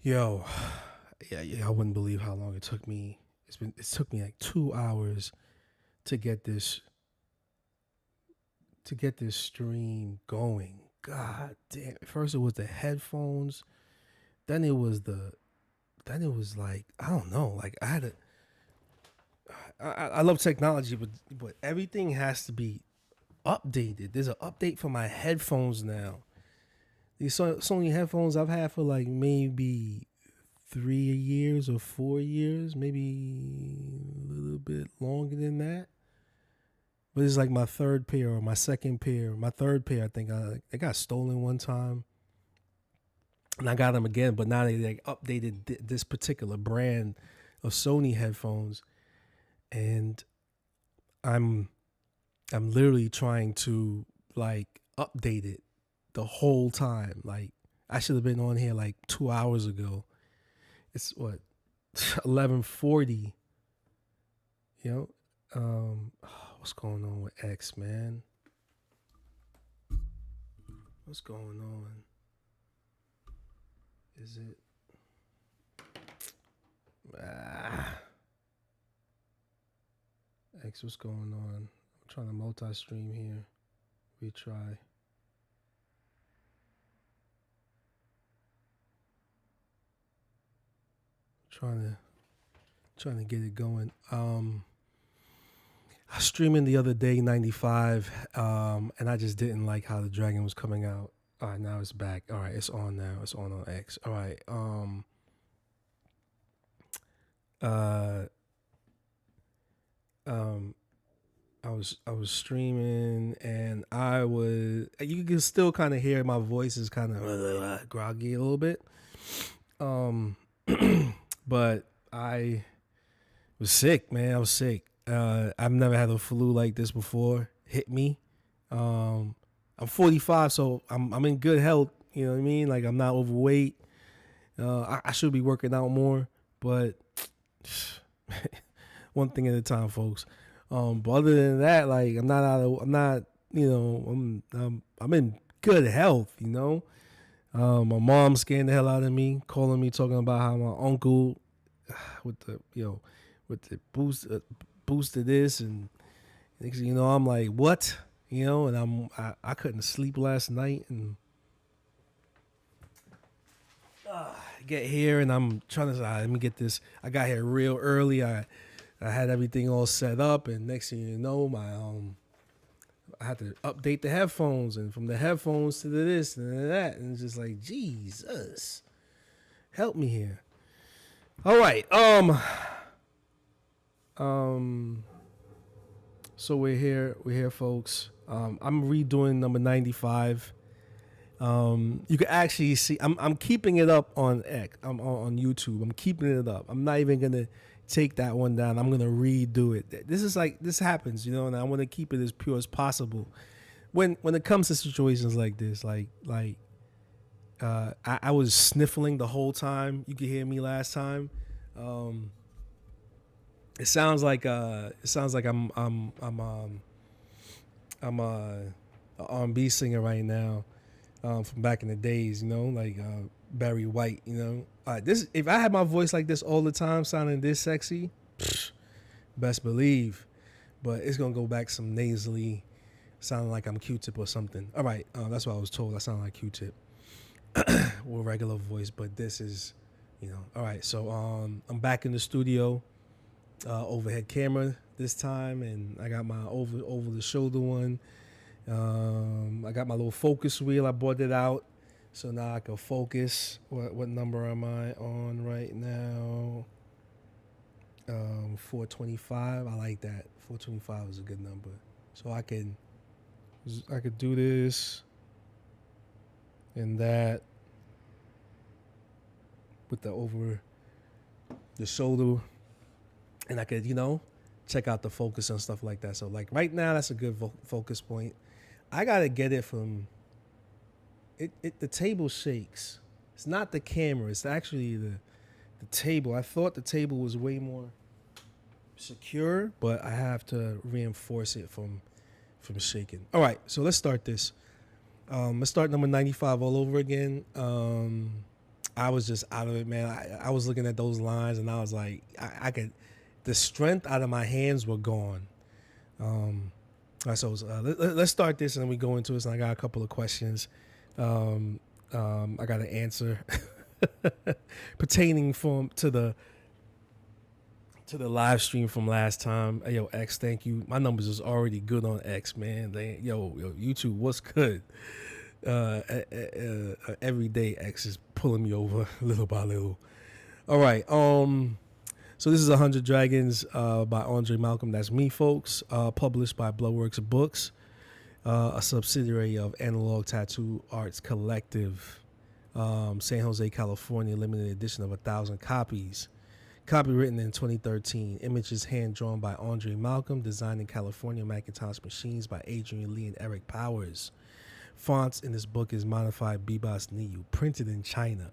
Yo, yeah, I wouldn't believe how long it took me. It took me like 2 hours to get this stream going. God damn. First it was the headphones, then it was like, I don't know, like I had to I love technology, but everything has to be updated. There's an update for my headphones now. These Sony headphones I've had for like maybe 3 years or 4 years, maybe a little bit longer than that. But it's like my third pair or my second pair. My third pair, I think I got stolen one time, and I got them again. But now they like updated this particular brand of Sony headphones, and I'm literally trying to like update it the whole time. Like I should have been on here like 2 hours ago. It's what 11:40. You know, what's going on with X, man? What's going on? Is it? X, what's going on? I'm trying to multi-stream here. Retry. Trying to get it going. I was streaming the other day 95, and I just didn't like how the dragon was coming out. All right, now it's back. All right, it's on now. It's on X. All right. I was streaming, and you can still kind of hear my voice is kind of groggy a little bit. But I was sick, man. I was sick. I've never had a flu like this before. Hit me. I'm 45, so I'm in good health. You know what I mean? Like I'm not overweight. I should be working out more, but one thing at a time, folks. But other than that, like I'm not, you know, I'm in good health. You know, my mom scared the hell out of me, calling me, talking about how my uncle with the boost of this, and next thing you know, I'm like, what? You know, and I couldn't sleep last night, and get here, and I'm trying to let me get this. I got here real early. I had everything all set up, and next thing you know, I had to update the headphones, and from the headphones to this and that, and it's just like, Jesus, help me here. All right, so we're here, folks. I'm redoing number 95. You can actually see I'm keeping it up on X. I'm on YouTube. I'm keeping it up. I'm not even gonna take that one down. I'm gonna redo it. This happens, you know, and I want to keep it as pure as possible. When it comes to situations like this, I was sniffling the whole time. You could hear me last time. It sounds like I'm a R&B singer right now, from back in the days, you know, like Barry White, you know. This if I had my voice like this all the time, sounding this sexy, best believe. But it's gonna go back some nasally, sounding like I'm Q-Tip or something. All right, that's what I was told. I sound like Q-Tip with regular voice, but this is, you know. All right, so I'm back in the studio, overhead camera this time, and I got my over the shoulder one. I got my little focus wheel. I brought it out, so now I can focus. What number am I on right now? 425. I like that. 425 is a good number. So I could do this and that with the over the shoulder, and I could, you know, check out the focus and stuff like that. So like right now, that's a good focus point. I gotta get it from it. The table shakes. It's not the camera. It's actually the table. I thought the table was way more secure, but I have to reinforce it from shaking. All right, so let's start this. Let's start number 95 all over again. I was just out of it, man. I was looking at those lines and I was like, I could, the strength out of my hands were gone. So let's start this and then we go into this. And I got a couple of questions. I got an answer pertaining to the live stream from last time. Hey, yo, X, thank you. My numbers is already good on X, man. Yo, YouTube, what's good? Every day X is pulling me over little by little. All right. So this is 100 Dragons by Andre Malcolm. That's me, folks. Published by BLOODWORK Books, a subsidiary of Analog Tattoo Arts Collective, San Jose, California. Limited edition of 1,000 copies. Copywritten in 2013. Images hand-drawn by Andre Malcolm. Designed in California. Macintosh machines by Adrian Lee and Eric Powers. Fonts in this book is modified BEBAS NEUE. Printed in China.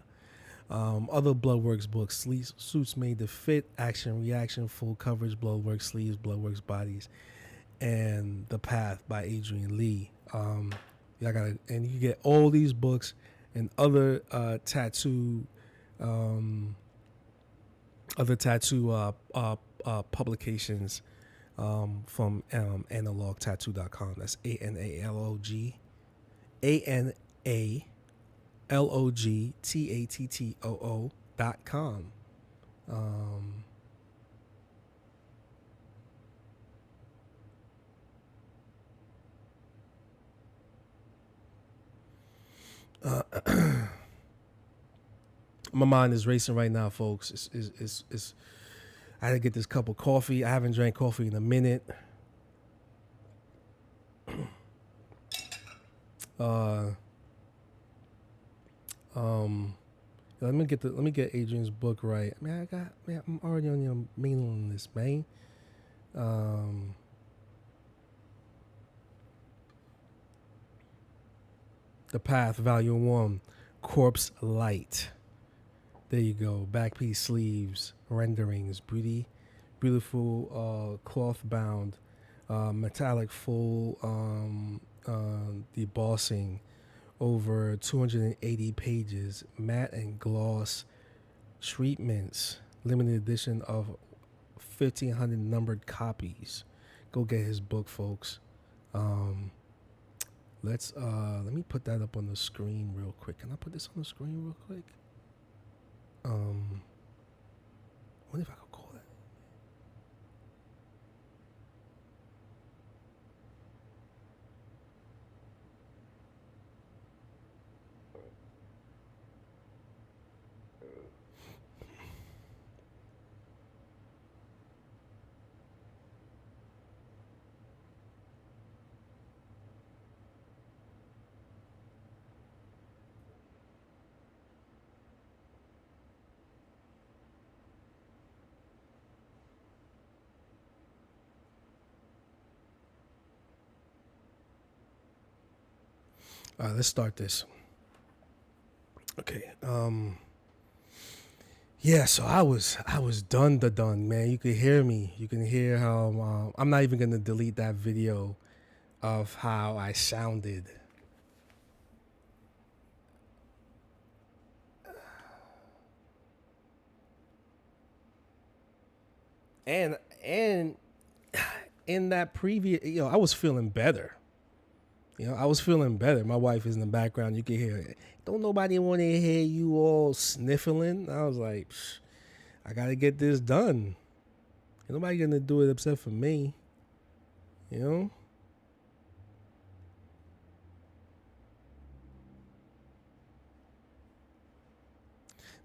Other BLOODWORK books. Suits made to fit. Action Reaction. Full coverage. BLOODWORK sleeves. BLOODWORK bodies. And The Path by Adrian Lee. And you get all these books and other tattoo publications from analogtattoo.com. That's ANALOGTATTOO.com. My mind is racing right now, folks. It's I had to get this cup of coffee. I haven't drank coffee in a minute. Let me get Adrian's book right. Man, I'm already on your mailing list, man. The Path, Volume 1, Corpse Light. There you go. Back piece, sleeves, renderings, beautiful cloth bound, metallic full debossing, over 280 pages, matte and gloss treatments, limited edition of 1,500 numbered copies. Go get his book, folks. Let me put that up on the screen real quick. Can I put this on the screen real quick? What if I could call that? Let's start this. Okay. Yeah, so I was done, man. You could hear me. You can hear how I'm not even gonna delete that video of how I sounded. And in that previous, I was feeling better. I was feeling better. My wife is in the background. You can hear it. Don't nobody want to hear you all sniffling. I was like, I got to get this done. Ain't nobody going to do it except for me.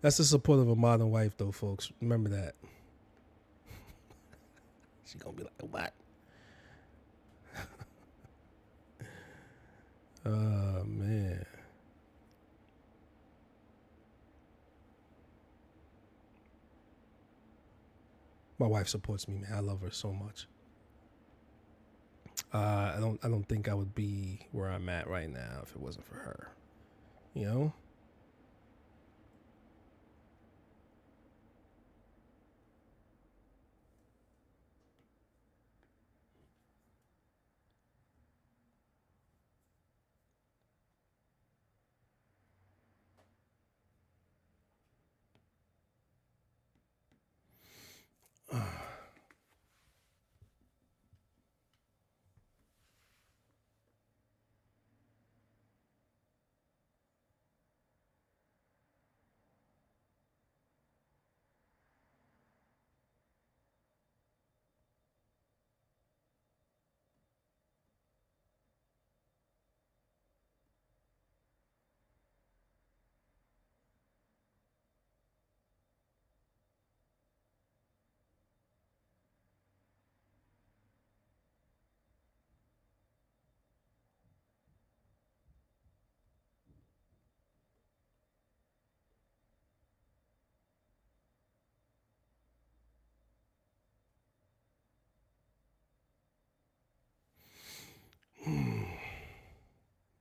That's the support of a modern wife, though, folks. Remember that. She's going to be like, what? Oh, man. My wife supports me, man. I love her so much. I don't think I would be where I'm at right now if it wasn't for her.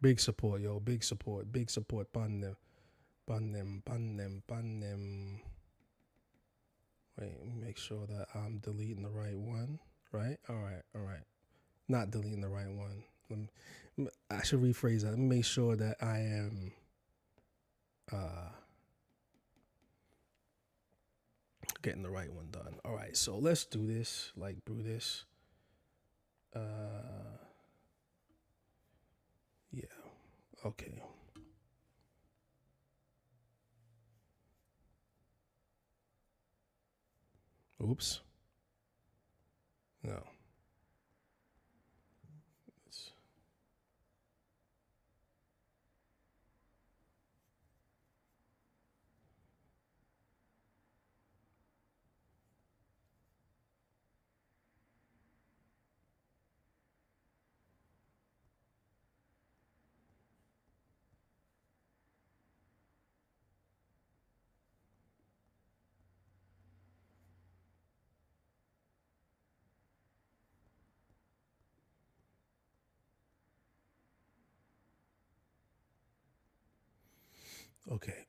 Big support, yo. Big support. Big support. Bun them. Bun them. Bun them. Bun them. Wait, make sure that I'm deleting the right one. Right? All right. All right. Not deleting the right one. I should rephrase that. Let me make sure that I am getting the right one done. All right. So let's do this. Like, brew this. Yeah. Okay. Oops. No. Okay.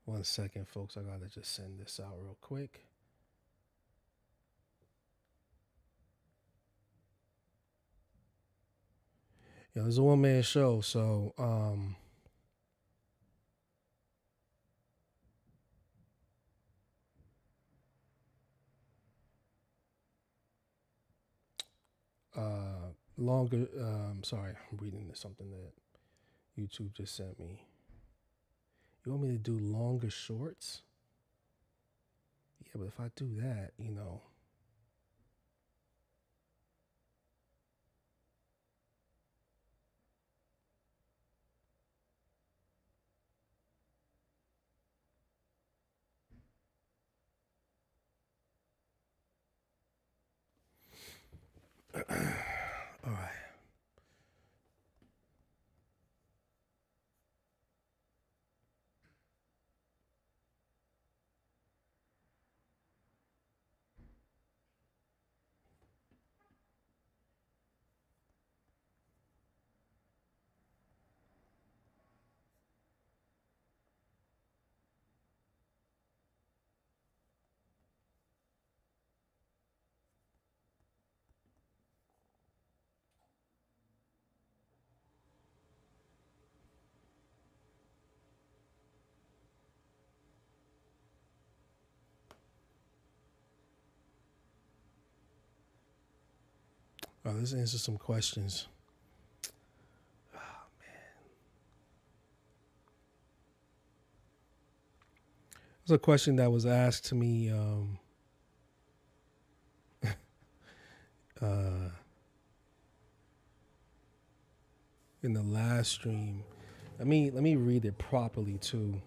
One second, folks. I gotta just send this out real quick. Yeah, there's a one-man show, so longer. Sorry, I'm reading something that YouTube just sent me. You want me to do longer shorts? Yeah, but if I do that, you know. All right. Let's answer some questions. Oh, man. There's a question that was asked to me in the last stream. Let me read it properly too.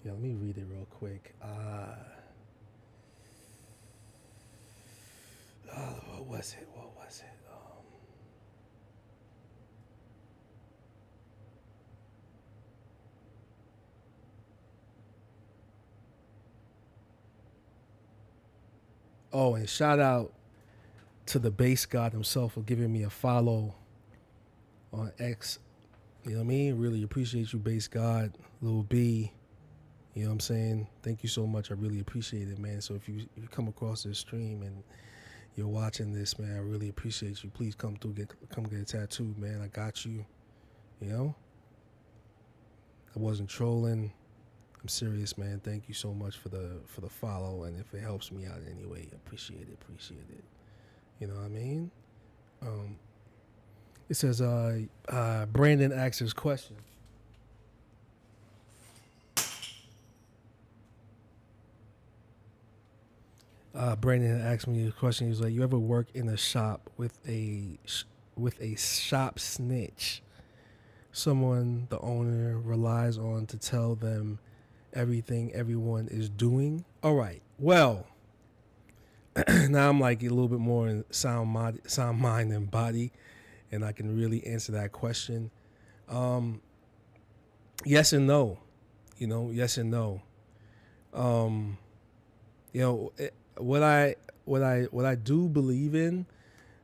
Yeah, let me read it real quick. What was it? What was it? Oh, and shout out to the bass god himself for giving me a follow on X. You know what I mean? Really appreciate you, bass god, Lil B. You know what I'm saying? Thank you so much. I really appreciate it, man. So if you come across this stream and you're watching this, man, I really appreciate you. Please come through, come get a tattoo, man. I got you. You know? I wasn't trolling. I'm serious, man. Thank you so much for the follow, and if it helps me out in any way, appreciate it. You know what I mean? It says Brandon asks his question. Brandon asked me a question. He was like, "You ever work in a shop with a shop snitch? Someone the owner relies on to tell them everything everyone is doing?" All right. Well, now I'm like a little bit more in sound mind, and body, and I can really answer that question. Yes and no. You know, yes and no. You know, what I do believe in,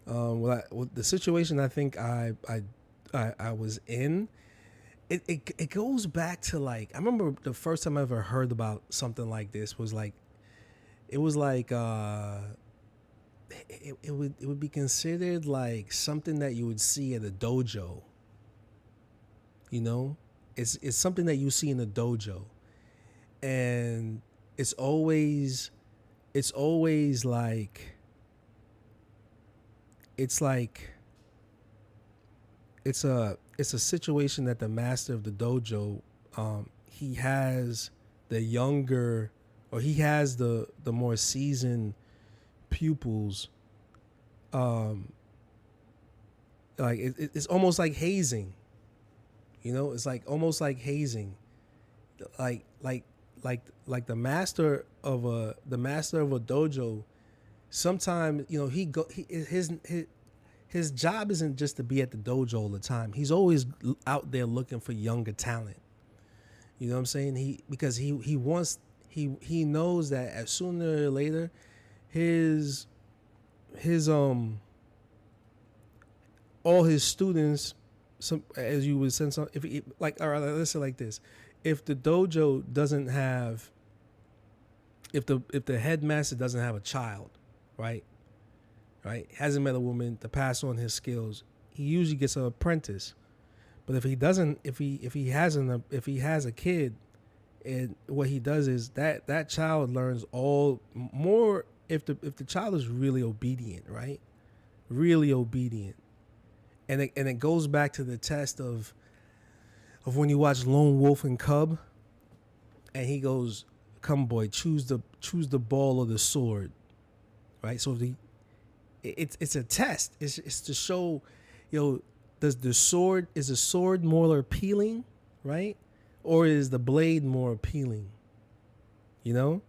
what the situation I think I was in, it goes back to, like, I remember the first time I ever heard about something like this was like, it would be considered like something that you would see at a dojo. You know, it's something that you see in a dojo, and it's always like, it's a situation that the master of the dojo, he has the younger, or he has the more seasoned pupils, like it's almost like hazing, you know. It's like almost like hazing, like the master of a dojo. Sometimes, you know, his job isn't just to be at the dojo all the time. He's always out there looking for younger talent. You know what I'm saying? Because he knows that as sooner or later, his all his students, as you would sense, if like, all right, let's say like this: if the dojo doesn't have, if the headmaster doesn't have a child, right, hasn't met a woman to pass on his skills, he usually gets an apprentice. But if he doesn't, if he has a kid, and what he does is that child learns all more if the child is really obedient, right? Really obedient. And it goes back to the test of when you watch Lone Wolf and Cub, and he goes, "Come boy, choose the ball or the sword," right? So it's a test. It's to show, you know, is the sword more appealing, right? Or is the blade more appealing? You know?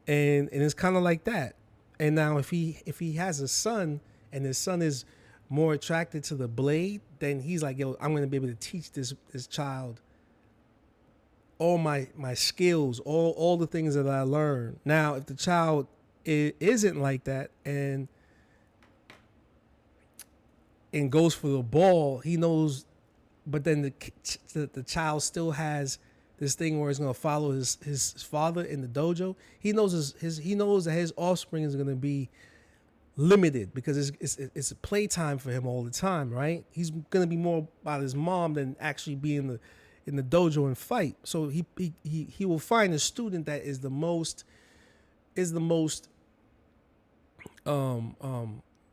And it's kind of like that. And now if he has a son and his son is more attracted to the blade, then he's like, yo, I'm going to be able to teach this child all my skills, all the things that I learned. Now, if the child isn't like that and goes for the ball, he knows, but then the child still has this thing where he's going to follow his father in the dojo. He knows he knows that his offspring is going to be limited because it's a playtime for him all the time, right? He's going to be more about his mom than actually be in the dojo and fight. So he will find a student that is the most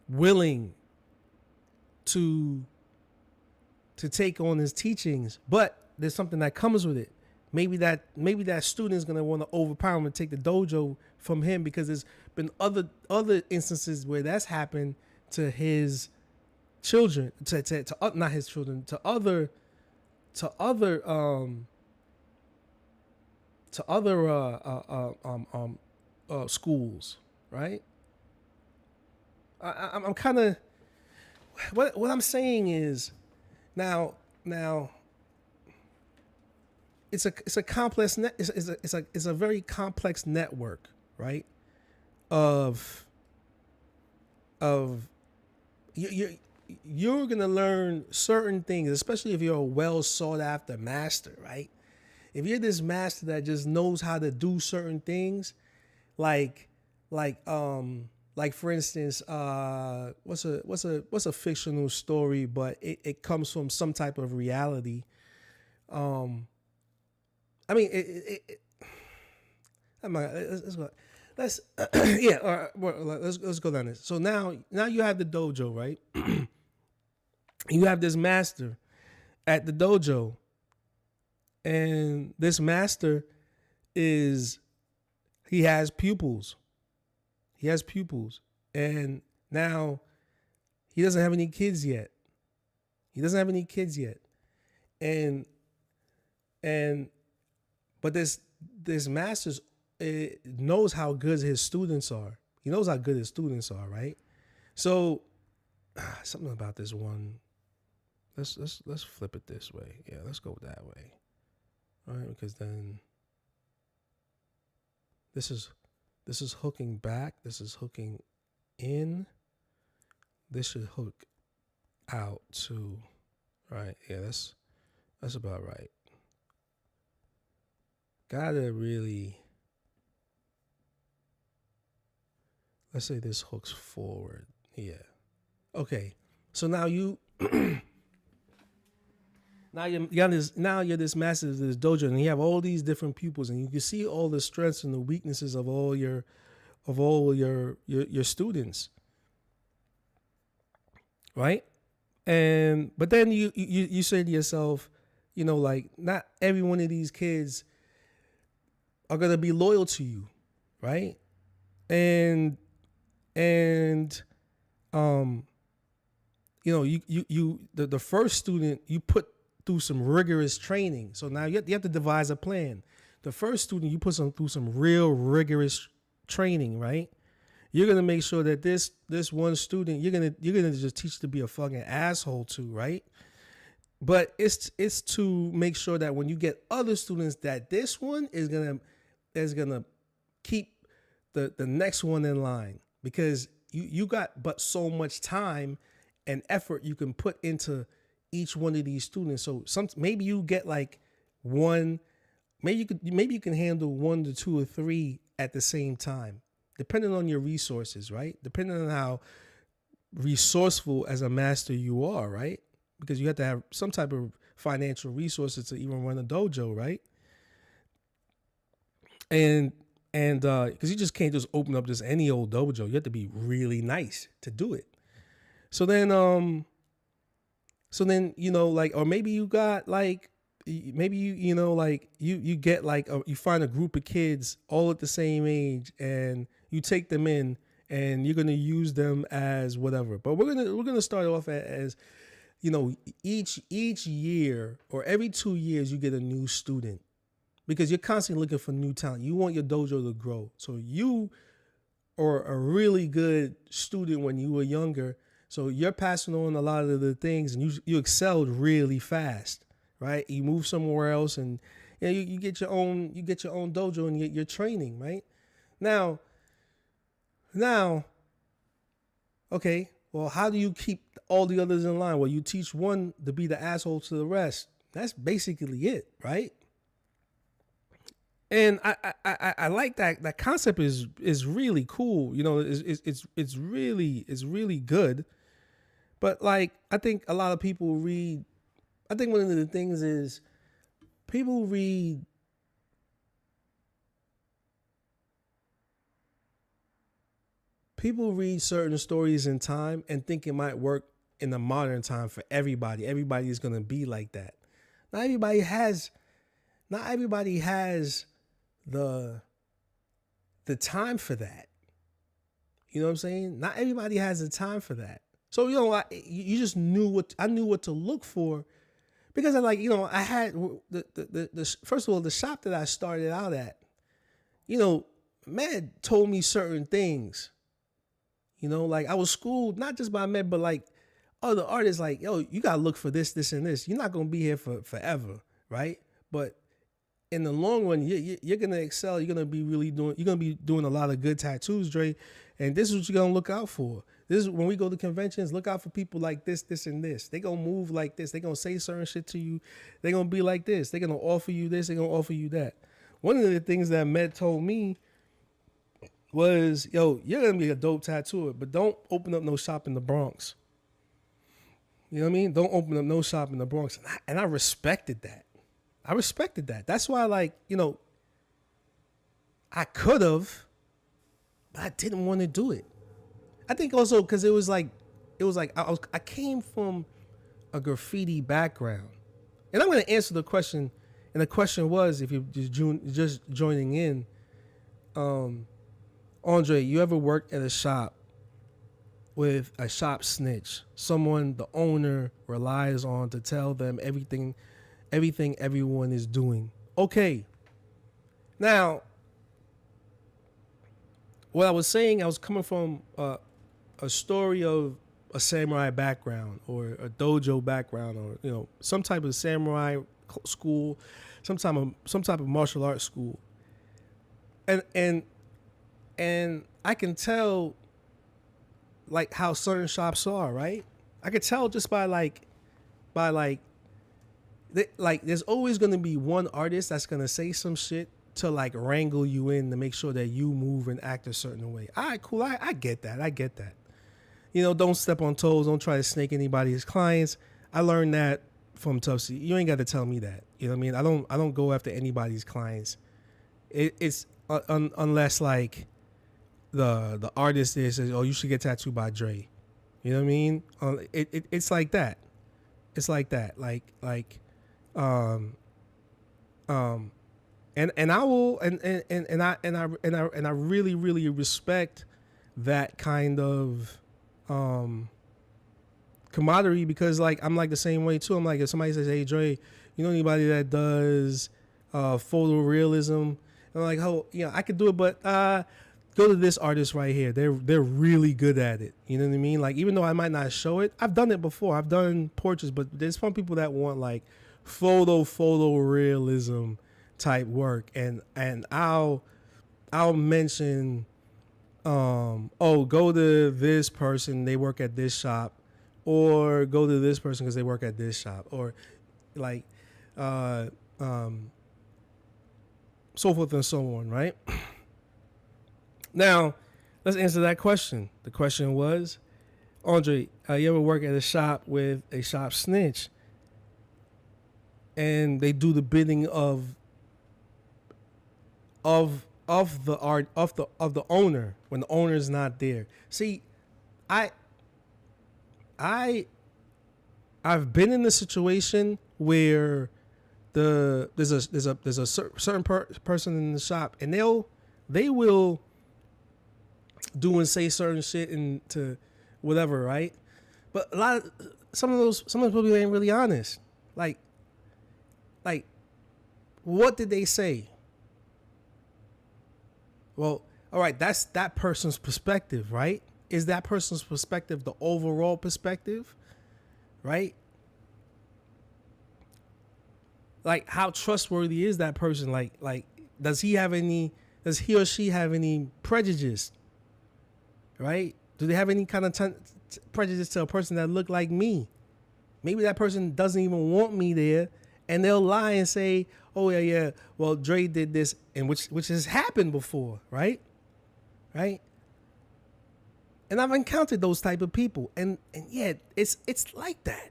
willing to take on his teachings, but there's something that comes with it. Maybe that student is going to want to overpower him and take the dojo from him, because there's been other instances where that's happened to his children, to not his children, to other schools, right? I'm kind of, what I'm saying is, now it's a complex it's a very complex network, right, of of you're gonna learn certain things, especially if you're a well sought after master, right? If you're this master that just knows how to do certain things, like like for instance, what's a fictional story, but it comes from some type of reality. I mean, let's go. Let's yeah. All right, well, let's go down this. So now you have the dojo, right? You have this master at the dojo, and this master he has pupils. He has pupils, and now he doesn't have any kids yet. And but this master's knows how good his students are. He knows how good his students are, right? So something about this one. Let's flip it this way. Yeah, let's go that way. All right, because then this is hooking back. This is hooking in. This should hook out too. Right? Yeah, that's about right. Gotta really, let's say this hooks forward. Yeah. Okay. So now now you're this master of this dojo, and you have all these different pupils, and you can see all the strengths and the weaknesses of all your students, right? But then you say to yourself, like, not every one of these kids are gonna be loyal to you, right? And the first student you put through some rigorous training. So now you have to devise a plan. The first student you put through some real rigorous training, right? You're gonna make sure that this one student you're gonna just teach to be a fucking asshole to, right? But it's to make sure that when you get other students, that this one is gonna keep the next one in line, because you got but so much time and effort you can put into each one of these students. So maybe you get like one, maybe you can handle 1 to 2 or 3 at the same time, depending on your resources, right? Depending on how resourceful as a master you are, right? Because you have to have some type of financial resources to even run a dojo, right? And because you just can't just open up just any old dojo. You have to be really nice to do it. So then like, or maybe you got like, maybe you get like you find a group of kids all at the same age, and you take them in, and you're gonna use them as whatever. But we're gonna start off as each year or every 2 years you get a new student, because you're constantly looking for new talent. You want your dojo to grow. So you are a really good student when you were younger. So you're passing on a lot of the things, and you excelled really fast, right? You move somewhere else, and you get your own dojo and you're training, right? Now, okay, well, how do you keep all the others in line? Well, you teach one to be the asshole to the rest. That's basically it, right? And I like that concept is really cool. It's really good. But like, I think a lot of people read, I think one of the things is people read certain stories in time and think it might work in the modern time for everybody. Everybody is going to be like that. Not everybody has the time for that. You know what I'm saying? Not everybody has the time for that. So, you just I knew what to look for, because I had the first of all, the shop that I started out at, Med told me certain things, like I was schooled not just by Med, but like other artists, like, yo, you got to look for this, this, and this. You're not going to be here for forever. Right. But in the long run, you're going to excel. You're going to be doing a lot of good tattoos, Dre. And this is what you're going to look out for. This is when we go to conventions, look out for people like this, this, and this. They gonna move like this. They gonna say certain shit to you. They gonna be like this. They gonna offer you this. They gonna offer you that. One of the things that Med told me was, yo, you're gonna be a dope tattooer, but don't open up no shop in the Bronx. You know what I mean? Don't open up no shop in the Bronx. And I respected that. I respected that. That's why, like, you know, I could have, but I didn't want to do it. I think also because it was like I came from a graffiti background, and I'm going to answer the question. And the question was, if you're just joining in, Andre, you ever worked at a shop with a shop snitch, someone the owner relies on to tell them everything everyone is doing? Okay. Now, what I was saying, I was coming from a story of a samurai background or a dojo background, or, you know, some type of samurai school, some type of martial arts school, and I can tell, like, how certain shops are, right? I could tell just by there's always going to be one artist that's going to say some shit to, like, wrangle you in to make sure that you move and act a certain way. All right, cool. I get that. You know, don't step on toes. Don't try to snake anybody's clients. I learned that from Tufsy. You ain't got to tell me that. You know what I mean? I don't go after anybody's clients. It's unless, like, the artist says, oh, you should get tattooed by Dre. You know what I mean? It's like that. It's like that. And I will and I really, really respect that kind of camaraderie, because, like, I'm like the same way too. I'm like, if somebody says, hey Dre, you know anybody that does photorealism? I'm like, oh yeah, I could do it, but go to this artist right here. They're really good at it. You know what I mean? Like, even though I might not show it, I've done it before. I've done portraits, but there's some people that want, like, photorealism type work, and I'll mention, oh, go to this person, they work at this shop, or go to this person because they work at this shop, or, like, so forth and so on, right? Now, let's answer that question. The question was, Andre, you ever work at a shop with a shop snitch, and they do the bidding of the art of the owner when the owner is not there? See, I've been in a situation where there's a certain person in the shop, and they will do and say certain shit into whatever, right? But some of those people ain't really honest. Like, what did they say? Well, all right, that's that person's perspective, right? Is that person's perspective the overall perspective, right? Like, how trustworthy is that person? Like, does he or she have any prejudice, right? Do they have any kind of prejudice to a person that look like me? Maybe that person doesn't even want me there, and they'll lie and say, oh yeah, well, Dre did this, and which has happened before, right? And I've encountered those type of people, and yeah, it's like that.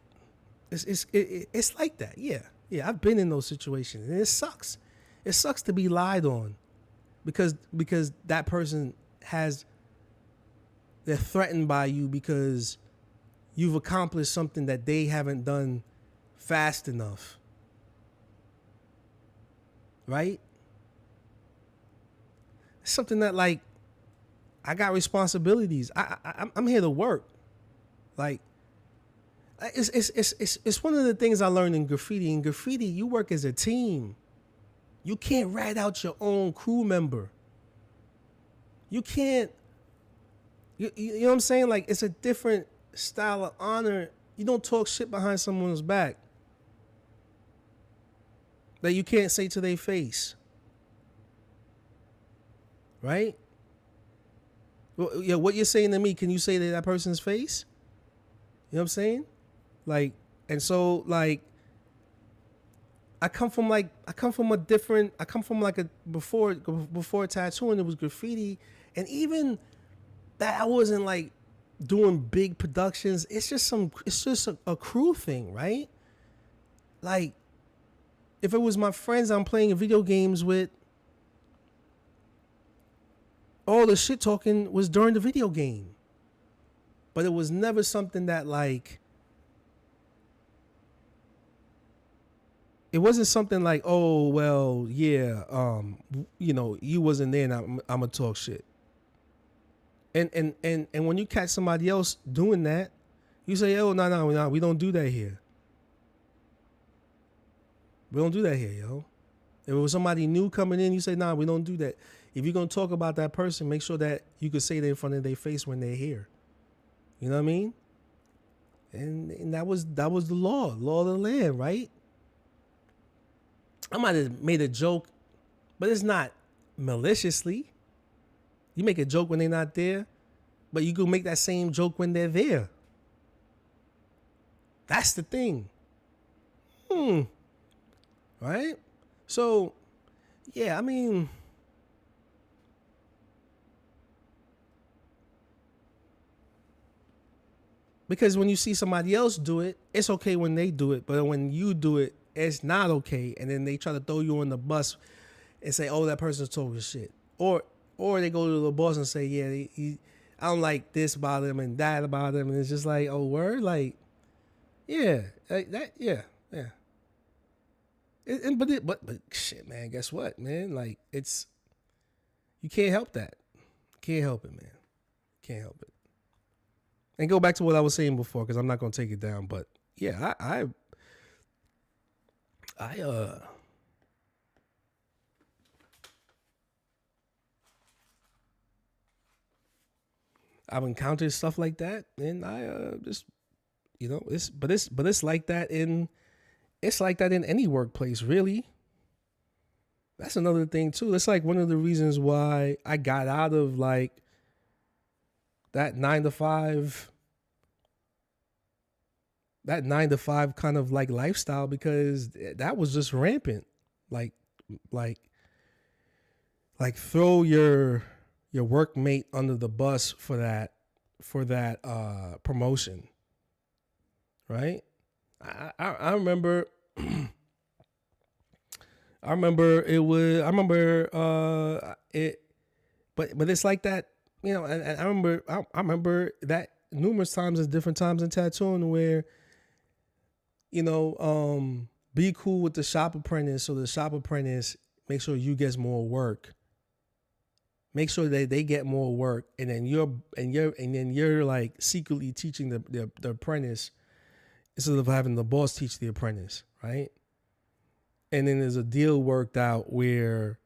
It's like that, yeah. I've been in those situations, and it sucks. It sucks to be lied on, because that person they're threatened by you because you've accomplished something that they haven't done fast enough. Right? It's something that, like, I got responsibilities. I'm here to work. Like, it's one of the things I learned in graffiti. In graffiti, you work as a team. You can't rat out your own crew member. You can't. You know what I'm saying? Like, it's a different style of honor. You don't talk shit behind someone's back that you can't say to their face. Right? Well, yeah, what you're saying to me, can you say to that person's face? You know what I'm saying? Like, and so like, I come from like a before tattooing, it was graffiti, and even that I wasn't like doing big productions. It's just a crew thing, right? Like, if it was my friends I'm playing video games with, all the shit talking was during the video game. But it was never something that like, it wasn't something like, oh, well, yeah, you wasn't there and I'm gonna talk shit. And when you catch somebody else doing that, you say, oh, no, we don't do that here. We don't do that here, yo. If it was somebody new coming in, you say, nah, we don't do that. If you're going to talk about that person, make sure that you can say that in front of their face when they're here. You know what I mean? And that was the law of the land, right? I might have made a joke, but it's not maliciously. You make a joke when they're not there, but you can make that same joke when they're there. That's the thing. Right? So, yeah, I mean, because when you see somebody else do it, it's okay when they do it, but when you do it, it's not okay. And then they try to throw you on the bus and say, oh, that person's talking shit. Or they go to the boss and say, yeah, I don't like this about him and that about him. And it's just like, oh, word? Like, yeah, like that, yeah. But shit, man, guess what, man? Like, you can't help that. Can't help it, man. Can't help it. And go back to what I was saying before, because I'm not going to take it down. But, yeah, I've encountered stuff like that, and I just, it's like that in any workplace, really. That's another thing too. It's like one of the reasons why I got out of like that 9 to 5 kind of like lifestyle, because that was just rampant. Like throw your workmate under the bus for that promotion, right? I remember it, but it's like that, and I remember that numerous times at different times in tattooing where, be cool with the shop apprentice, so the shop apprentice make sure you get more work. Make sure that they get more work, and then you're like secretly teaching the apprentice instead of having the boss teach the apprentice, right? And then there's a deal worked out where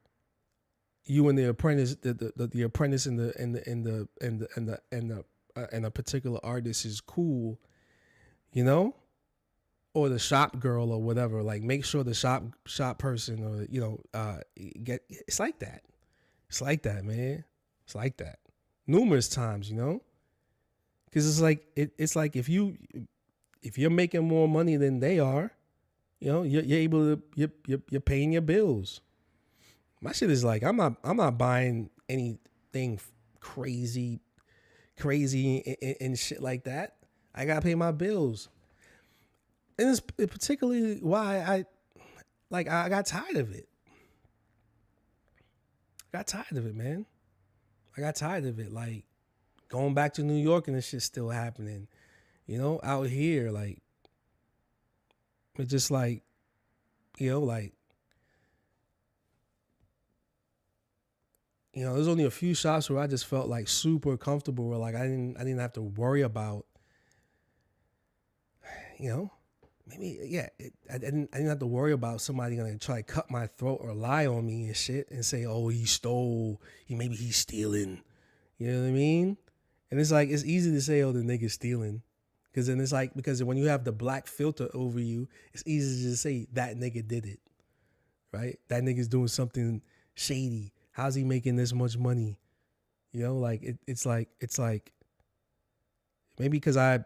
you and the apprentice, the apprentice and a particular artist is cool, or the shop girl or whatever. Like, make sure the shop person or it's like that. It's like that, man. It's like that numerous times, because it's like if you're making more money than they are, you're able to, you're paying your bills. My shit is like, I'm not buying anything crazy and shit like that. I gotta pay my bills, and it's particularly why I got tired of it. I got tired of it, man. I got tired of it. Like, going back to New York and this shit's still happening, out here, like, it's just like, there's only a few shops where I just felt like super comfortable, where like I didn't have to worry about, maybe, yeah, I didn't have to worry about somebody gonna try to cut my throat or lie on me and shit and say, oh, he stole, maybe he's stealing. You know what I mean? And it's like, it's easy to say, oh, the nigga's stealing. Because then it's like, because when you have the black filter over you, it's easy to just say that nigga did it, right? That nigga's doing something shady. How's he making this much money? You know, like it's like maybe because I,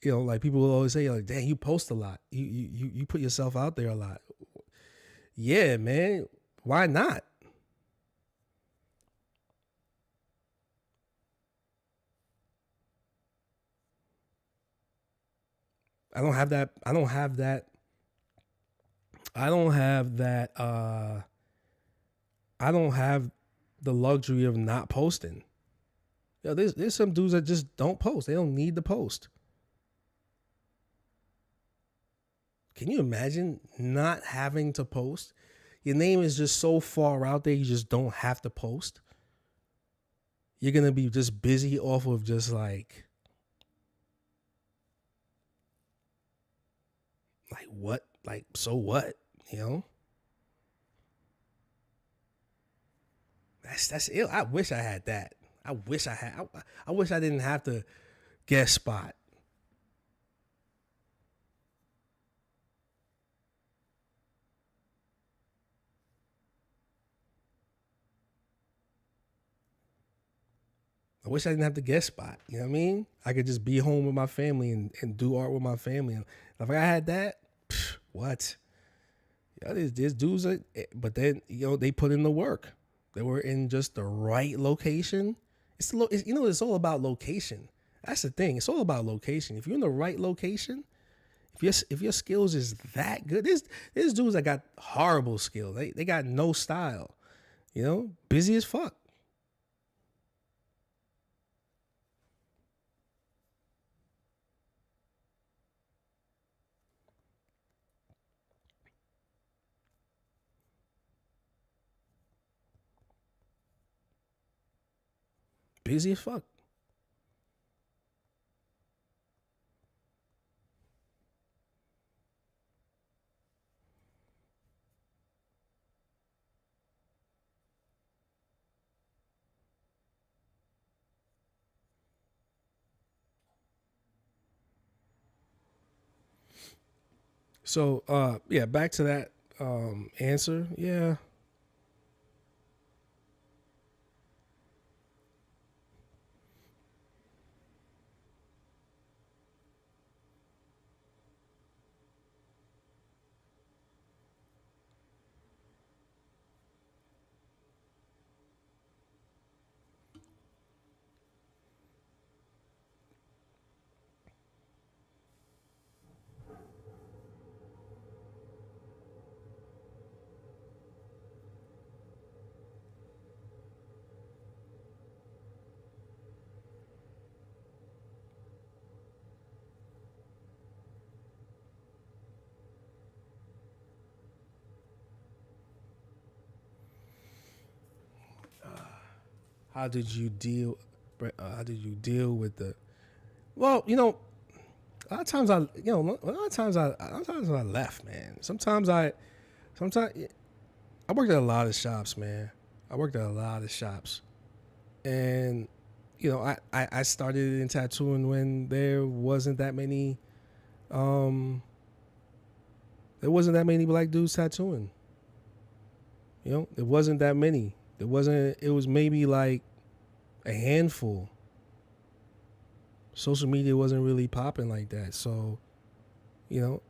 you know, like people will always say like, "Dang, you post a lot. You put yourself out there a lot." Yeah, man. Why not? I don't have that. I don't have that. I don't have that. I don't have the luxury of not posting. You know, there's some dudes that just don't post. They don't need to post. Can you imagine not having to post? Your name is just so far out there, you just don't have to post. You're gonna be just busy off of just like what? Like so what? You know? That's ill. I wish I had that. I wish I had. I wish I didn't have to guest spot. I wish I didn't have to guest spot. You know what I mean? I could just be home with my family and do art with my family. And if I had that, what? Yeah, there's dudes that, but then you know they put in the work. They were in just the right location. It's you know it's all about location. That's the thing. It's all about location. If you're in the right location, if your skills is that good, there's dudes that got horrible skills. They got no style. You know, busy as fuck. Busy as fuck. So yeah, back to that answer. Yeah. How did you deal? How did you deal with the? Well, you know, a lot of times a lot of times I left, man. Sometimes I worked at a lot of shops, man. I worked at a lot of shops, and you know, I started in tattooing when um, there wasn't that many black dudes tattooing. You know, there wasn't that many. There wasn't. It was maybe like a handful. Social media wasn't really popping like that, so you know,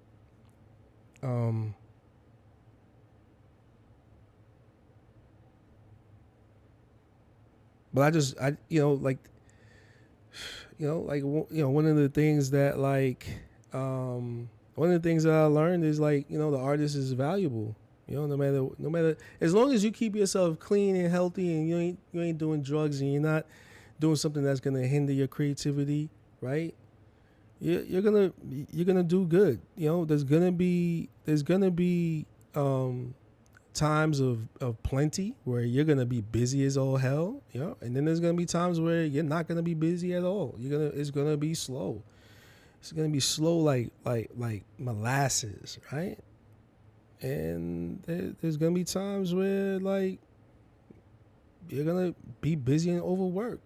um, but I you know like one of the things that one of the things that I learned is like the artist is valuable. You know, no matter as long as you keep yourself clean and healthy and you ain't doing drugs and you're not doing something that's gonna hinder your creativity, right? You're gonna do good. You know, there's gonna be um times of plenty where you're gonna be busy as all hell, and then there's gonna be times where you're not gonna be busy at all. It's gonna be slow. It's gonna be slow like molasses, right? And there's gonna be times where like you're gonna be busy and overworked.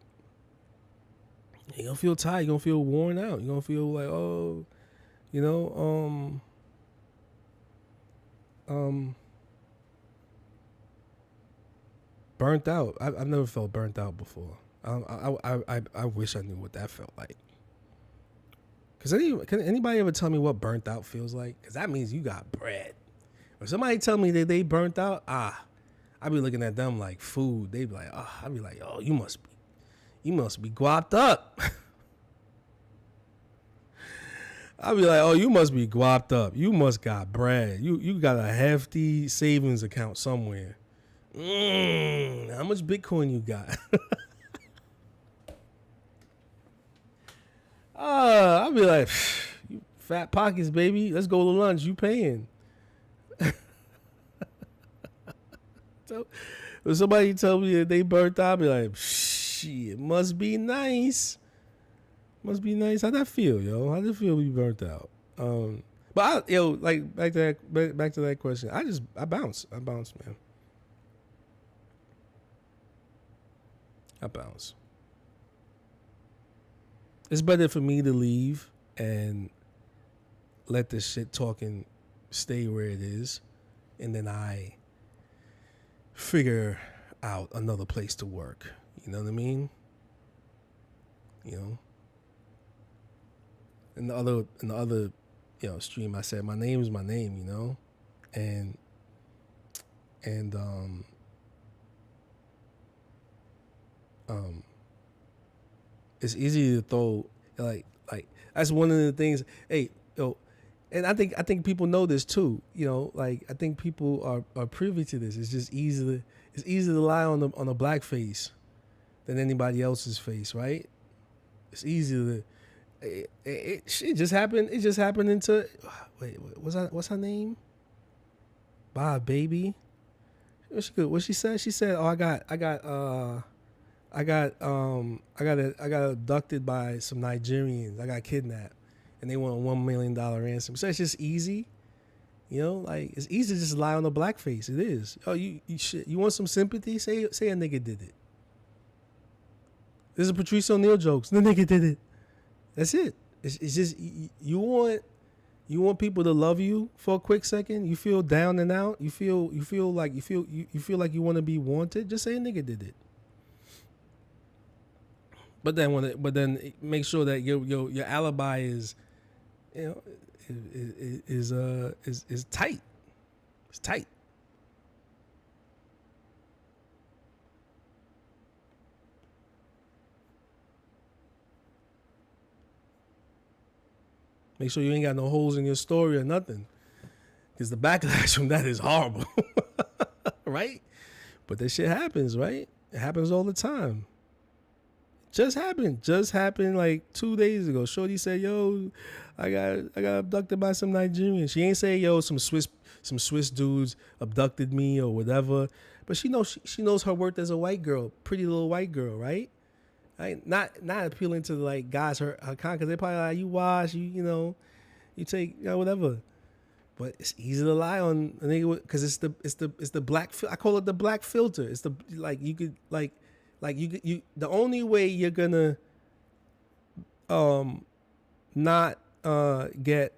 You're gonna feel tired. You're gonna feel worn out. You're gonna feel like you know um burnt out. I've never felt burnt out before. I wish I knew what that felt like. Can anybody ever tell me what burnt out feels like? Because that means you got bread. When somebody tell me that they burnt out, I be looking at them like food. They be like, I be like, oh, you must be guapped up. I be like, oh, you must be guapped up. You must got bread. You got a hefty savings account somewhere. How much Bitcoin you got? I'll be like, you fat pockets, baby. Let's go to lunch. You paying. So when somebody tell me that they burnt out, I'll be like, shit, must be nice. Must be nice. How'd that feel, yo? How'd it feel to be burnt out? But like back to that question. I bounce, man. I bounce. It's better for me to leave and let the shit talking stay where it is, and then I figure out another place to work. You know what I mean? You know. In the other, stream, I said my name is my name. You know, and it's easy to throw like that's one of the things. Hey, and I think people know this too. You know, like I think people are privy to this. It's just easy to lie on a black face than anybody else's face, right? It's easy to. It just happened. It just happened into. Wait, what's her name? Bob Baby. What she said? She said, "Oh, I got abducted by some Nigerians. I got kidnapped, and they want a $1 million ransom." So it's just easy, you know. Like it's easy to just lie on the black face. It is. Oh, you want some sympathy? Say a nigga did it. This is a Patrice O'Neal jokes. The nigga did it. That's it. It's just you want people to love you for a quick second. You feel down and out. You feel like you want to be wanted. Just say a nigga did it. But then make sure that your alibi is, is tight. It's tight. Make sure you ain't got no holes in your story or nothing, because the backlash from that is horrible, right? But that shit happens, right? It happens all the time. Just happened like 2 days ago. Shorty said, "Yo, I got abducted by some Nigerians." She ain't say, "Yo, some Swiss dudes abducted me" or whatever. But she knows her worth as a white girl, pretty little white girl, right? Not appealing to like guys her kind, because they probably like, you wash, you take whatever. But it's easy to lie on a nigga because it's the black. I call it the black filter. It's the the only way you're gonna not get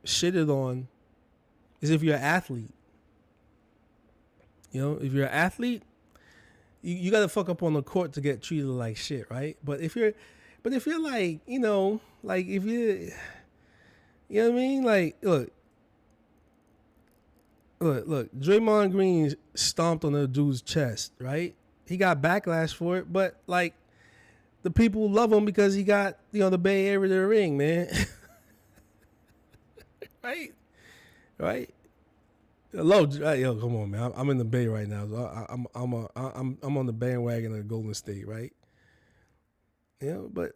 shitted on is if you're an athlete. You know, if you're an athlete, you got to fuck up on the court to get treated like shit, right? But if you're like, like if you know what I mean? Like, look, Draymond Green stomped on a dude's chest, right? He got backlash for it, but like the people love him because he got, the Bay Area to the ring, man. Right? Yo, come on, man. I'm in the Bay right now. So I'm on the bandwagon of Golden State, right? But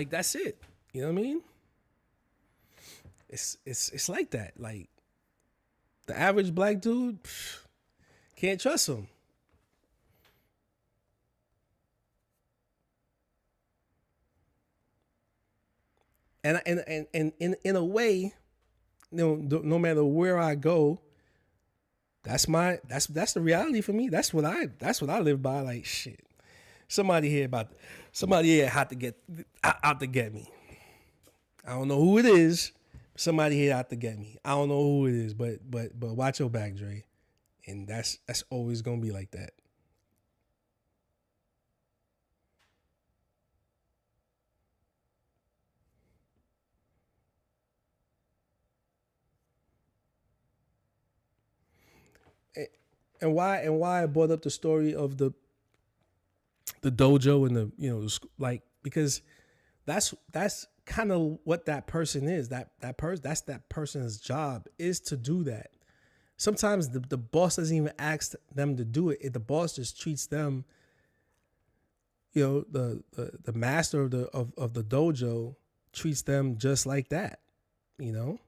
that's it. You know what I mean? It's like that. Like the average black dude, can't trust him. And in a way, no matter where I go, that's the reality for me. That's what I live by. Like shit, somebody here had to get out to get me. I don't know who it is. somebody here out to get me. I don't know who it is, but watch your back, Dre. And that's always gonna be like that. And why I brought up the story of the dojo and the, you know, like, because that's kind of what that person is. That's that person's job, is to do that. Sometimes the boss doesn't even ask them to do it. The boss just treats them, you know, the master of the dojo treats them just like that, you know.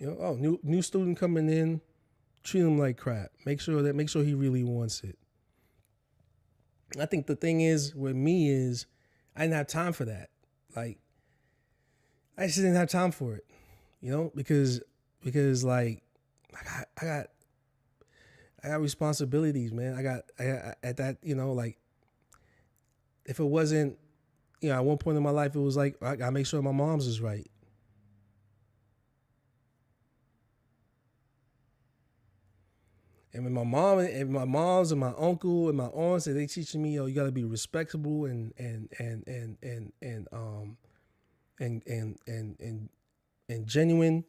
You know, oh, new student coming in, treat him like crap. Make sure he really wants it. I think the thing is with me is I didn't have time for that. Like, I just didn't have time for it, you know, because like I got responsibilities, man. I got at that, you know, like, if it wasn't, you know, at one point in my life, it was like, I gotta make sure my mom's is right. And when my moms and my uncle and my aunts, they teaching me, yo, you gotta be respectable and genuine.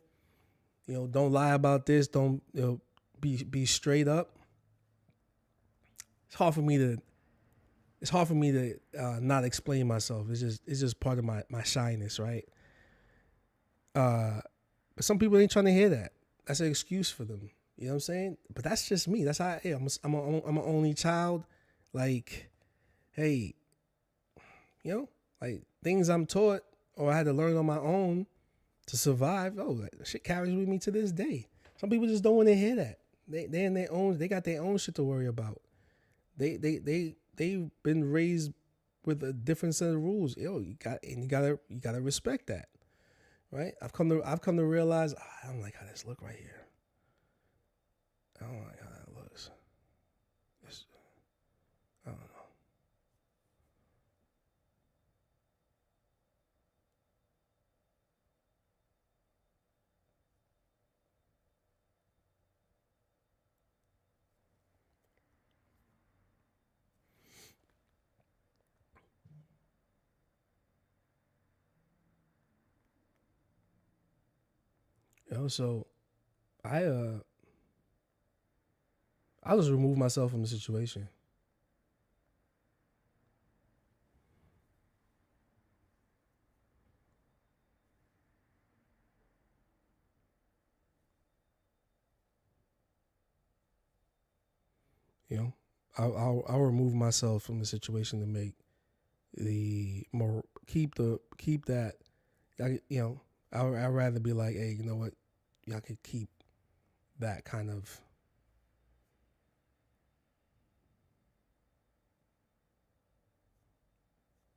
You know, don't lie about this. Don't, you know, be straight up. It's hard for me to not explain myself. It's just part of my shyness, right? But some people ain't trying to hear that. That's an excuse for them. You know what I'm saying? But that's just me. That's how I am. I'm an only child. Like, hey, you know, like, things I'm taught or I had to learn on my own to survive. Oh, that shit carries with me to this day. Some people just don't want to hear that. They in their own. They got their own shit to worry about. They've been raised with a different set of rules. Yo, you gotta respect that, right? I've come to realize, I don't like how this look right here. I don't like how that looks. I don't know. You know, so I'll just remove myself from the situation. You know, I'll remove myself from the situation to make the more keep that. You know, I'd rather be like, hey, you know what, y'all could keep that kind of.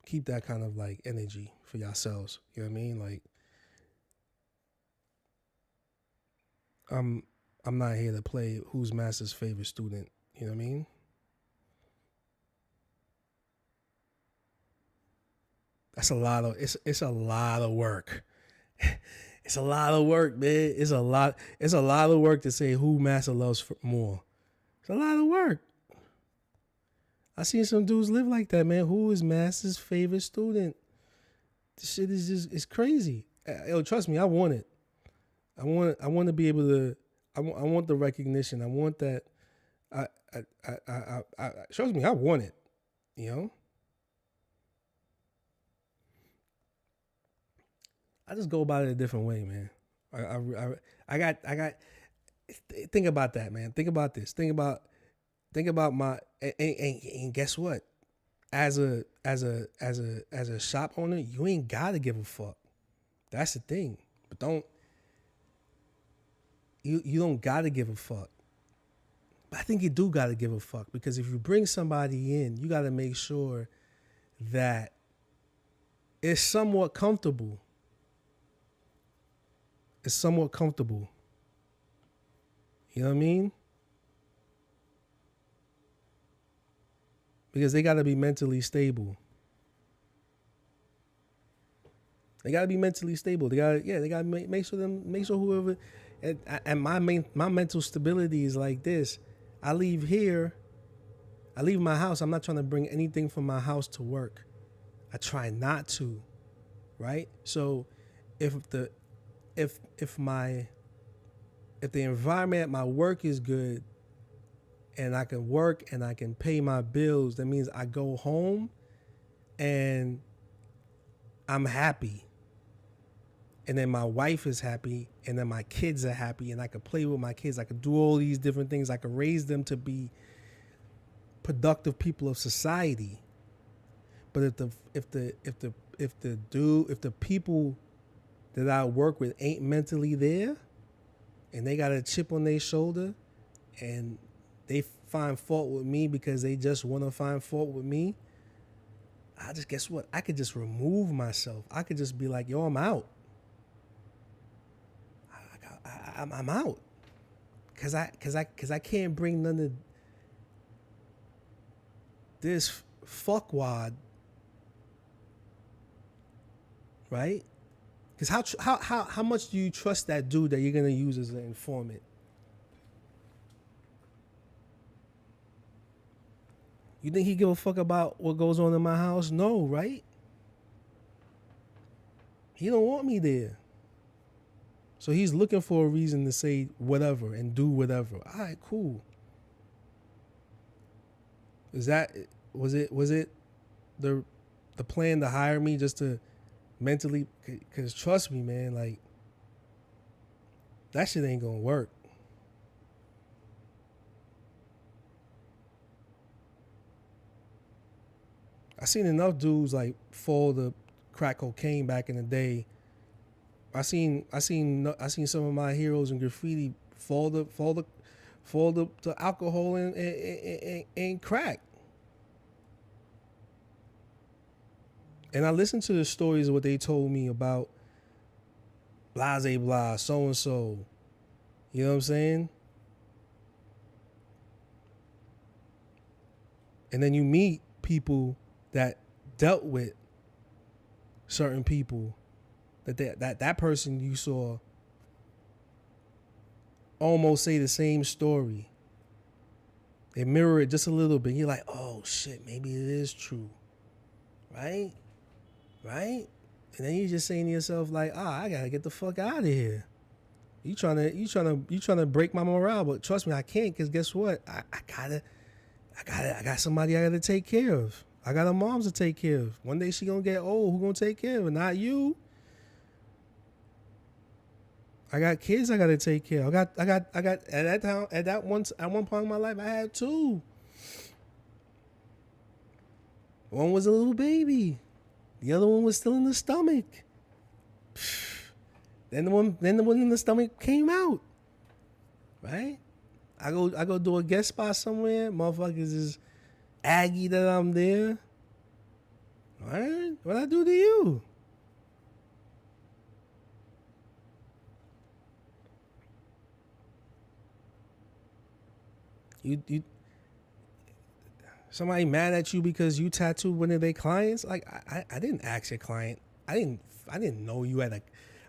Keep that kind of like energy for yourselves. You know what I mean? Like, I'm not here to play who's master's favorite student. You know what I mean? That's a lot of it's a lot of work. It's a lot of work, man. It's a lot of work to say who master loves more. It's a lot of work. I seen some dudes live like that, man. Who is master's favorite student? This shit is just, it's crazy. Yo, trust me, I want it. I want to be able to. I want the recognition. I want that. Trust me, I want it. You know. I just go about it a different way, man. I got. Think about that, man. Think about this. Think about my and guess what? As a shop owner, you ain't gotta give a fuck. That's the thing. But you don't gotta give a fuck. But I think you do gotta give a fuck, because if you bring somebody in, you gotta make sure that it's somewhat comfortable. is somewhat comfortable. You know what I mean? Because they got to be mentally stable. They got to be mentally stable. They got to make sure whoever, and my mental stability is like this. I leave my house. I'm not trying to bring anything from my house to work. I try not to, right? So if the environment at my work is good and I can work and I can pay my bills, that means I go home and I'm happy. And then my wife is happy, and then my kids are happy, and I can play with my kids. I can do all these different things. I can raise them to be productive people of society. But if the people that I work with ain't mentally there, and they got a chip on their shoulder, and they find fault with me because they just want to find fault with me, guess what? I could just remove myself. I could just be like, yo, I'm out. I'm out. Cause I can't bring none of this fuckwad, right? Because how much do you trust that dude that you're gonna use as an informant? You think he give a fuck about what goes on in my house? No, right? He don't want me there. So he's looking for a reason to say whatever and do whatever. All right, cool. Was it the plan to hire me just to mentally? Because trust me, man, like that shit ain't gonna work. I seen enough dudes like fall to crack cocaine back in the day. I seen some of my heroes in graffiti fall to alcohol and crack. And I listened to the stories of what they told me about blase blah, so and so. You know what I'm saying? And then you meet people that dealt with certain people that person you saw almost say the same story. They mirror it just a little bit. You're like, oh shit, maybe it is true. Right? And then you're just saying to yourself like, I gotta get the fuck out of here. You trying to break my morale, but trust me, I can't, because guess what? I got somebody I gotta take care of. I got a mom to take care of. One day she gonna get old. Who gonna take care of her? Not you. I got kids I gotta take care of. I got at one point in my life I had two. One was a little baby. The other one was still in the stomach. Then the one in the stomach came out. Right? I go do a guest spot somewhere. Motherfuckers is aggy that I'm there. All right? What I do to you? You somebody mad at you because you tattooed one of their clients? Like I didn't ask your client. I didn't know you had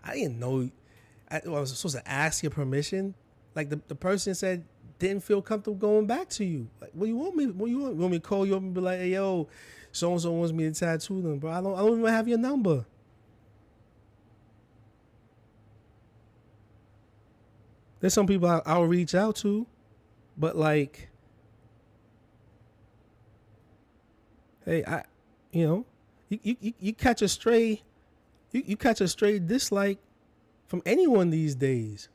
I was supposed to ask your permission. Like the person said didn't feel comfortable going back to you. Like, what do you want me? What you want me to call you up and be like, hey yo, so and so wants me to tattoo them, bro? I don't even have your number. There's some people I'll reach out to. But like, hey, you catch a stray, you catch a stray dislike from anyone these days.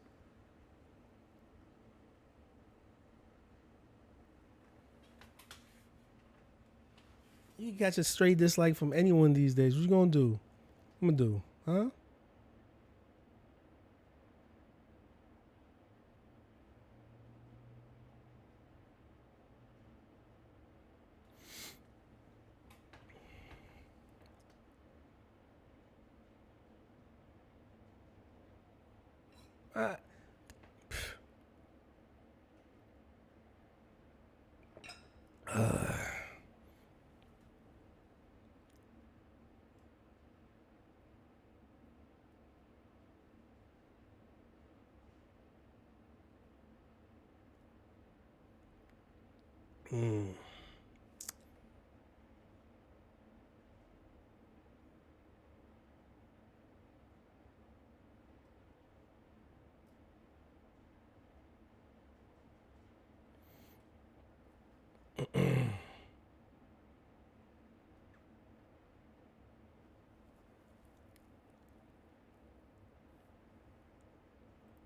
You catch a stray dislike from anyone these days. What you gonna do? I'm gonna do, huh? I,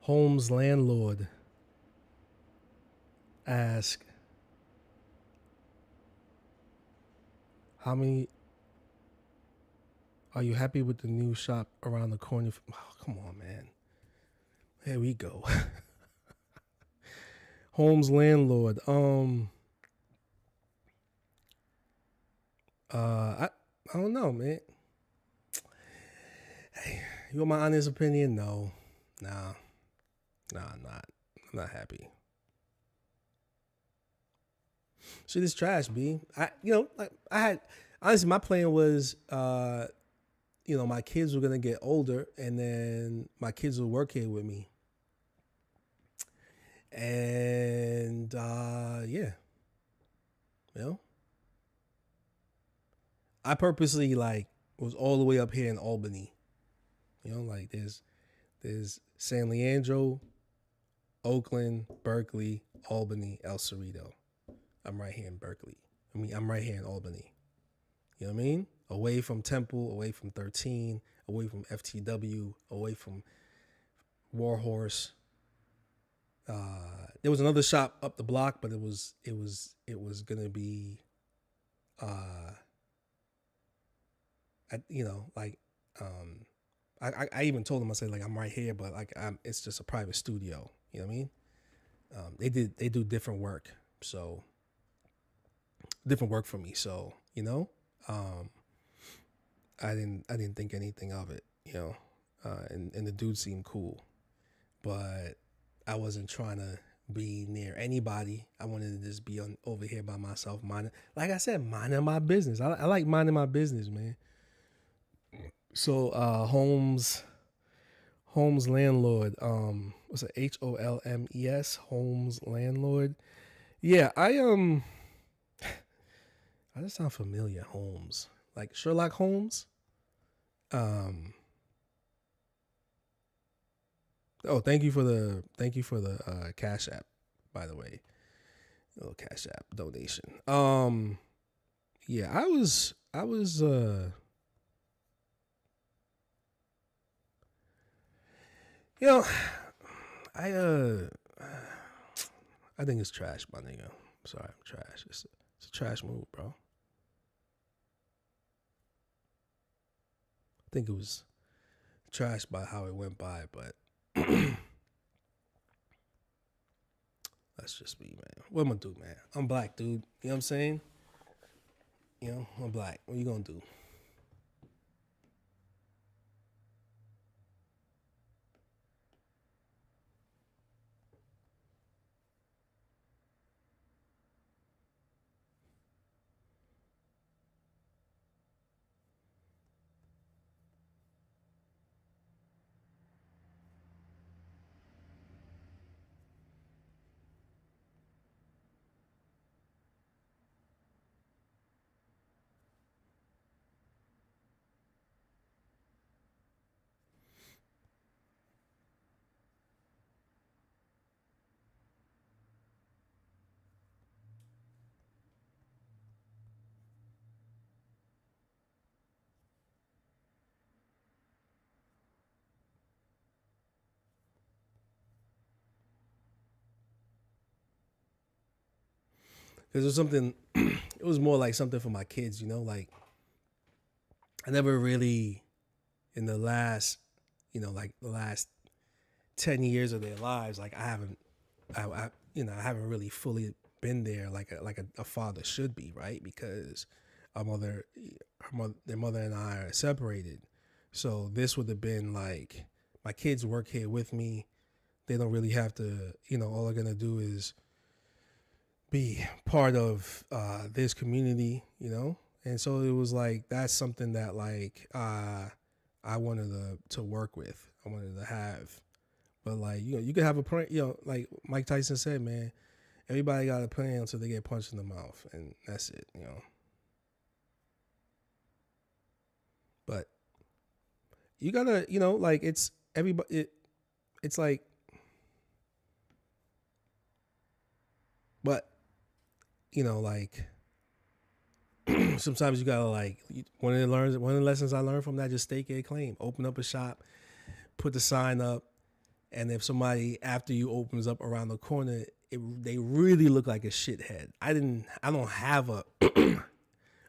Home's landlord asked, how many are you happy with the new shop around the corner? Oh, come on, man. Here we go. Home's landlord. I don't know, man. Hey, you want my honest opinion? No. Nah, I'm not. I'm not happy. Shit is trash, B. I had, honestly, my plan was, my kids were gonna get older, and then my kids would work here with me. And yeah, I purposely was all the way up here in Albany. Like there's San Leandro, Oakland, Berkeley, Albany, El Cerrito. I'm right here in Berkeley. I'm right here in Albany. You know what I mean? Away from Temple, away from 13, away from FTW, away from Warhorse. There was another shop up the block, but it was gonna be, I even told them, I said, like, I'm right here, but it's just a private studio. You know what I mean? They do different work, so different work for me. So I didn't think anything of it. And the dude seemed cool, but I wasn't trying to be near anybody. I wanted to just be over here by myself, minding, like I said, minding my business. I like minding my business, man. So Holmes landlord, what's it? HOLMES, Holmes landlord. Yeah, I just sound familiar. Holmes, like Sherlock Holmes. Oh, thank you for the Cash App, by the way. Little Cash App donation. Yeah, I was I think it's trash, my nigga. Sorry, I'm trash. It's a trash move, bro. I think it was trash by how it went by, but that's just me, man. What am I gonna do, man? I'm black, dude. You know what I'm saying? I'm black. What you gonna do? Because it was something. It was more like something for my kids, like I never really, in the last, the last 10 years of their lives, like I haven't really fully been there like a father should be, right? Because their mother and I are separated. So this would have been like, my kids work here with me. they don't really have to, all they're gonna do is be part of this community, And so it was like that's something that like I wanted to work with. I wanted to have. But like, you could have a plan, like Mike Tyson said, man, everybody got a plan until they get punched in the mouth, and that's it, But you gotta, like it's everybody. It's like, but like sometimes you gotta like one of the lessons I learned from that, just stake a claim, open up a shop, put the sign up, and if somebody after you opens up around the corner, they really look like a shithead. I don't have a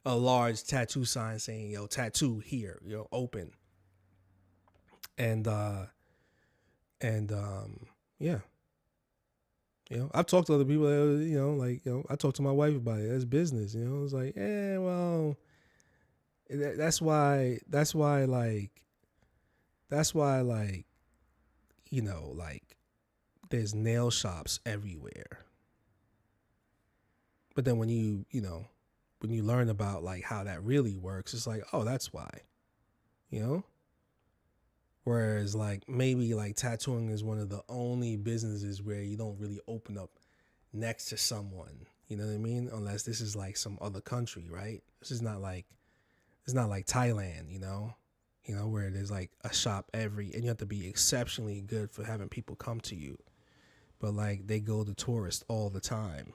a large tattoo sign saying, yo, tattoo here, open. And yeah. I've talked to other people, I talked to my wife about it. That's business, It's like, well, that's why, like, like, there's nail shops everywhere. But then when you learn about like how that really works, it's like, oh, that's why, Whereas like maybe like tattooing is one of the only businesses where you don't really open up next to someone, you know what I mean? Unless this is like some other country, right? This is not like, it's not like Thailand, where there's like a shop and you have to be exceptionally good for having people come to you. But like they go to tourists all the time,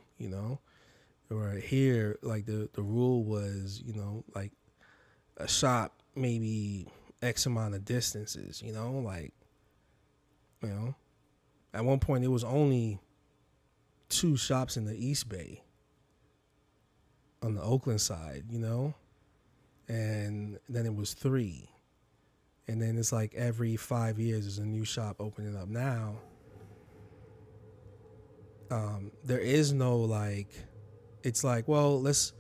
Or here, like the rule was, like a shop maybe X amount of distances, like, at one point it was only 2 shops in the East Bay on the Oakland side, and then it was 3. And then it's like every 5 years there's a new shop opening up now. There is no like, it's like, well, let's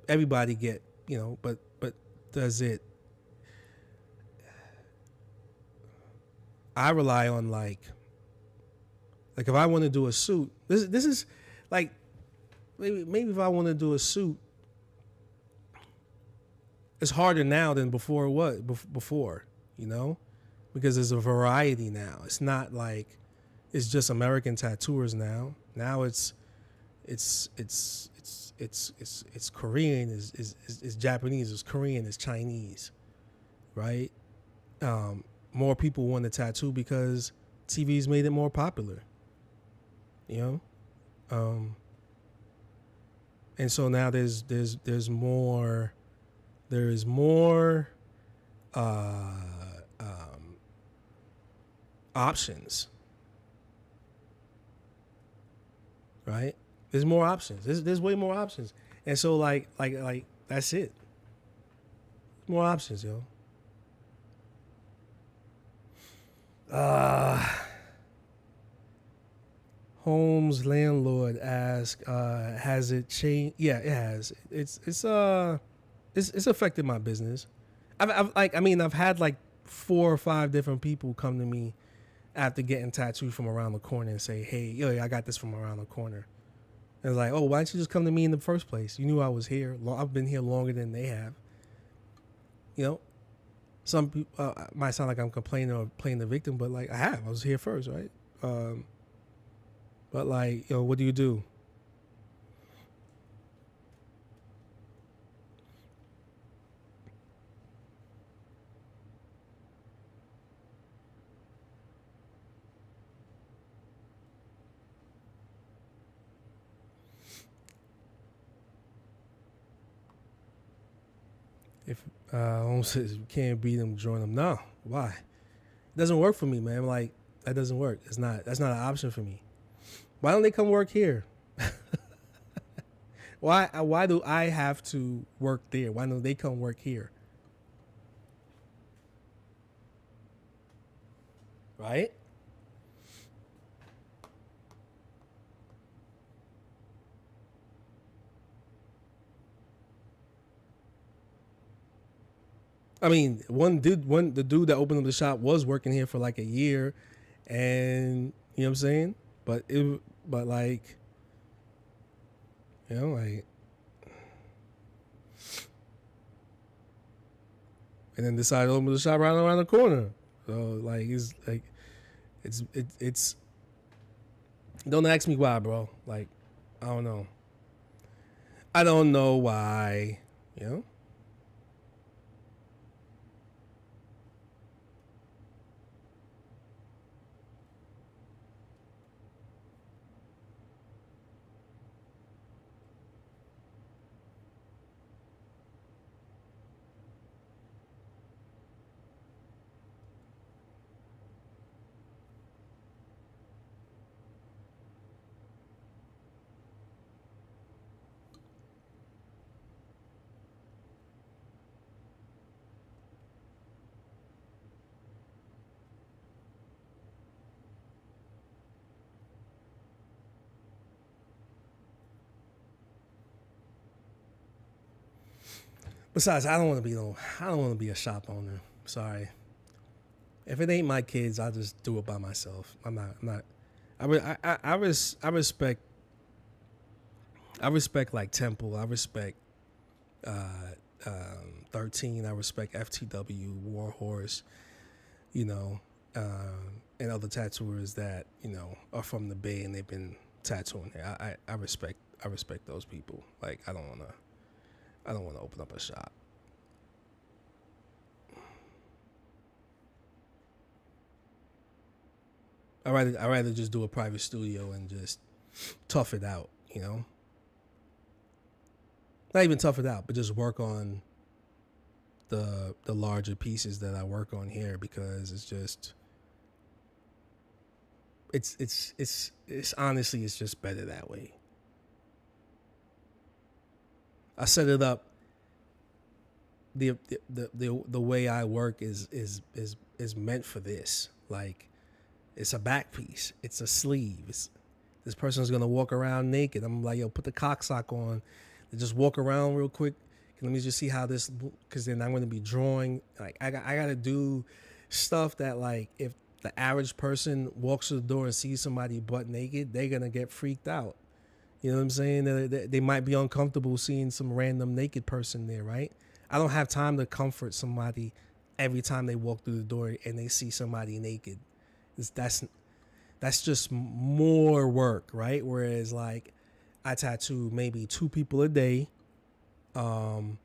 everybody get, but does it, I rely on like if I want to do a suit, this is like, maybe if I want to do a suit, it's harder now than before it was before, because there's a variety now. It's not like it's just American tattooers now. Now it's Korean, it's Japanese, it's Korean, it's Chinese, right? More people want to tattoo because TV's made it more popular, and so now there's more options, right? There's more options. There's way more options, and so like that's it. More options, yo. Holmes landlord asked, has it changed? Yeah, it has. It's affected my business. I've had like 4 or 5 different people come to me after getting tattooed from around the corner and say, hey, yo, I got this from around the corner. And it's like, oh, why didn't you just come to me in the first place? You knew I was here. I've been here longer than they have. Some people might sound like I'm complaining or playing the victim, but like I was here first, right? But like, what do you do? If Holmes says you can't beat them, join them. No, why? It doesn't work for me, man. Like, that doesn't work. That's not an option for me. Why don't they come work here? Why do I have to work there? Why don't they come work here? Right? I mean, the dude that opened up the shop was working here for like a year, And you know what I'm saying? But like, you know, like, and then decided to open the shop right around the corner. So like, it's. Don't ask me why, bro. Like, I don't know. I don't know why. You know. Besides, I don't want to be no. I don't want to be a shop owner. Sorry. If it ain't my kids, I'll just do it by myself. I'm not. I'm not. I respect. I respect like Temple. I respect 13. I respect FTW, Warhorse. You know, and other tattooers that are from the Bay and they've been tattooing here. I respect. I respect those people. Like I don't wanna. I don't want to open up a shop. I rather just do a private studio and just tough it out. You know, not even tough it out, but just work on the larger pieces that I work on here because it's just it's honestly it's just better that way. I set it up. The way I work is meant for this. Like it's a back piece. It's a sleeve. This person's gonna walk around naked. I'm like, yo, put the cock sock on. And just walk around real quick. Let me just see how this. Because then I'm gonna be drawing. Like I gotta do stuff that like if the average person walks through the door and sees somebody butt naked, they're gonna get freaked out. You know what I'm saying? They might be uncomfortable seeing some random naked person there, right? I don't have time to comfort somebody every time they walk through the door and they see somebody naked. That's just more work, right? Whereas like I tattoo maybe 2 people a day, 2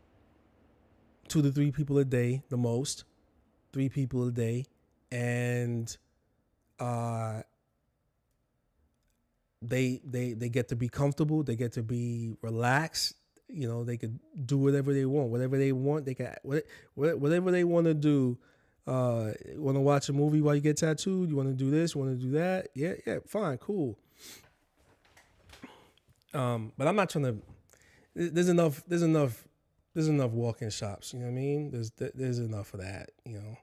to 3 people a day, the most, 3 people a day, and they get to be comfortable, they get to be relaxed. You know, they could do whatever they want, They can whatever they want to do. Want to watch a movie while you get tattooed? You want to do this? You want to do that? Yeah, fine, cool. But I'm not trying to. There's enough walk-in shops. You know what I mean? There's enough of that. You know.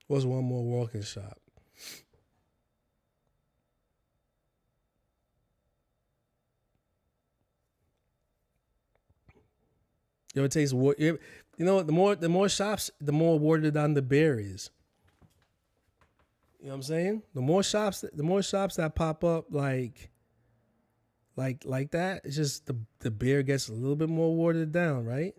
What's one more walk-in shop? You know, it takes what you know. What, the more shops, the more watered down the beer is. You know what I'm saying? The more shops that pop up like that, it's just the beer gets a little bit more watered down, right?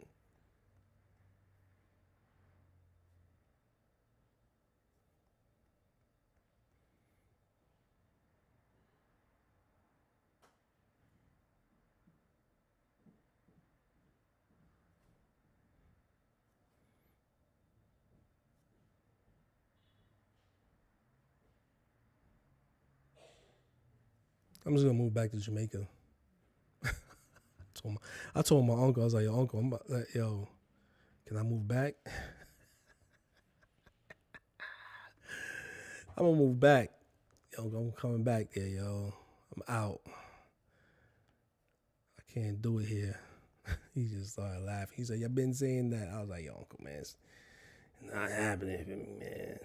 I'm just gonna move back to Jamaica. I told my uncle, I was like, yo, uncle, yo, can I move back? I'm gonna move back. Yo, I'm coming back there, yo. I'm out. I can't do it here. He just started laughing. He said, "You been saying that?" I was like, "Yo, Uncle, man, it's not happening for me, man."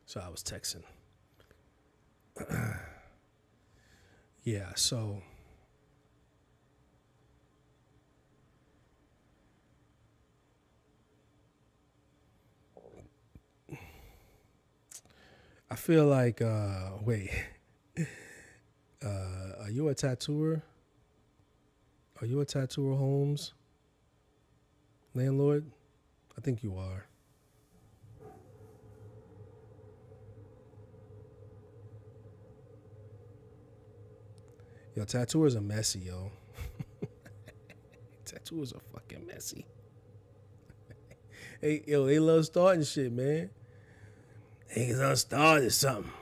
So I was texting. Yeah, so I feel like wait, are you a tattooer? Are you a tattooer, Holmes? Landlord? I think you are. Yo, tattooers are messy, yo. Tattooers are fucking messy. Hey, yo, they love starting shit, man. Niggas done started something.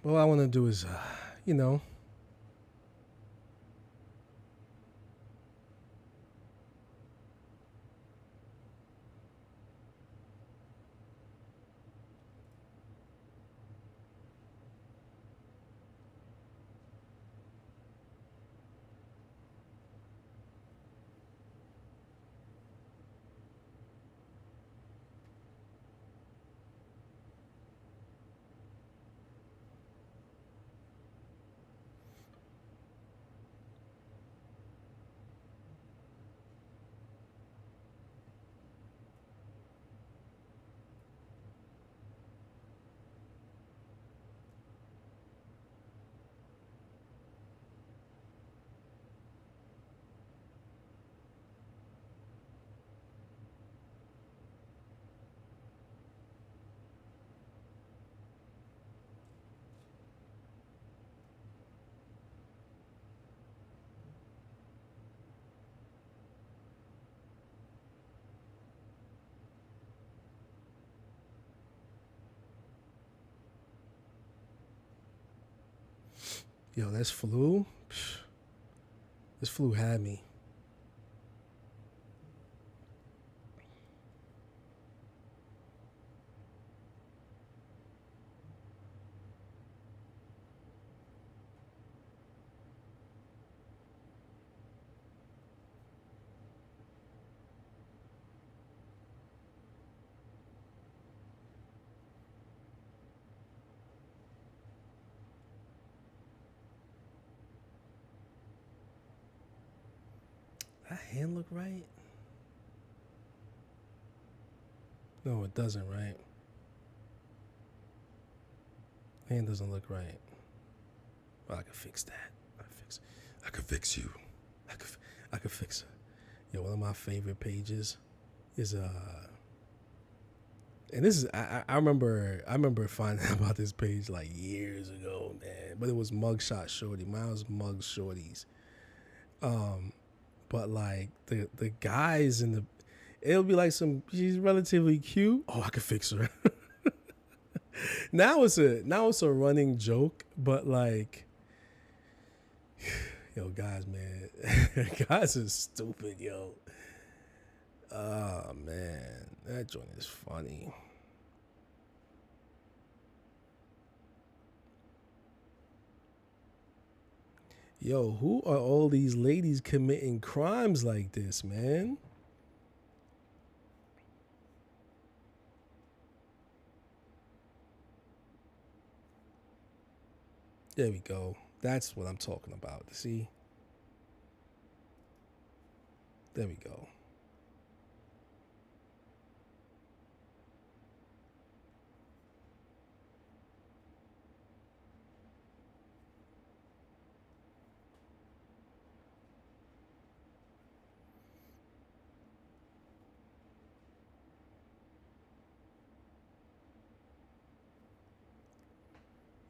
But what I want to do is, you know, yo, this flu, this flu had me. That hand look right? No, it doesn't, right? Hand doesn't look right. Well, I can fix that. I can fix you. I can fix it. Yo, one of my favorite pages is and this is I remember finding out about this page like years ago, man. But it was Mugshot Shorty. Mine was Mug Shorties. But like the guys in the, it'll be like she's relatively cute. Oh, I can fix her. Now it's a running joke, but like, yo, guys, man, guys are stupid, yo. Oh man, that joint is funny. Yo, who are all these ladies committing crimes like this, man? There we go. That's what I'm talking about. See? There we go.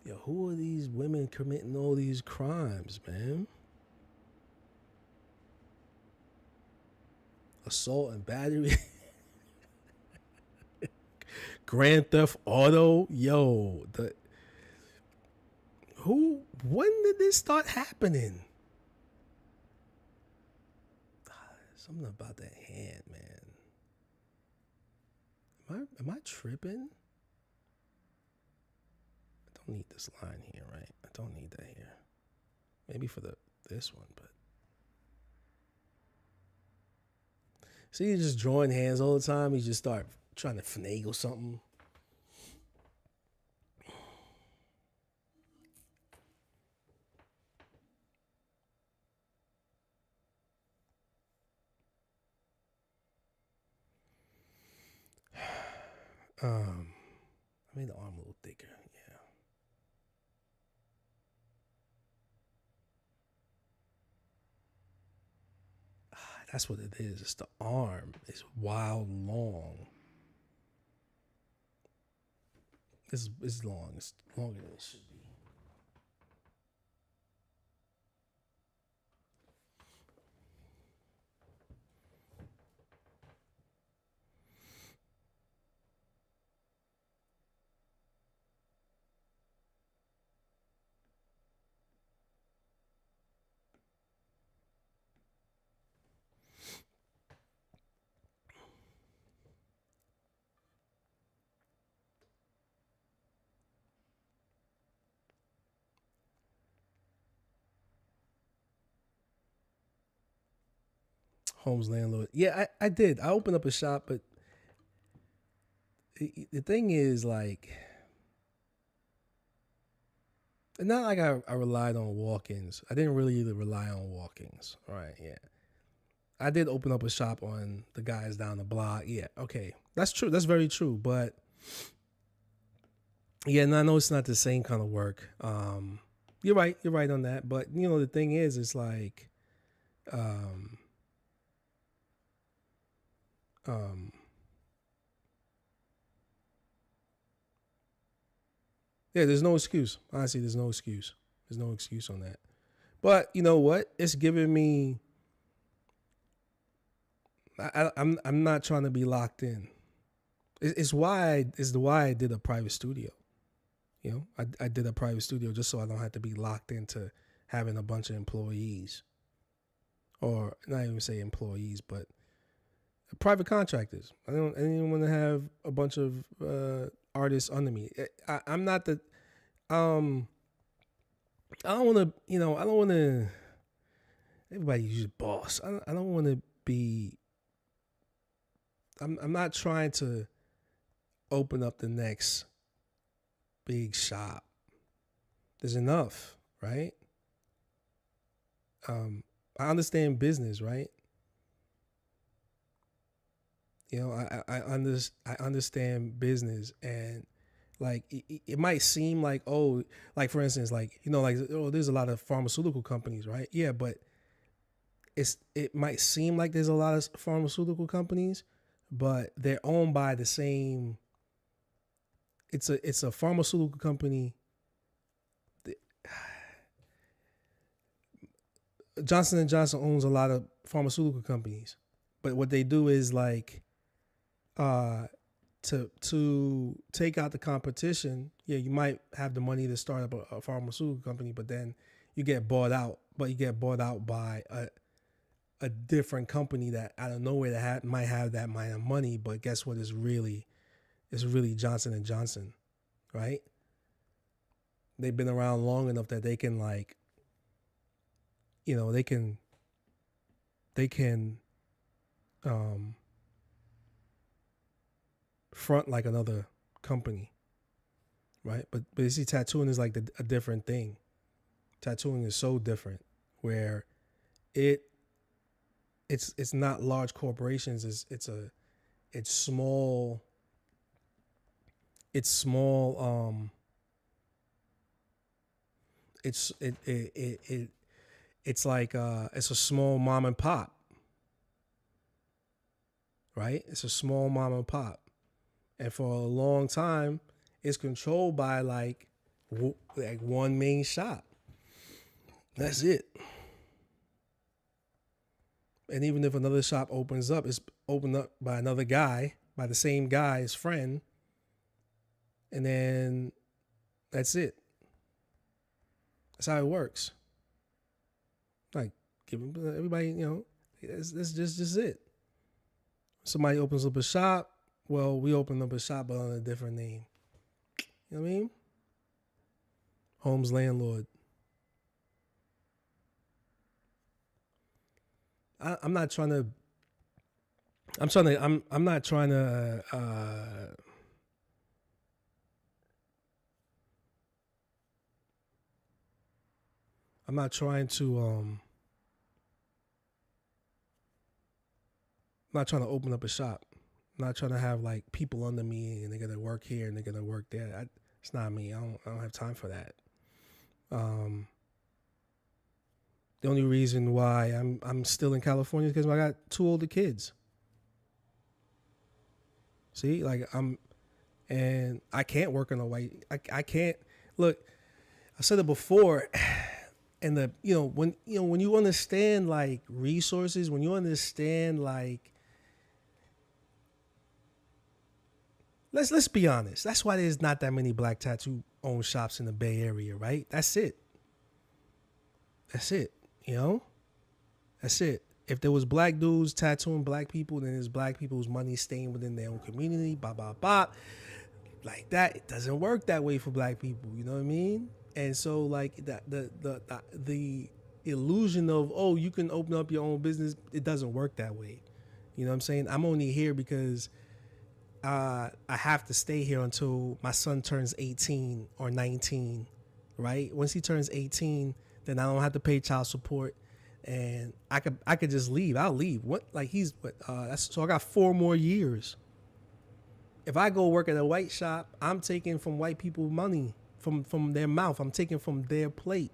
Yo, who are these women committing all these crimes, man? Assault and battery. Grand Theft Auto. Yo, when did this start happening? Something about that hand, man. Am I tripping? I don't need this line here, right? I don't need that here. Maybe for this one, but see, you just drawing hands all the time. You just start trying to finagle something. I made the arm a little thicker. Yeah. That's what it is. It's the arm. It's wild long. It's long. It's longer than it should be. Home's landlord. Yeah, I did. I opened up a shop, but the thing is, like, not like I relied on walk-ins. I didn't really rely on walk-ins. All right, yeah. I did open up a shop on the guys down the block. Yeah, okay. That's true. That's very true. But yeah, and I know it's not the same kind of work. You're right. You're right on that. But, you know, the thing is, it's like, yeah, there's no excuse. Honestly, there's no excuse. There's no excuse on that. But you know what? It's giving me. I'm not trying to be locked in. It's why I did a private studio. You know, I did a private studio just so I don't have to be locked into having a bunch of employees, or not even say employees, but private contractors. I didn't want to have a bunch of artists under me. I'm not the. I don't want to. You know, I don't want to. Everybody's just boss. I don't want to be. I'm not trying to open up the next big shop. There's enough, right? I understand business, right? You know, I understand business, and like it might seem like, oh, like for instance, like, you know, like, oh, there's a lot of pharmaceutical companies, right? Yeah, but it might seem like there's a lot of pharmaceutical companies, but they're owned by the same. It's a pharmaceutical company. Johnson & Johnson owns a lot of pharmaceutical companies, but what they do is like, to take out the competition. Yeah, you might have the money to start up a pharmaceutical company, but then you get bought out. But you get bought out by a different company that out of nowhere that might have that amount of money. But guess what? It's really Johnson & Johnson, right? They've been around long enough that they can, like, you know, they can front like another company, right? But you see, tattooing is like a different thing. Tattooing is so different, where it's not large corporations. It's small. It's small. It's like it's a small mom and pop, right? It's a small mom and pop, and for a long time, it's controlled by like one main shop. That's it. And even if another shop opens up, it's opened up by another guy, by the same guy's friend, and then that's it. That's how it works. Like, give everybody, you know, that's just it. Somebody opens up a shop. Well, we opened up a shop, but on a different name. You know what I mean? Home's landlord. I'm not trying to. I'm not trying to. I'm not trying to. I'm not trying to open up a shop. I'm not trying to have like people under me and they're gonna work here and they're gonna work there. It's not me. I don't have time for that. The only reason why I'm still in California is because I got 2 older kids. See, like and I can't work on a white. I can't look. I said it before, and when you understand like resources, when you understand like, let's be honest. That's why there's not that many black tattoo owned shops in the Bay Area, right? That's it. You know, that's it. If there was black dudes tattooing black people, then there's black people's money staying within their own community. Bop, bop, bop. Like that, it doesn't work that way for black people. You know what I mean? And so like the illusion of, oh, you can open up your own business. It doesn't work that way. You know what I'm saying? I'm only here because I have to stay here until my son turns 18 or 19, right? Once he turns 18, then I don't have to pay child support, and I could just leave. I'll leave. So I got 4 more years. If I go work at a white shop, I'm taking from white people money from their mouth. I'm taking from their plate.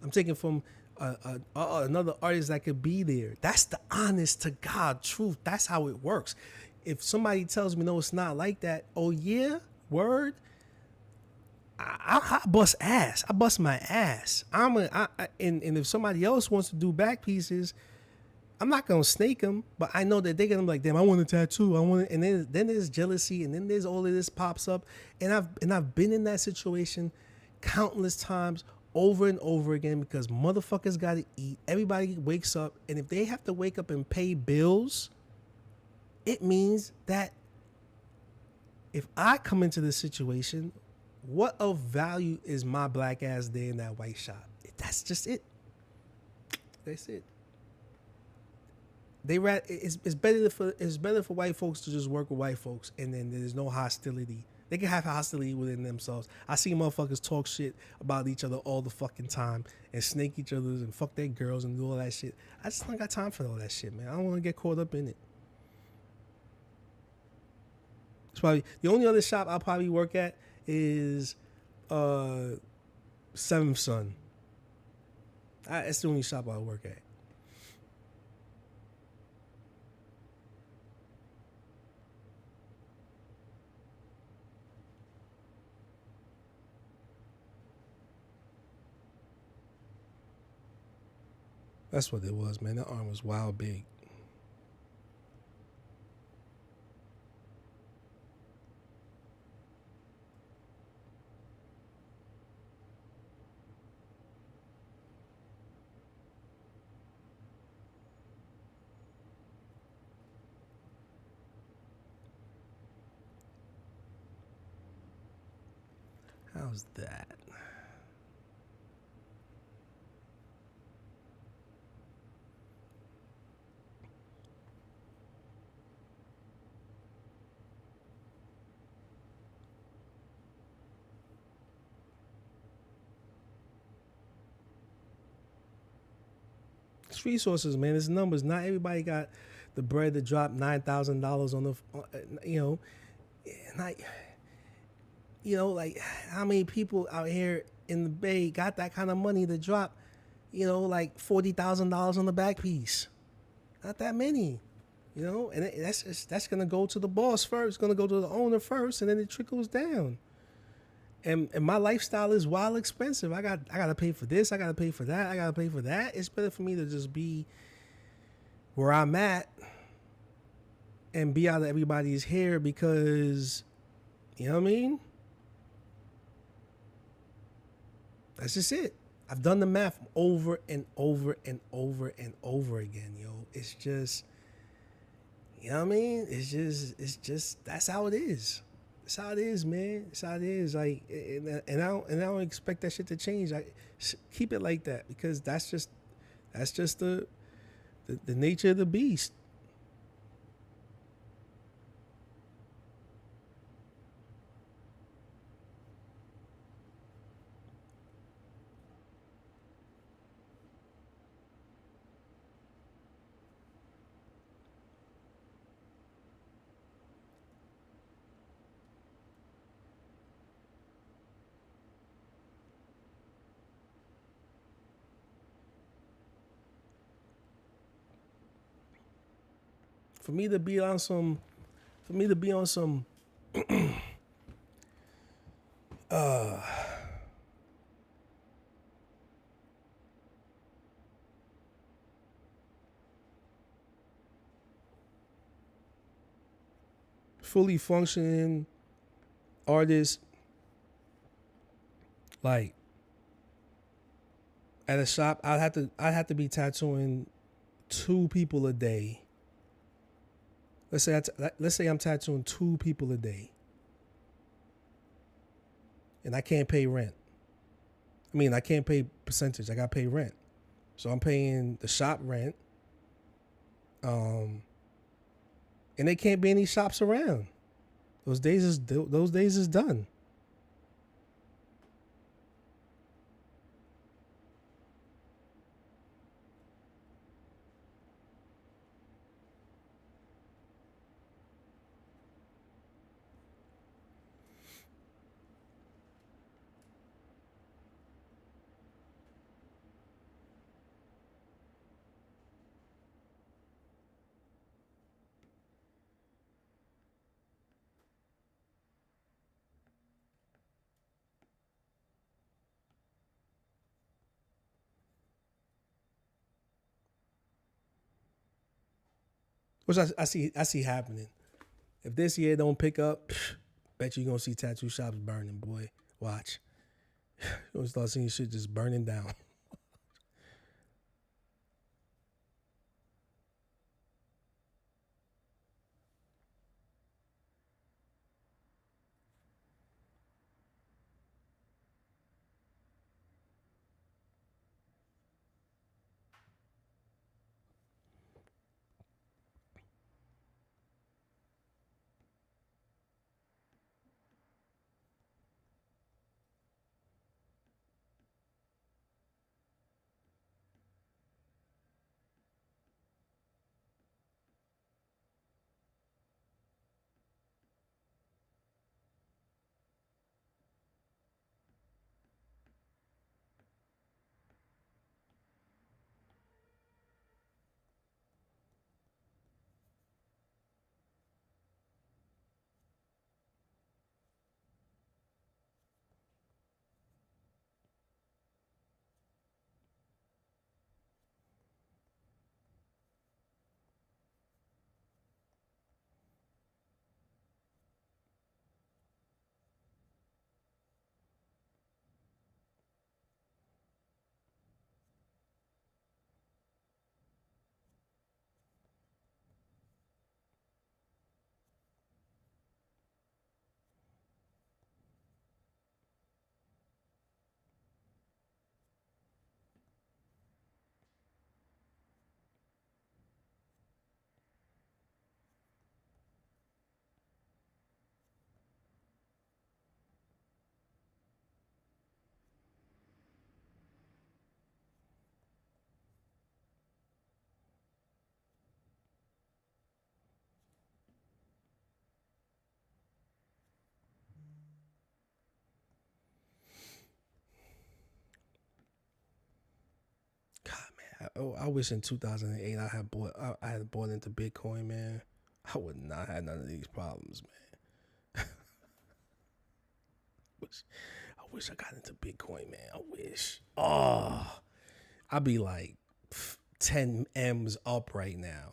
I'm taking from another artist that could be there. That's the honest to God truth. That's how it works. If somebody tells me, no, it's not like that, oh yeah, word, I bust ass. I bust my ass. And if somebody else wants to do back pieces, I'm not gonna snake them, but I know that they're gonna be like, damn, I want a tattoo. I want it. And then there's jealousy, and then there's all of this pops up. And I've been in that situation countless times, over and over again, because motherfuckers gotta eat. Everybody wakes up, and if they have to wake up and pay bills, it means that if I come into this situation, what of value is my black ass there in that white shop? That's just it. That's it. It's better for white folks to just work with white folks, and then there's no hostility. They can have hostility within themselves. I see motherfuckers talk shit about each other all the fucking time and snake each other and fuck their girls and do all that shit. I just don't got time for all that shit, man. I don't want to get caught up in it. It's probably the only other shop I'll probably work at is Seventh Son. That's the only shop I'll work at. That's what it was, man. That arm was wild big. How's that? It's resources, man. It's numbers. Not everybody got the bread to drop $9,000 on the, like how many people out here in the Bay got that kind of money to drop, like $40,000 on the back piece? Not that many, and that's gonna go to the boss first. It's gonna go to the owner first, and then it trickles down. And my lifestyle is wild expensive. I gotta pay for this. I gotta pay for that. I gotta pay for that. It's better for me to just be where I'm at and be out of everybody's hair, because, you know what I mean? That's just it. I've done the math over and over and over and over again, yo. It's just, you know what I mean? It's just that's how it is. That's how it is, man. That's how it is. Like, and I don't expect that shit to change. I keep it like that, because that's just the nature of the beast. For me to be on some fully functioning artist, like at a shop, I'd have to be tattooing 2 people a day. Let's say I'm tattooing 2 people a day, and I can't pay rent. I mean, I can't pay percentage. I got to pay rent. So I'm paying the shop rent. And there can't be any shops around. Those days is done. Which I see happening. If this year don't pick up, bet you're gonna see tattoo shops burning, boy. Watch. You're gonna start seeing shit just burning down. I wish in 2008 I had bought into Bitcoin, man. I would not have none of these problems, man. I wish I got into Bitcoin, man. I wish. Oh, I'd be like 10 M's up right now.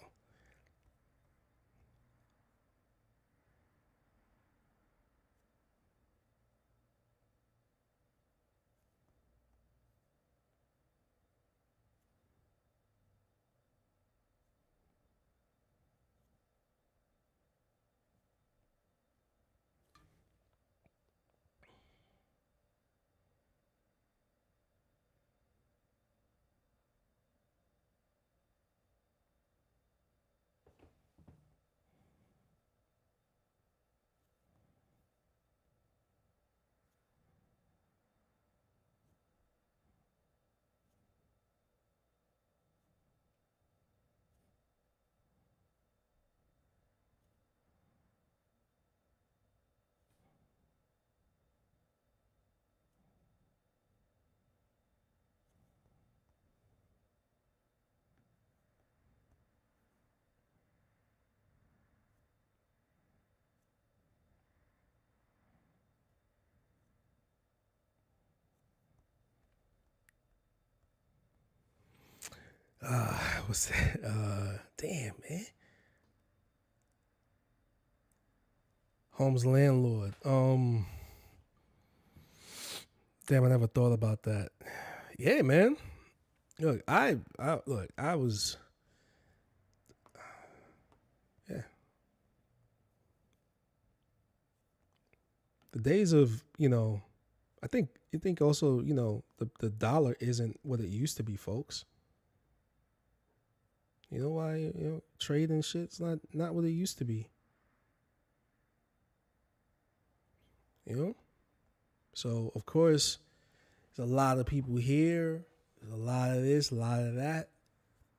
What's that? Damn, man. Home's landlord. Damn, I never thought about that. Yeah, man. Look, I was, yeah. The days of, you think also, the dollar isn't what it used to be, folks. You know why? You know, trade and shit's not what it used to be. You know? So of course, there's a lot of people here. There's a lot of this, a lot of that.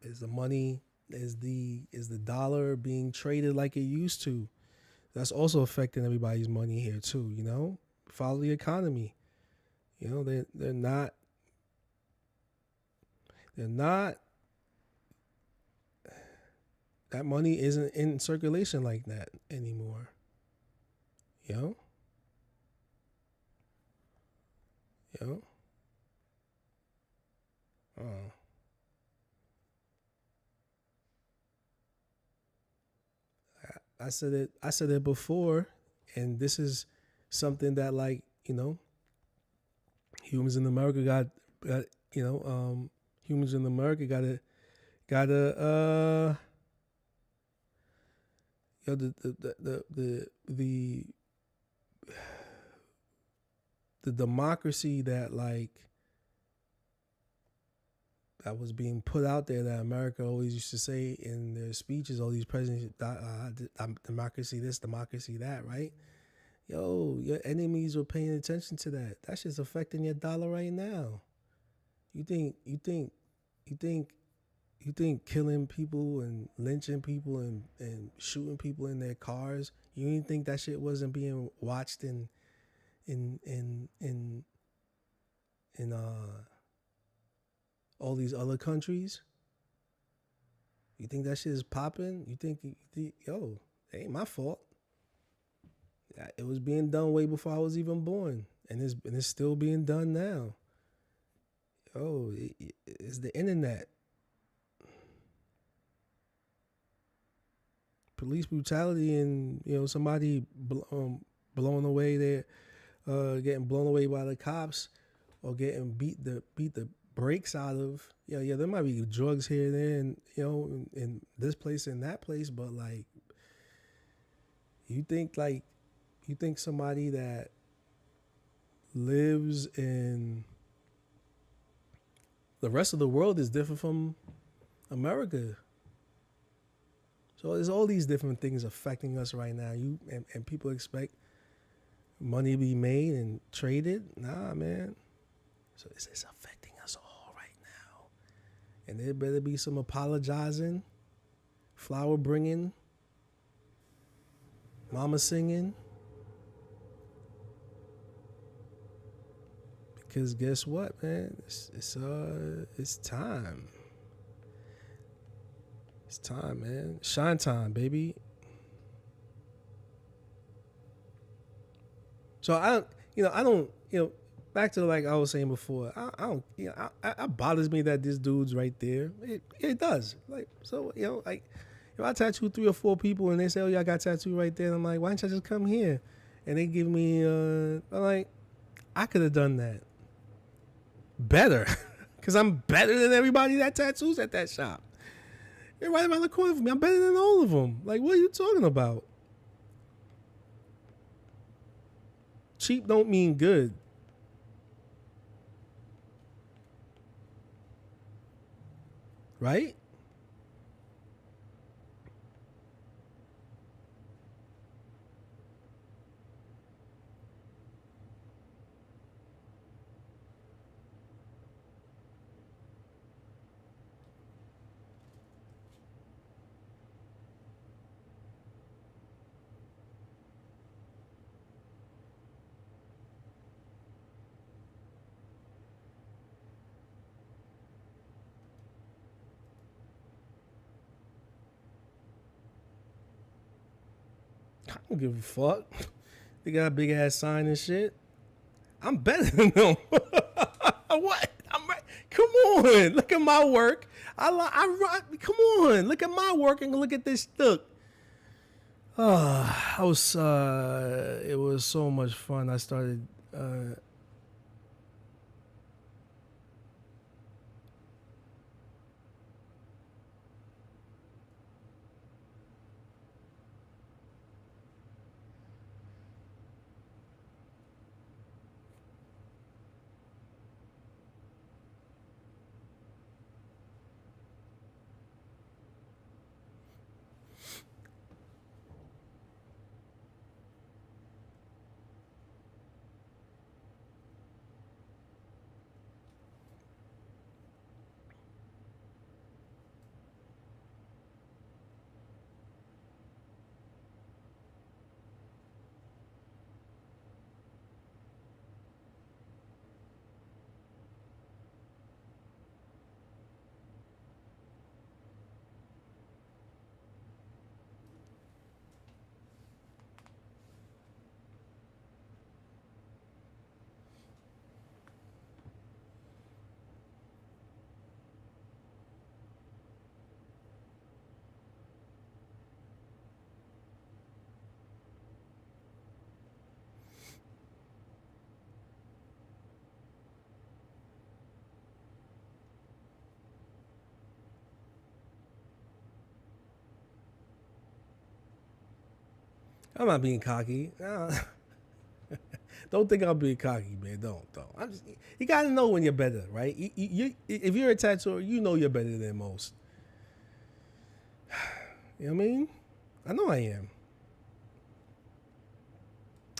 Is the money, is the dollar being traded like it used to? That's also affecting everybody's money here too. You know, follow the economy. You know, they're not. That money isn't in circulation like that anymore. You know. You know. I said it before, and this is something that, like, you know, humans in America got humans in America gotta you know, the democracy that, like, that was being put out there, that America always used to say in their speeches, all these presidents, democracy this, democracy that, right? Yo, your enemies were paying attention to that. That shit's affecting your dollar right now. You think killing people and lynching people and shooting people in their cars, you didn't think that shit wasn't being watched in all these other countries? You think that shit is popping? You think yo, it ain't my fault. It was being done way before I was even born, and it's still being done now. Yo, it's the internet. Police brutality, and, you know, somebody blown away there, getting blown away by the cops, or getting beat the brakes out of. Yeah, there might be drugs here and there, and, you know, in this place and that place, but, like, you think somebody that lives in the rest of the world is different from America. So there's all these different things affecting us right now. And people expect money to be made and traded. Nah, man. So it's affecting us all right now. And there better be some apologizing, flower bringing, mama singing. Because guess what, man? It's time. It's time, man. Shine time, baby. So I don't, back to, like I was saying before, I don't, it bothers me that this dude's right there. It does. Like, so, like, if I tattoo 3 or 4 people and they say, oh, yeah, I got tattooed right there, and I'm like, why didn't I just come here? And they give me, I'm like, I could have done that better, because I'm better than everybody that tattoos at that shop. You're right around the corner from me. I'm better than all of them. Like, what are you talking about? Cheap don't mean good. Right? I don't give a fuck. They got a big ass sign and shit. I'm better than them. What? I'm right. Come on, look at my work. Come on, look at my work and look at this stuff. It was so much fun. I started. I'm not being cocky. Don't think I'm being cocky, man. Don't. I'm just, you gotta know when you're better, right? If you're a tattooer, you know you're better than most. You know what I mean? I know I am.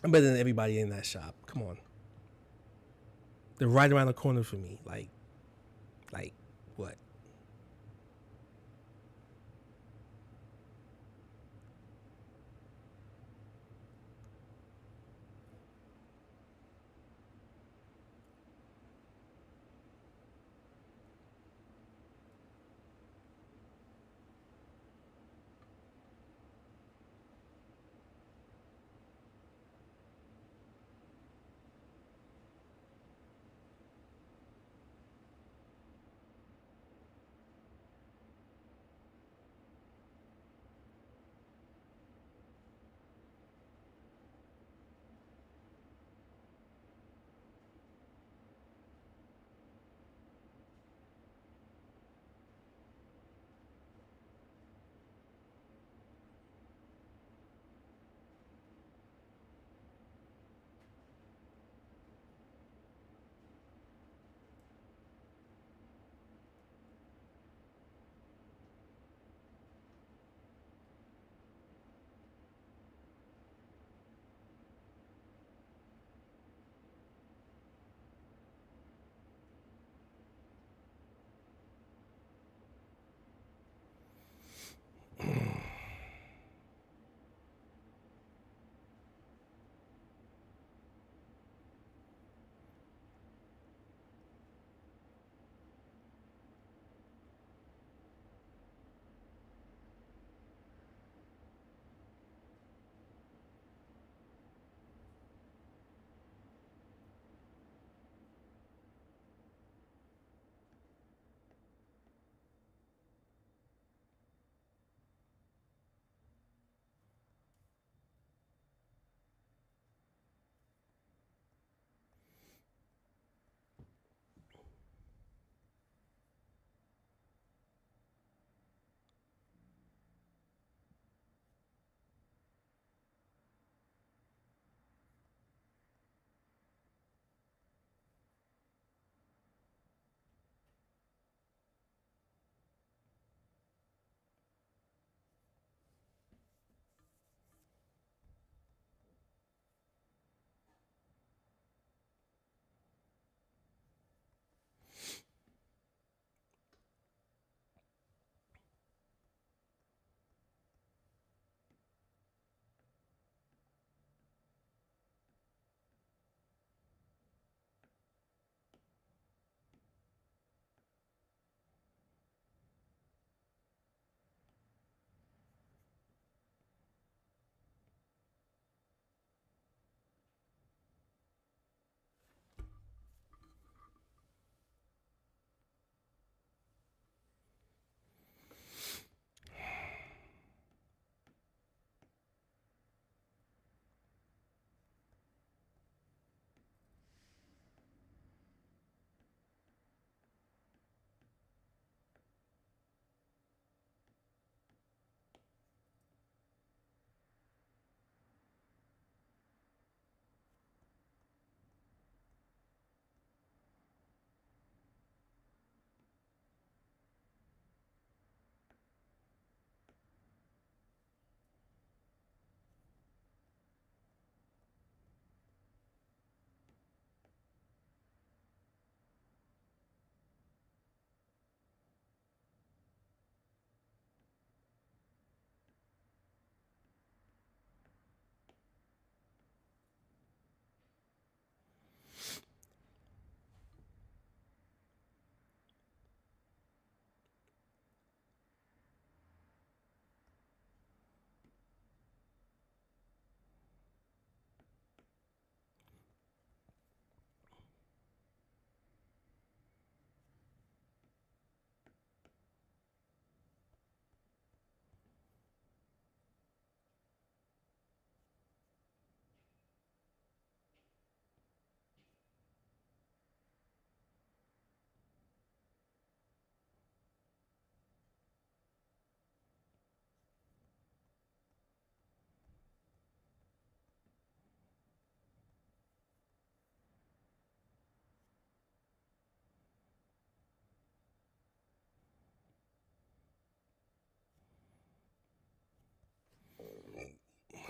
I'm better than everybody in that shop. Come on. They're right around the corner for me. Like what?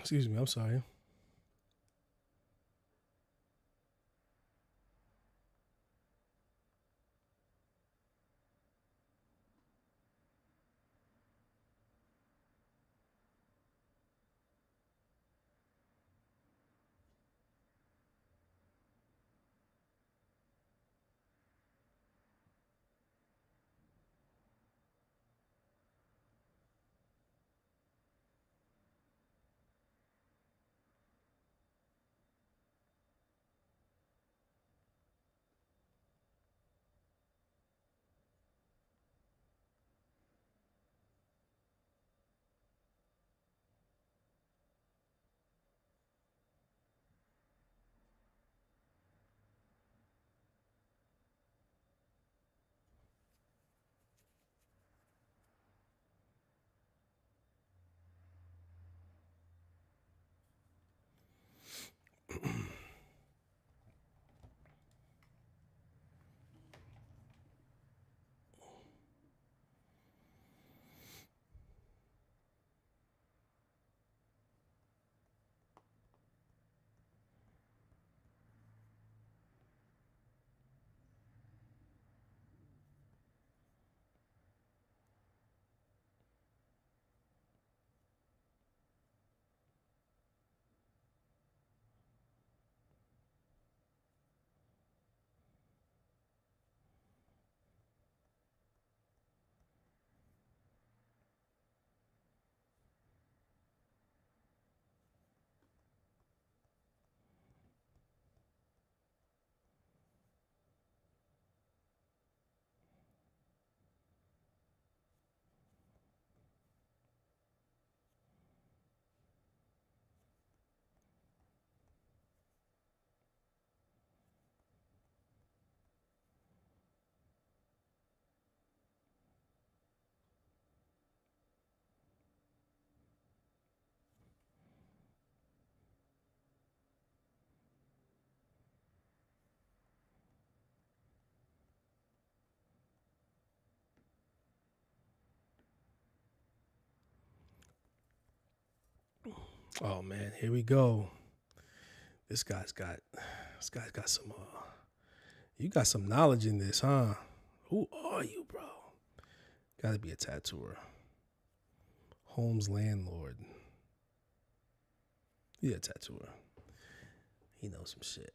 Excuse me, I'm sorry. Oh man, here we go. This guy's got some you got some knowledge in this, huh? Who are you, bro? Gotta be a tattooer. Home's landlord. Yeah, tattooer. He knows some shit.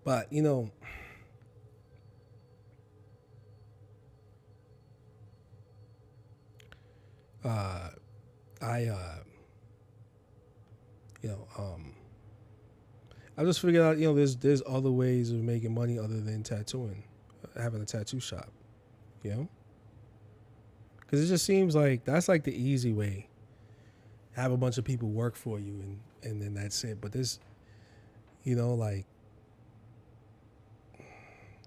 But you know, I you know, I just figured out, you know, there's other ways of making money other than tattooing, having a tattoo shop, you know, because it just seems like that's like the easy way. Have a bunch of people work for you, and then that's it. But this, you know, like,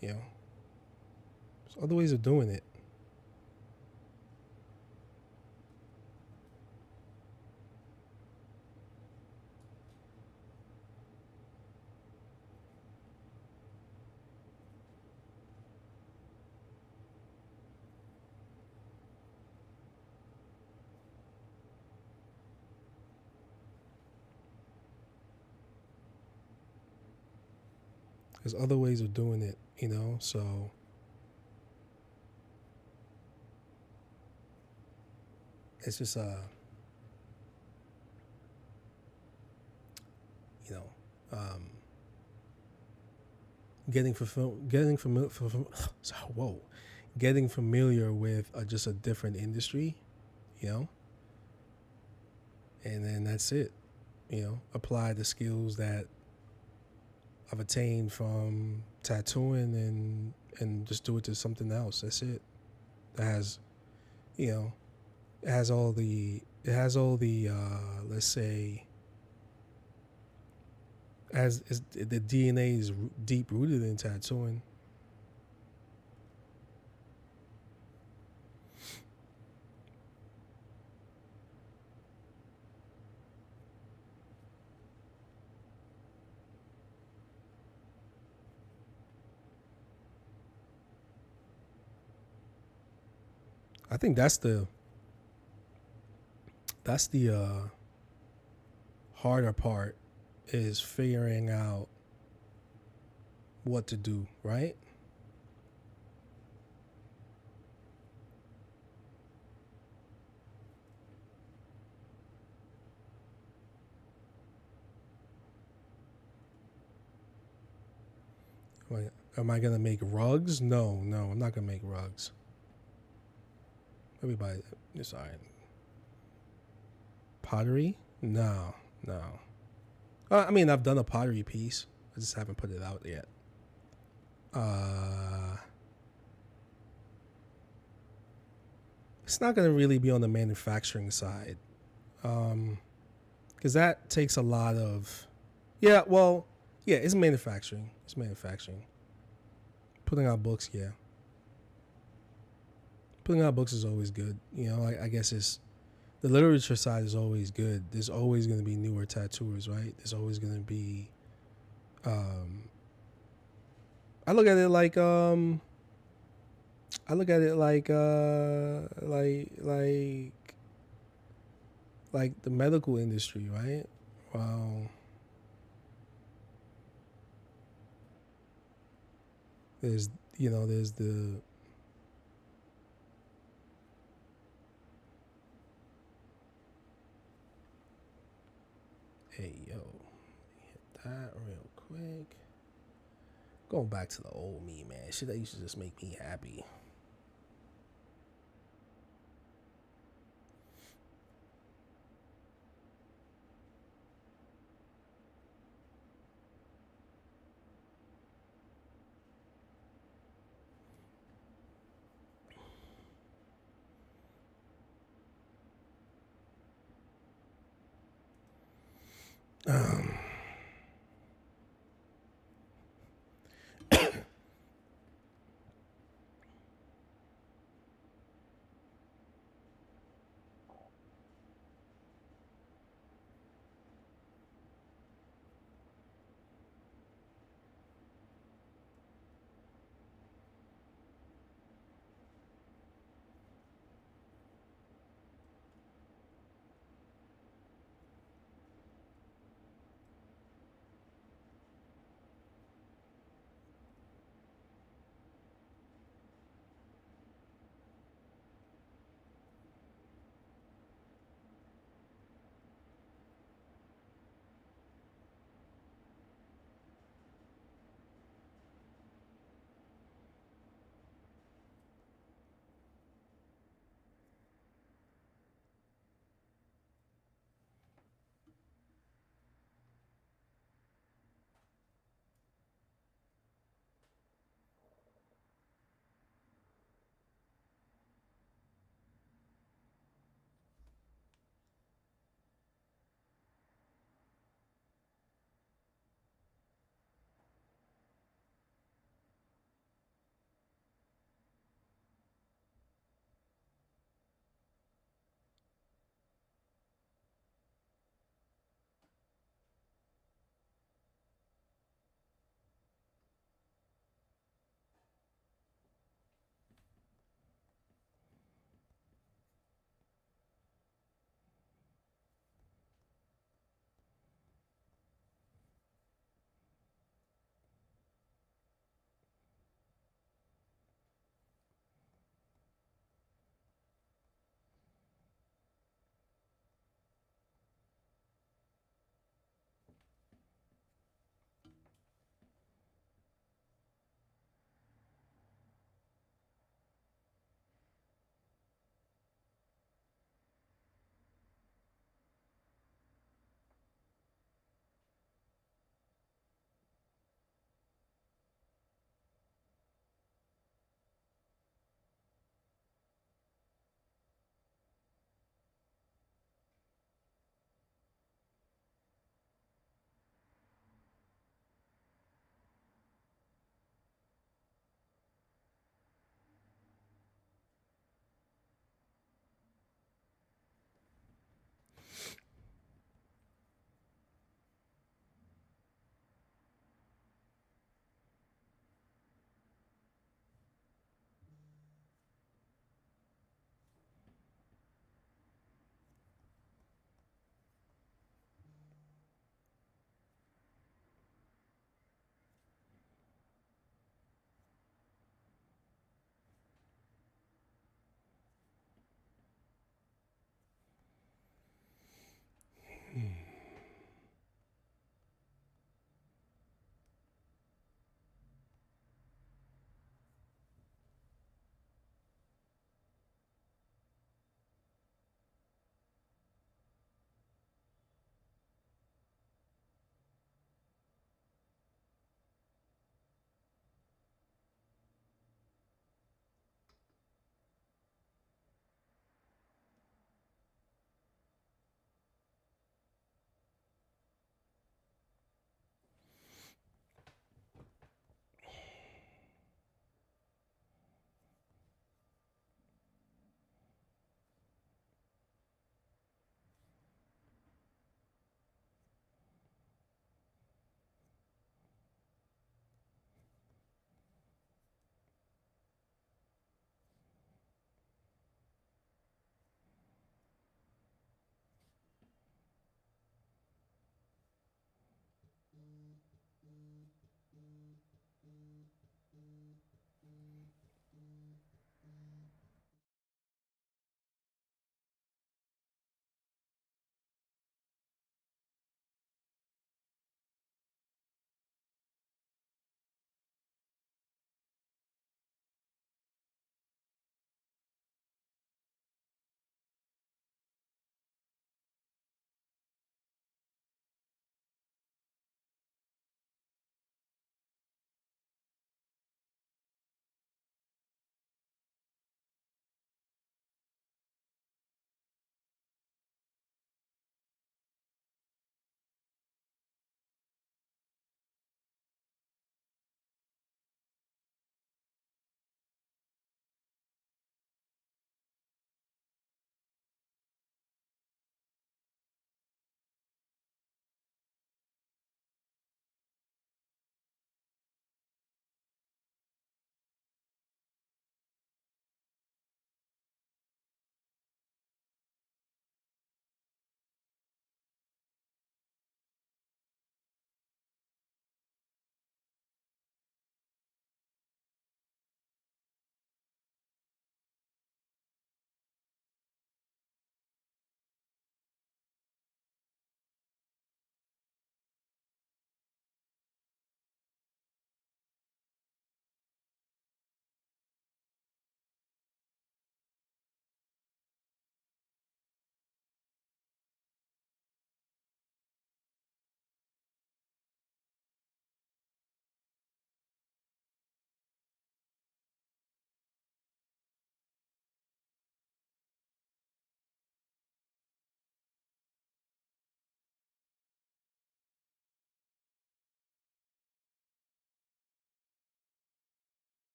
you know, there's other ways of doing it. There's other ways of doing it, you know. So it's just you know, getting familiar with just a different industry, you know, and then that's it. You know, apply the skills that I've attained from tattooing and just do it to something else. That's it. That has, you know, it has all the let's say, as the DNA is deep rooted in tattooing. I think that's the harder part, is figuring out what to do, right? Am I gonna make rugs? No, I'm not gonna make rugs. Everybody, it's all right. Pottery? No. I mean, I've done a pottery piece. I just haven't put it out yet. It's not going to really be on the manufacturing side, because that takes a lot of. Yeah, well, yeah, it's manufacturing. Putting out books, yeah. Putting out books is always good. You know, I guess it's. The literature side is always good. There's always going to be newer tattooers, right? There's always going to be. I look at it like like the medical industry, right? Wow. There's the. Hey, yo, hit that real quick. Going back to the old me, man. Shit that used to just make me happy.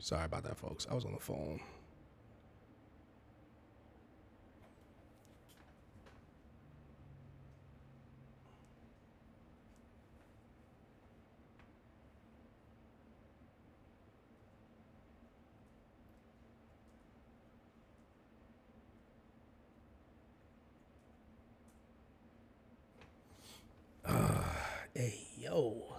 Sorry about that, folks. I was on the phone. Hey, yo.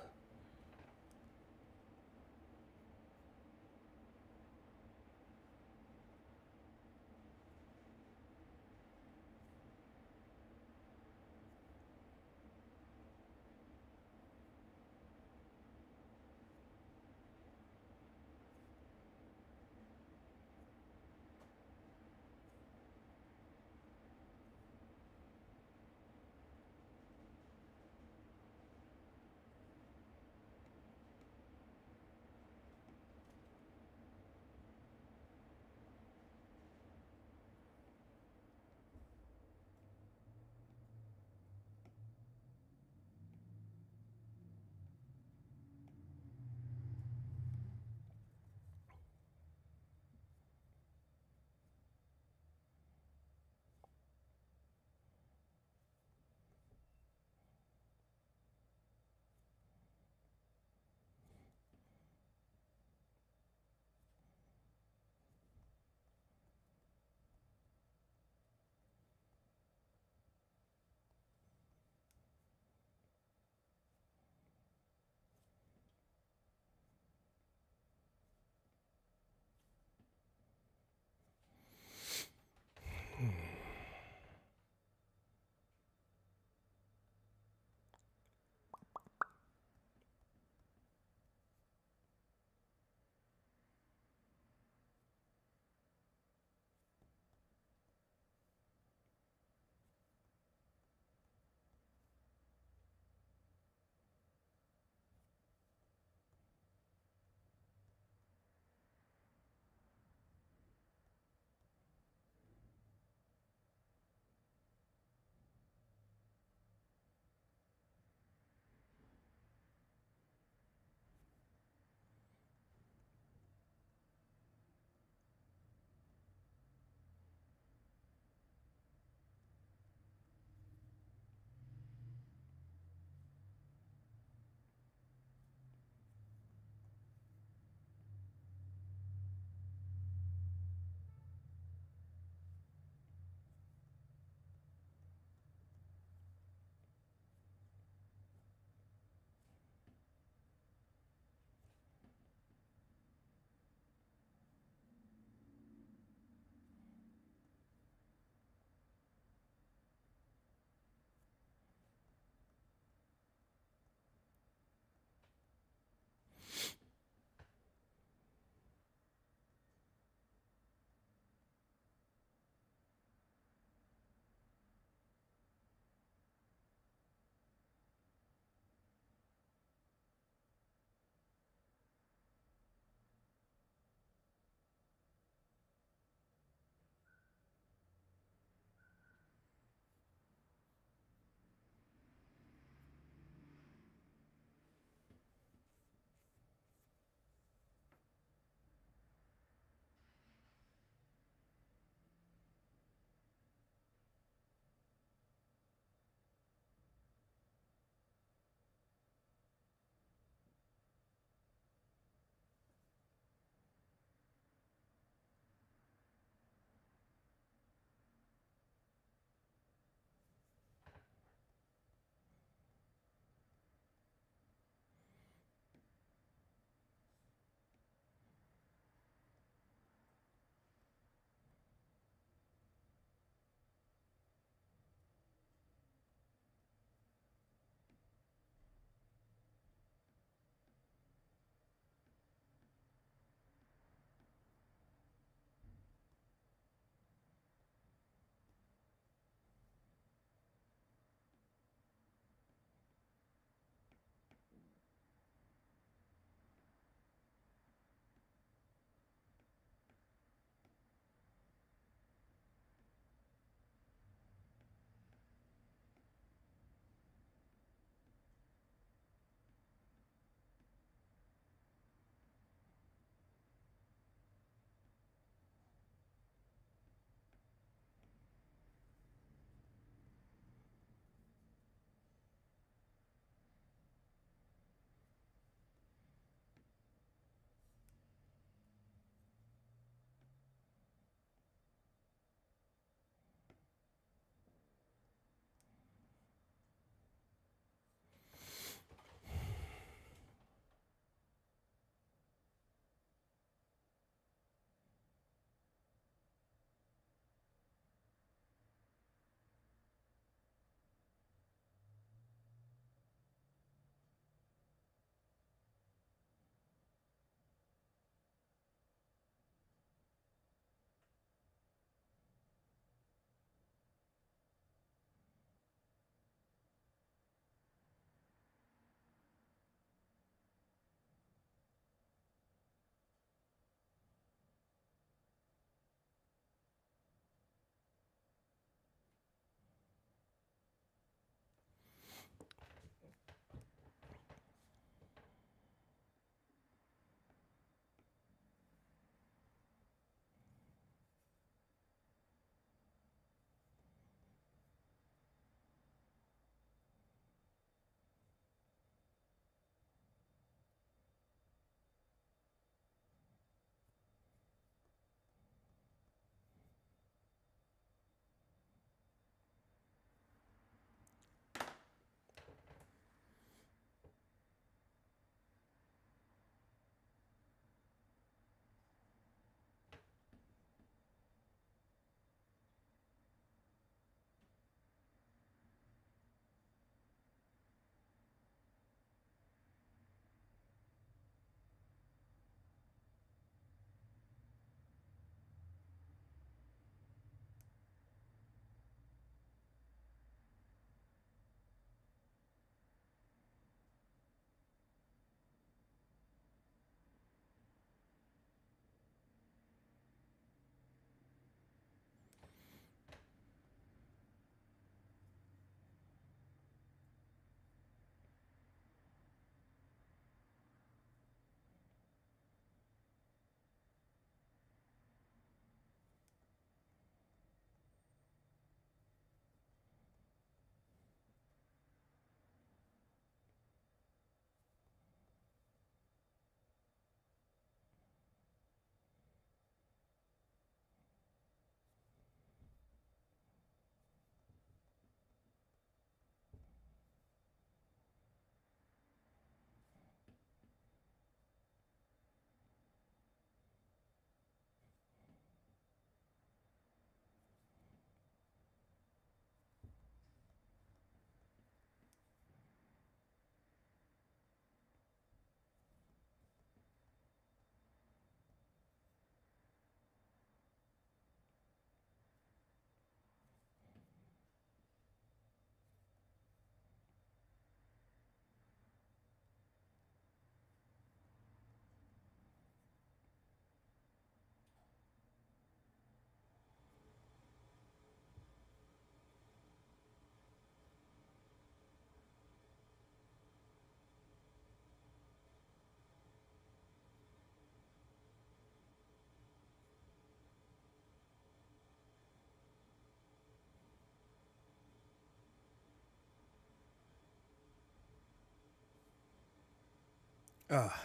Ah,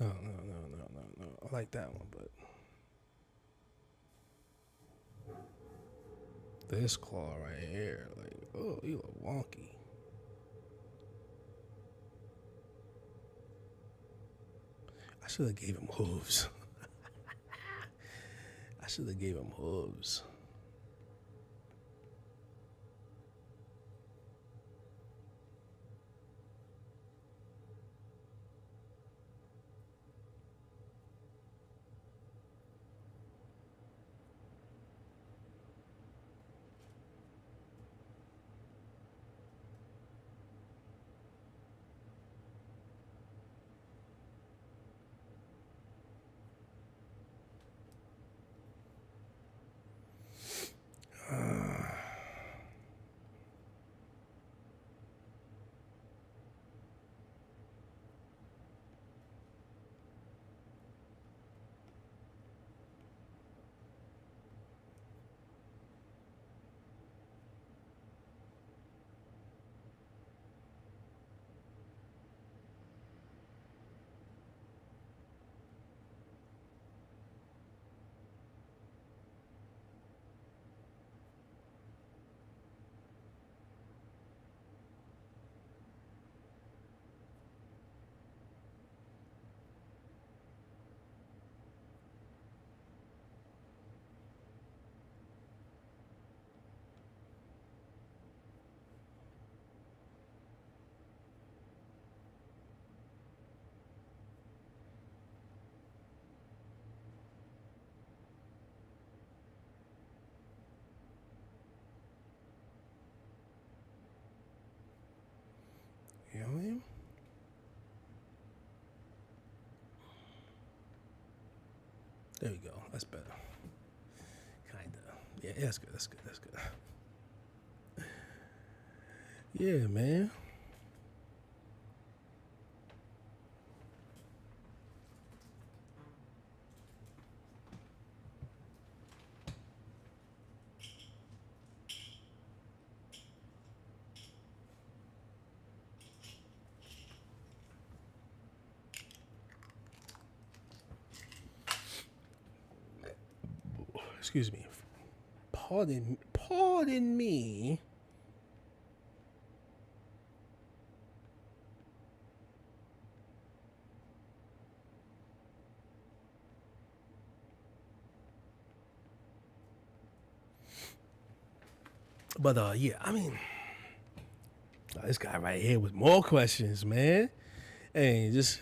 no, no, no, no, no, no. I like that one, but this claw right here, like, oh, you look wonky. I should have gave him hooves. I should have gave him hooves. You know what I mean? There we go. That's better. Kinda. Yeah, that's good. That's good. That's good. Yeah, man. Excuse me. Pardon me. But yeah, I mean, this guy right here with more questions, man. Hey, just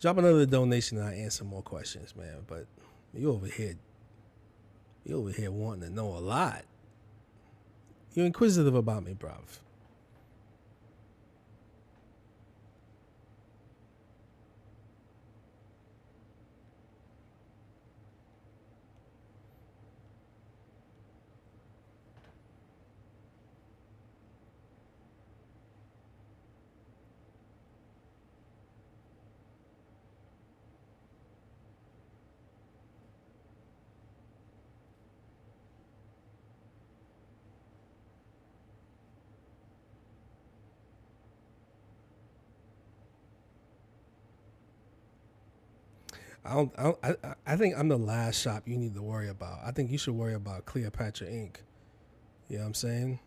drop another donation and I answer more questions, man. But you over here wanting to know a lot. You're inquisitive about me, bruv. I think I'm the last shop you need to worry about. I think you should worry about Cleopatra Inc. You know what I'm saying?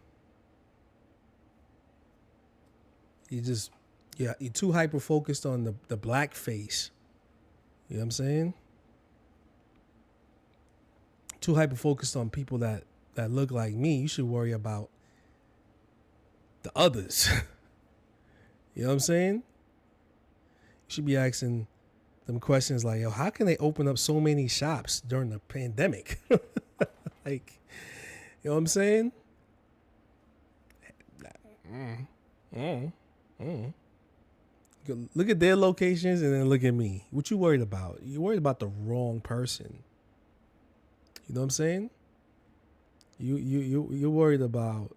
You're too hyper focused on the black face. You know what I'm saying? Too hyper focused on people that look like me. You should worry about the others. You know what I'm saying? You should be asking them questions like, yo, how can they open up so many shops during the pandemic? Like, you know what I'm saying? Look at their locations and then look at me. What you worried about? You worried about the wrong person. You know what I'm saying? You're worried about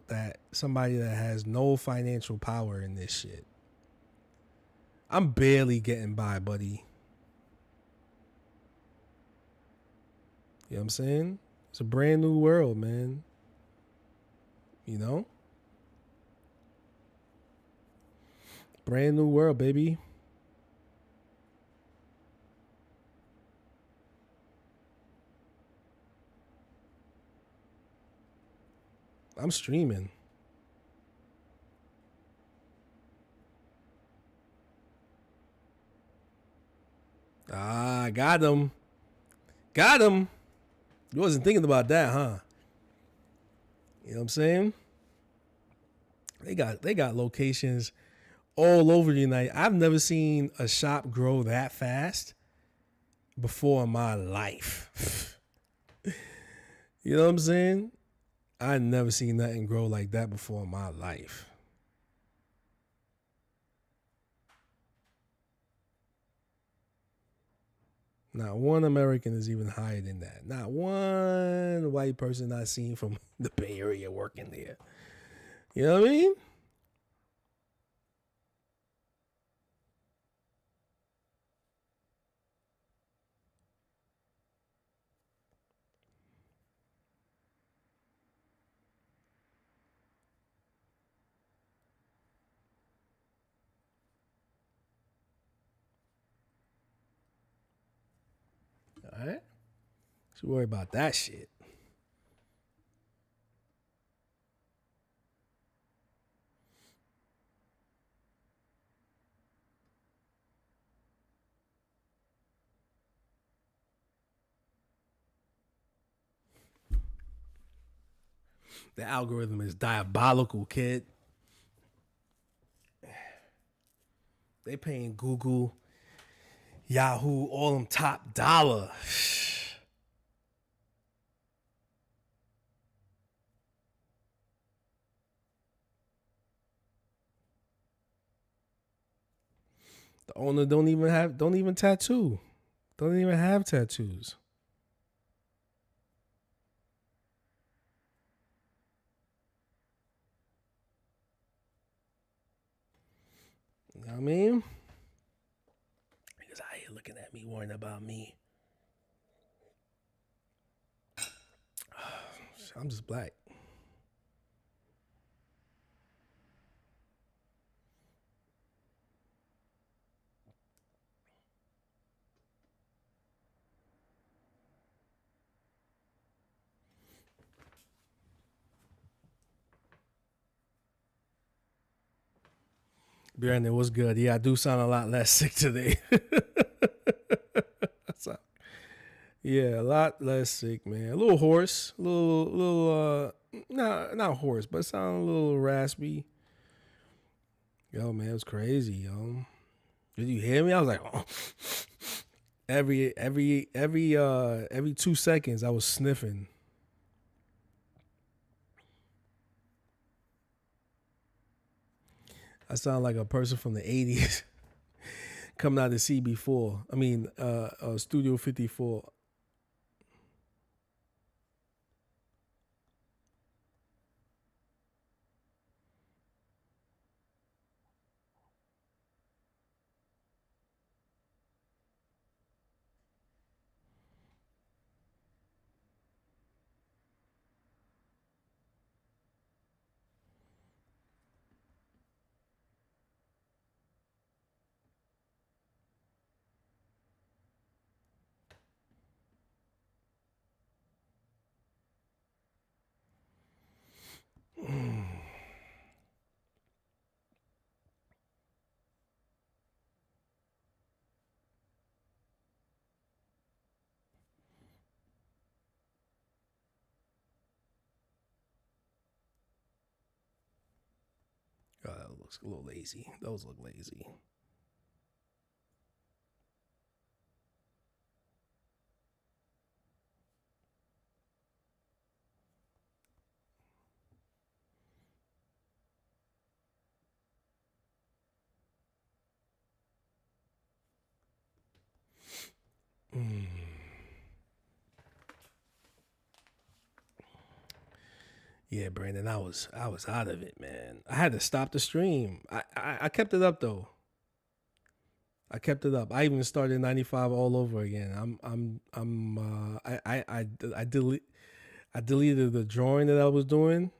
that somebody that has no financial power in this shit. I'm barely getting by, buddy. You know what I'm saying? It's a brand new world, man. You know? Brand new world, baby. I'm streaming. Ah, got him. Got him. You wasn't thinking about that, huh? You know what I'm saying? They got locations all over the United. I've never seen a shop grow that fast before in my life. You know what I'm saying? I never seen nothing grow like that before in my life. Not one American is even higher than that. Not one white person I seen from the Bay Area working there. You know what I mean? All right. Should worry about that shit. The algorithm is diabolical, kid. They paying Google, Yahoo, all them top dollar. The owner don't even tattoo. Don't even have tattoos. You know what I mean? Because out here looking at me, worrying about me. I'm just black. Brandon, what's good? Yeah, I do sound a lot less sick today. So, yeah, a lot less sick, man. A little hoarse, not hoarse, but sound a little raspy. Yo, man, it was crazy, yo. Did you hear me? I was like, oh. every 2 seconds, I was sniffing. I sound like a person from the 80s coming out of CB4. I mean, Studio 54. That looks a little lazy. Those look lazy. Yeah, Brandon, I was out of it, man. I had to stop the stream. I kept it up though. I kept it up. I even started 95 all over again. I deleted the drawing that I was doing.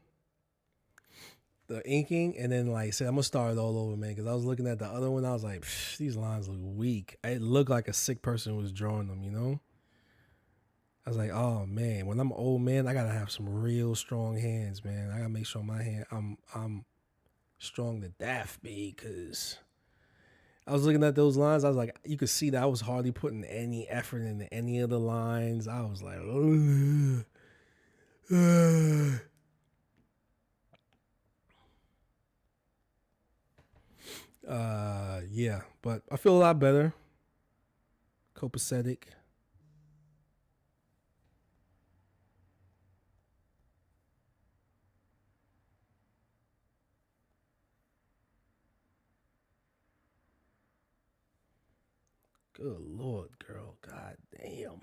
the inking, and then like said I'm gonna start it all over, man. Because I was looking at the other one, I was like, these lines look weak. It looked like a sick person was drawing them, you know. I was like, oh man, when I'm an old man, I gotta have some real strong hands, man. I gotta make sure my hand, I'm strong to death, because I was looking at those lines. I was like, you could see that I was hardly putting any effort into any of the lines. I was like, yeah, but I feel a lot better. Copacetic. Good Lord, girl. God damn.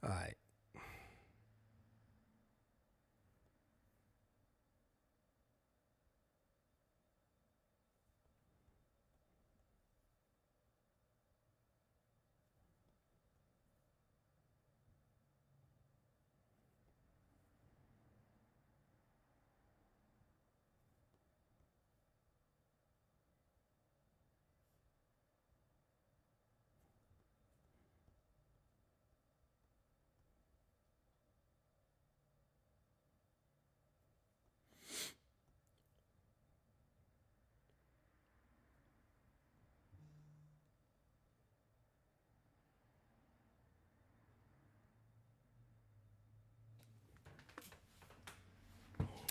All right.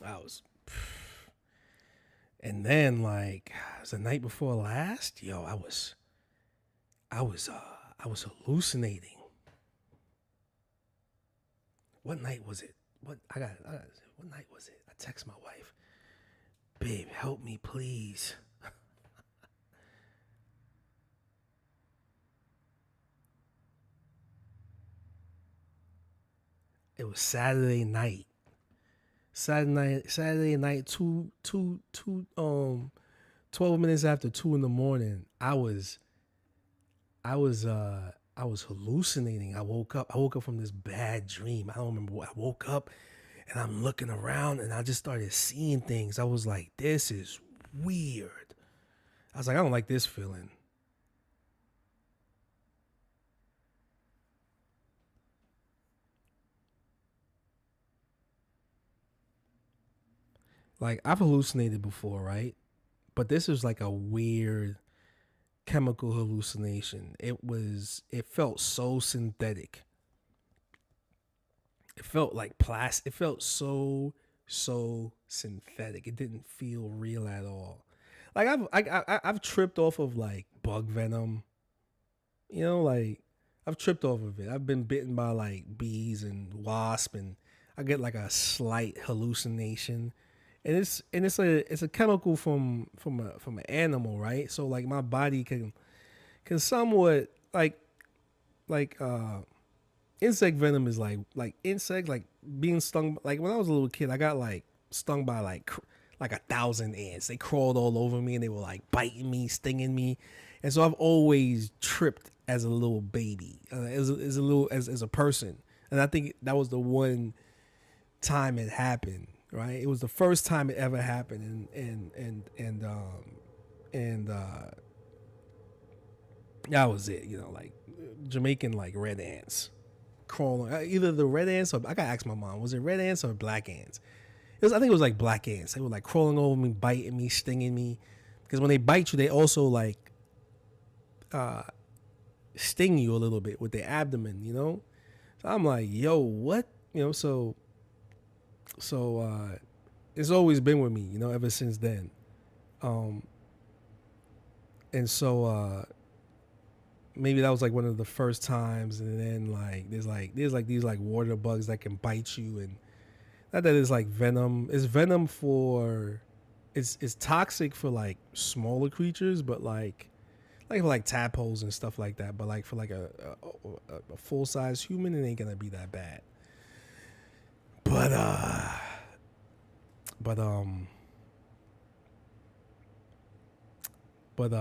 I was, and then like it was the night before last. Yo, I was hallucinating. What night was it? What night was it? I text my wife, babe, help me, please. It was Saturday night. Saturday night, 12 minutes after 2 in the morning. I was hallucinating. I woke up from this bad dream. I don't remember what. I woke up and I'm looking around and I just started seeing things. I was like, this is weird. I was like, I don't like this feeling. Like, I've hallucinated before, right? But this was like a weird chemical hallucination. It felt so synthetic. It felt like plastic. It felt so synthetic. It didn't feel real at all. Like I've tripped off of like bug venom. You know, like I've tripped off of it. I've been bitten by like bees and wasp, and I get like a slight hallucination. And it's a chemical from an animal, right? So like my body can somewhat like insect venom is like insect, like being stung. Like when I was a little kid, I got like stung by like 1,000 ants. They crawled all over me and they were like biting me, stinging me, and so I've always tripped as a little baby, as a person. And I think that was the one time it happened. Right, it was the first time it ever happened, and that was it. You know, like Jamaican like red ants crawling. Either the red ants or I gotta ask my mom. Was it red ants or black ants? I think it was like black ants. They were like crawling over me, biting me, stinging me. Because when they bite you, they also like sting you a little bit with their abdomen. You know. So I'm like, yo, what? You know. So it's always been with me. You know, ever since then. Um, and so maybe that was like one of the first times, and then like there's these like water bugs that can bite you, and not that it's like venom. It's venom for it's toxic for like smaller creatures, but like for like tadpoles and stuff like that. But like for like a full size human, it ain't gonna be that bad. But but um but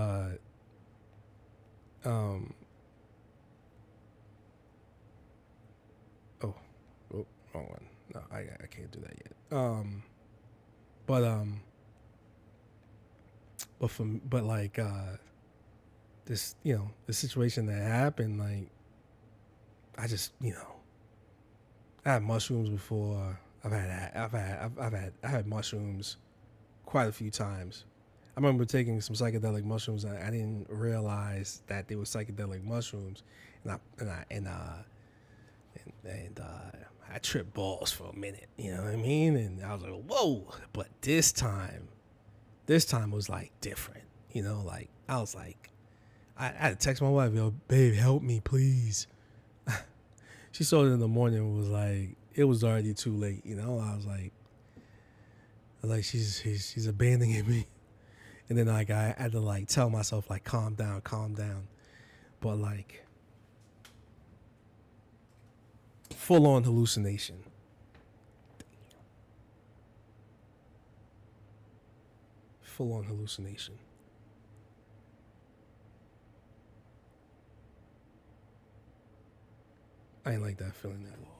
um oh wrong one. No, I can't do that yet. But like this, you know, the situation that happened, like I just, you know, I had mushrooms before. I had mushrooms quite a few times. I remember taking some psychedelic mushrooms. And I didn't realize that they were psychedelic mushrooms, and I tripped balls for a minute. You know what I mean? And I was like, whoa! But this time was like different. You know, like I was like, I had to text my wife, yo, babe, help me, please. She saw it in the morning and was like, it was already too late. You know, I was like, she's abandoning me. And then like I had to like tell myself like calm down. But like full on hallucination. Full on hallucination. I ain't like that feeling at all.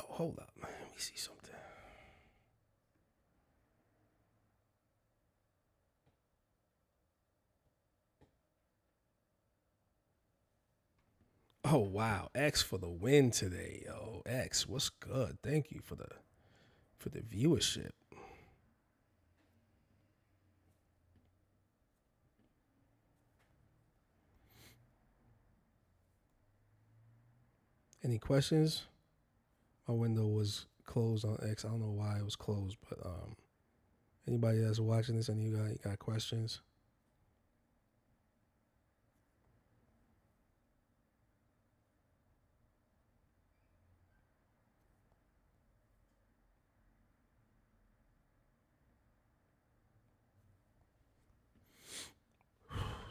Oh, hold up. Let me see something. Oh wow, X for the win today, yo. X, what's good? Thank you for the viewership. Any questions? My window was closed on X. I don't know why it was closed, but anybody that's watching this and you got questions?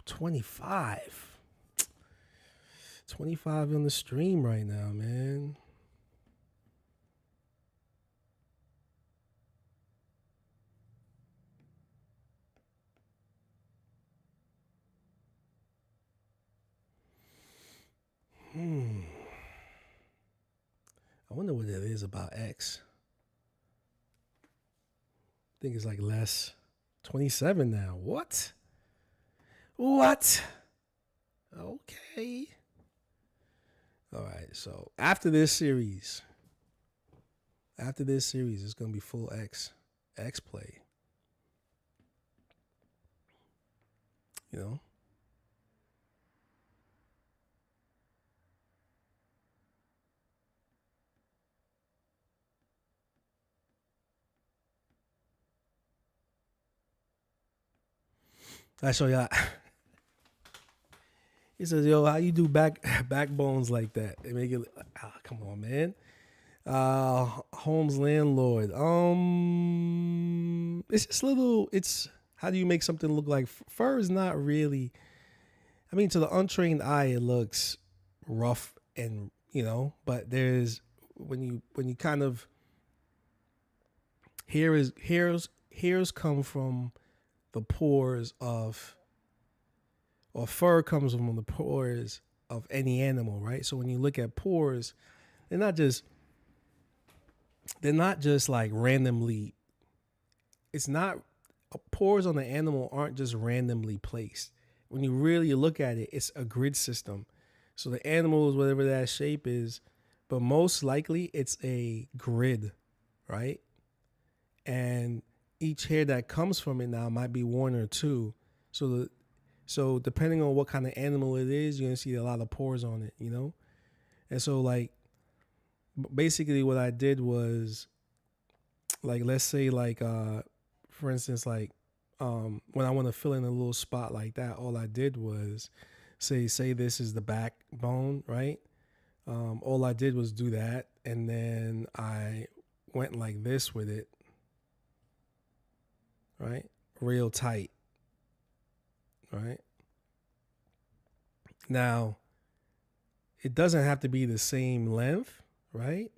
$25 on the stream right now, man. I wonder what it is about X. I think it's like less. 27 now. What? What? Okay. All right. So after this series, it's gonna be full X play. You know. I show y'all. He says, "Yo, how you do backbones like that? They make it. Come on, man. Home's landlord. It's just little. It's how do you make something look like fur? Is not really. I mean, to the untrained eye, it looks rough and but there's when you kind of hairs come from the pores of, or fur comes from the pores of any animal, right? So when you look at pores, they're not just like randomly. It's not pores on the animal aren't just randomly placed. When you really look at it, it's a grid system. So the animal is whatever that shape is, but most likely it's a grid, right? And each hair that comes from it now might be one or two. So depending on what kind of animal it is, you're gonna see a lot of pores on it, And so like basically what I did was, like, let's say like for instance, like when I want to fill in a little spot like that, all I did was say this is the backbone, right? All I did was do that, and then I went like this with it, right? Real tight, right? Now, it doesn't have to be the same length, right?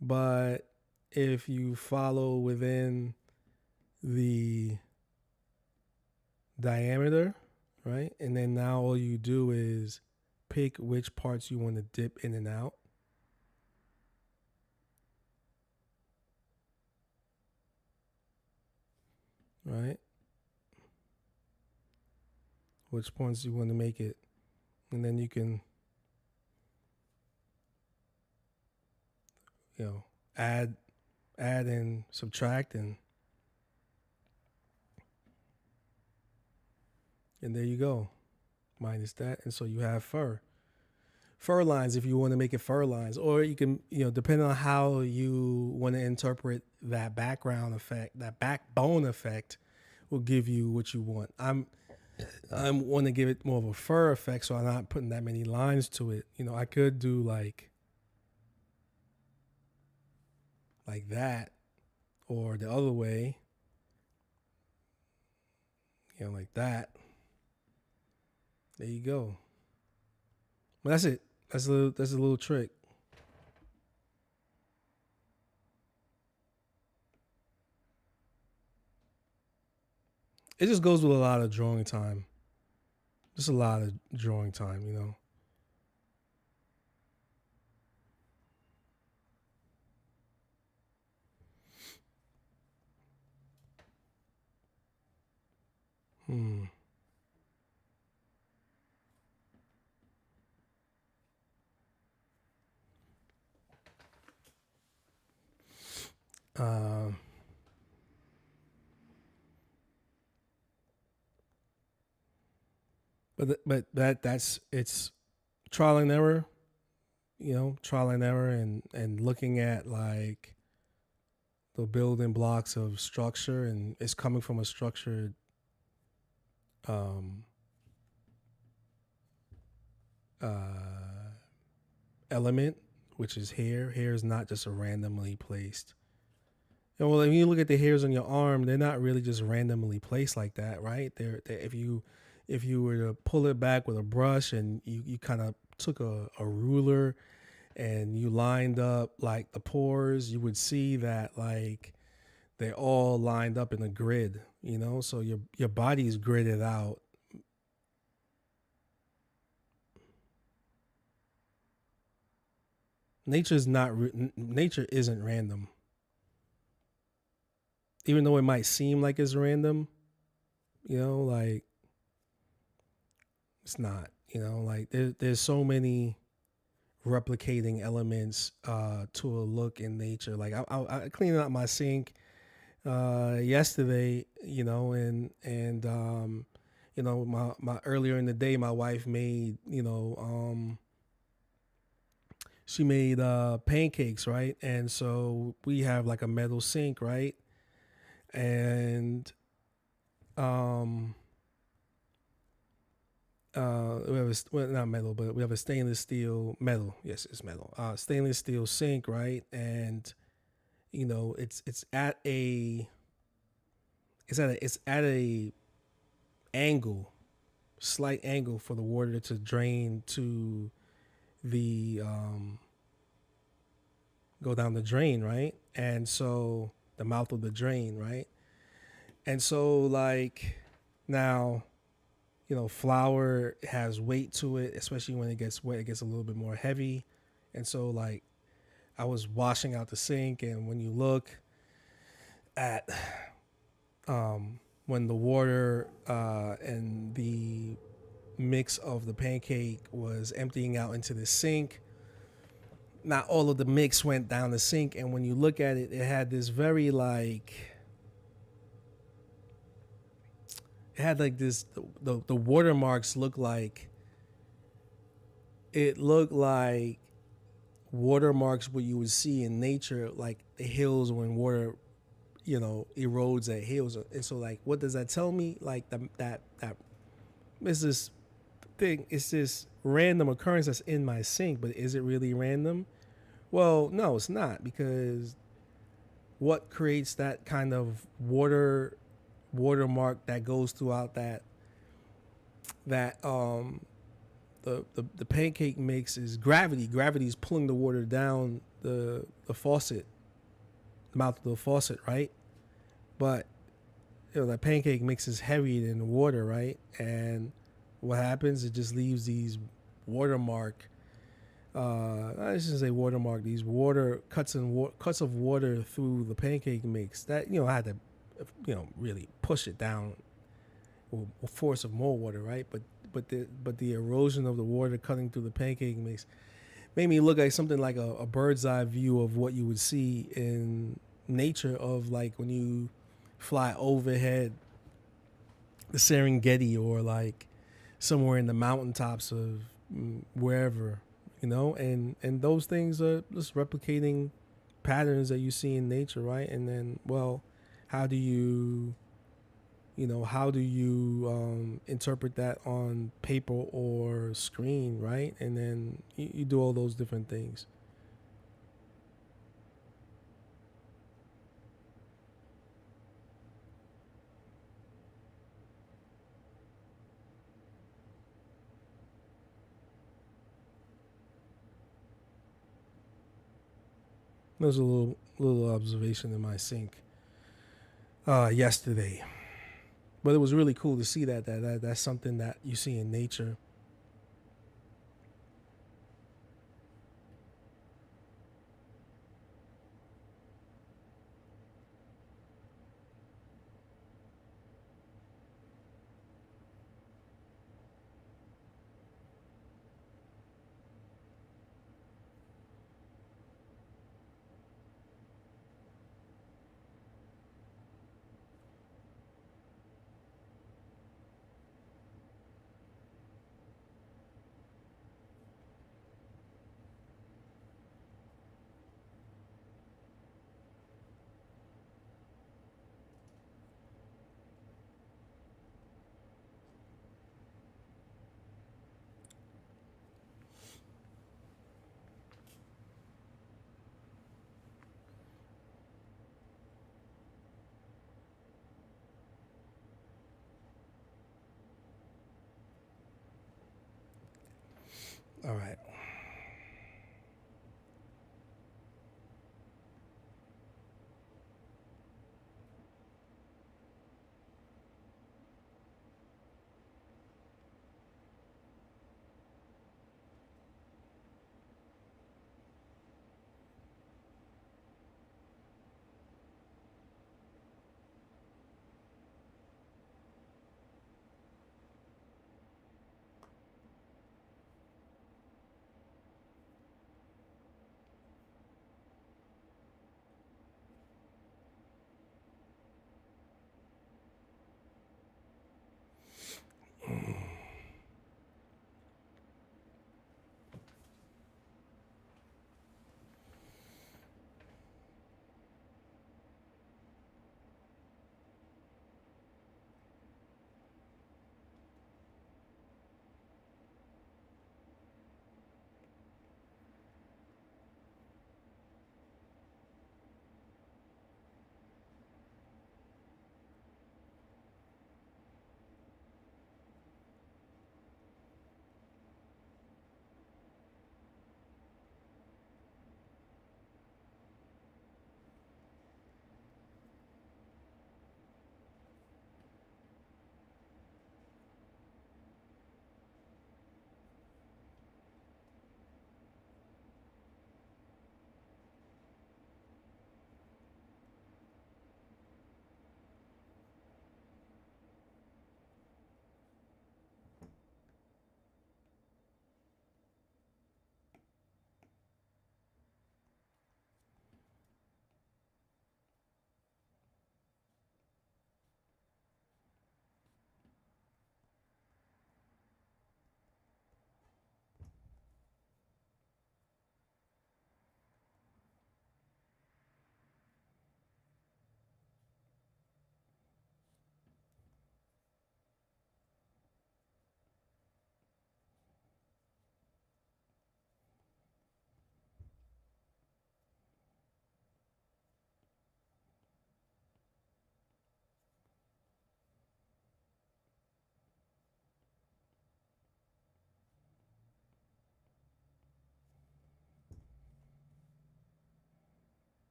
But if you follow within the diameter, right? And then now all you do is pick which parts you want to dip in and out. Right? Which points you want to make it. And then you can, add and subtract and there you go. Minus that. And so you have fur lines if you want to make it fur lines, or you can, depending on how you want to interpret that background effect, that backbone effect will give you what you want. I want to give it more of a fur effect, so I'm not putting that many lines to it. I could do like that, or the other way, like that. There you go. Well, that's it. That's a little trick. It just goes with a lot of drawing time. Just a lot of drawing time, Hmm. Um. But that's it's trial and error. You know, trial and error, and looking at like the building blocks of structure, and it's coming from a structured um, uh, element, which is hair. Hair is not just a randomly placed. And well, if you look at the hairs on your arm, they're not really just randomly placed like that, right? They're if you were to pull it back with a brush and you kind of took a ruler and you lined up like the pores, you would see that like they're all lined up in a grid, you know? So your body's gridded out. Nature isn't random. Even though it might seem like it's random, you know, like it's not, you know, like there's so many replicating elements to a look in nature. Like I cleaned out my sink yesterday, you know, and you know, my earlier in the day, my wife made, you know, she made pancakes, right? And so we have like a metal sink, right? And um we have a well, not metal, but we have a stainless steel metal. Yes, it's metal. Stainless steel sink, right? And you know, it's at a angle, slight angle for the water to drain to the go down the drain, right? And so the mouth of the drain, right? And so like now, you know, flour has weight to it, especially when it gets wet, it gets a little bit more heavy. And so like I was washing out the sink, and when you look at when the water and the mix of the pancake was emptying out into the sink, not all of the mix went down the sink, and when you look at it, it had this very like it had like this the watermarks look like it looked like watermarks what you would see in nature, like the hills when water, you know, erodes at hills. And so like what does that tell me? Like that is this thing, it's this random occurrence that's in my sink, but is it really random? Well, no, it's not, because what creates that kind of watermark that goes throughout that the pancake mix is gravity. Gravity is pulling the water down the faucet, the mouth of the faucet, right? But you know that pancake mix is heavier than the water, right? And what happens? It just leaves these watermark. I shouldn't say watermark. These water cuts cuts of water through the pancake mix. That, you know, I had to, you know, really push it down with force of more water, right? But the erosion of the water cutting through the pancake mix made me look like something like a bird's eye view of what you would see in nature, of like when you fly overhead the Serengeti, or like somewhere in the mountaintops of wherever, you know, and those things are just replicating patterns that you see in nature, right? And then, well, how do you, you know, how do you interpret that on paper or screen, right? And then you do all those different things. There's a little observation in my sink yesterday, but it was really cool to see that's something that you see in nature. All right.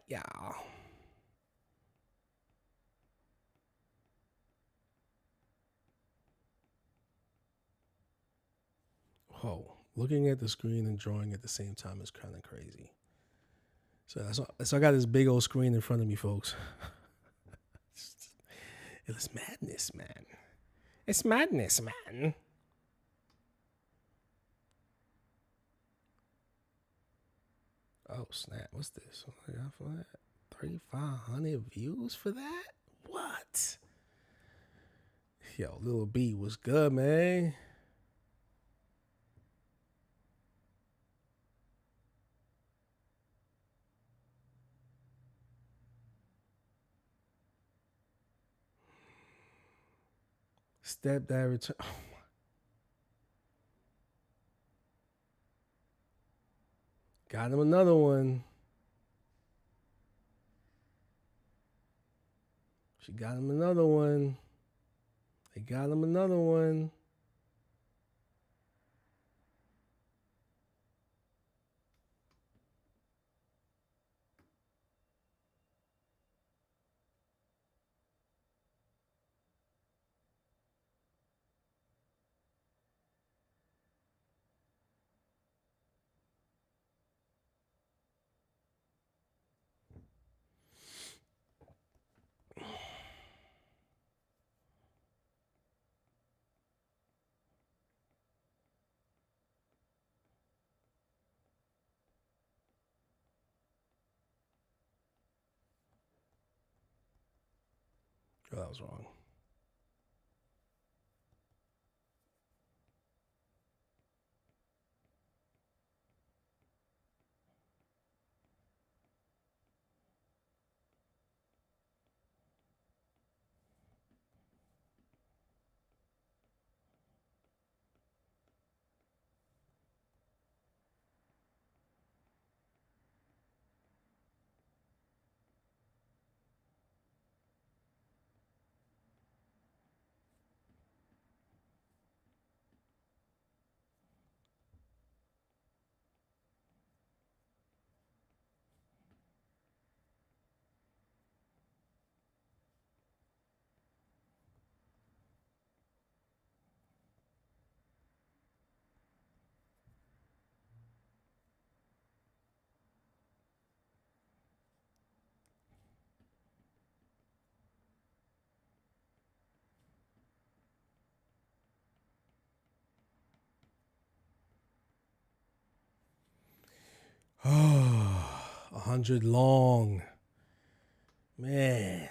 Yeah. whoa, looking at the screen and drawing at the same time is kind of crazy. So I got this big old screen in front of me, folks. It's madness, man. It's madness, man. Oh, snap. What's this? What I got for that? 3,500 views for that? What? Yo, Lil B was good, man. Stepdad return. Oh, got him another one. She got him another one. They got him another one. Oh, that was wrong. Oh, 100 long. Man.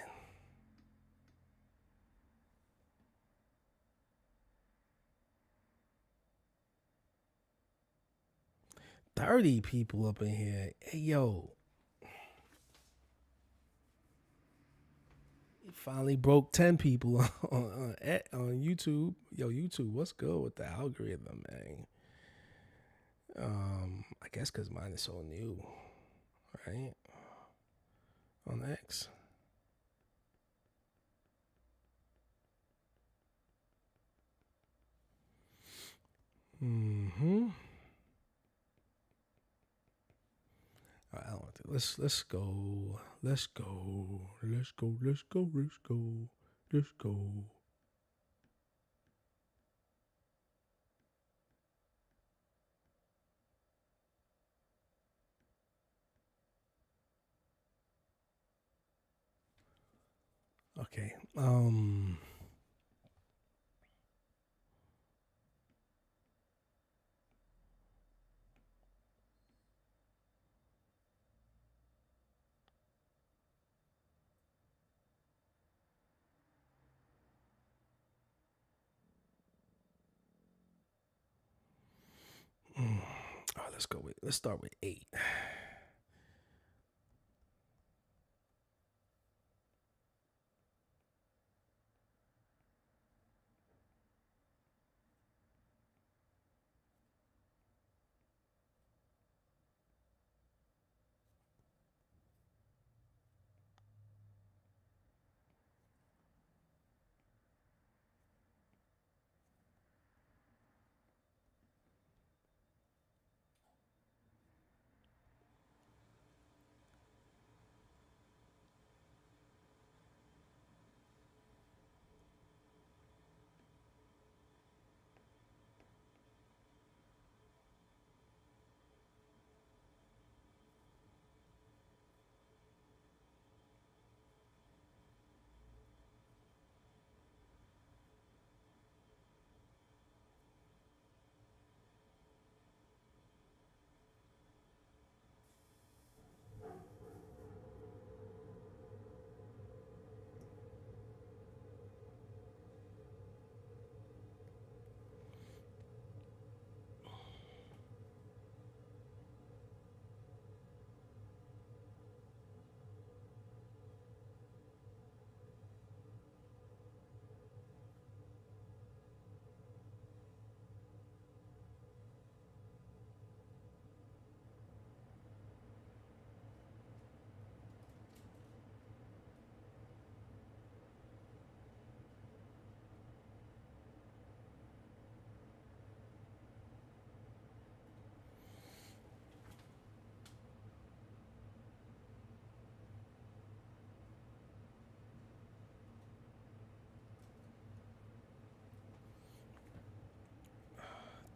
$30 people up in here. Hey, yo. Finally broke 10 people on YouTube. Yo, YouTube, what's good with the algorithm, man? I guess because mine is so new, right? On X. Mm-hmm. All right, I don't want to. Let's go. Let's go. Let's go. Let's go. Let's go. Let's go. Okay. Oh, let's start with 8.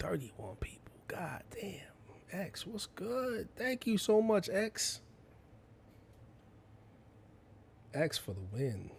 31 people. God damn. X, what's good? Thank you so much, X. X for the win.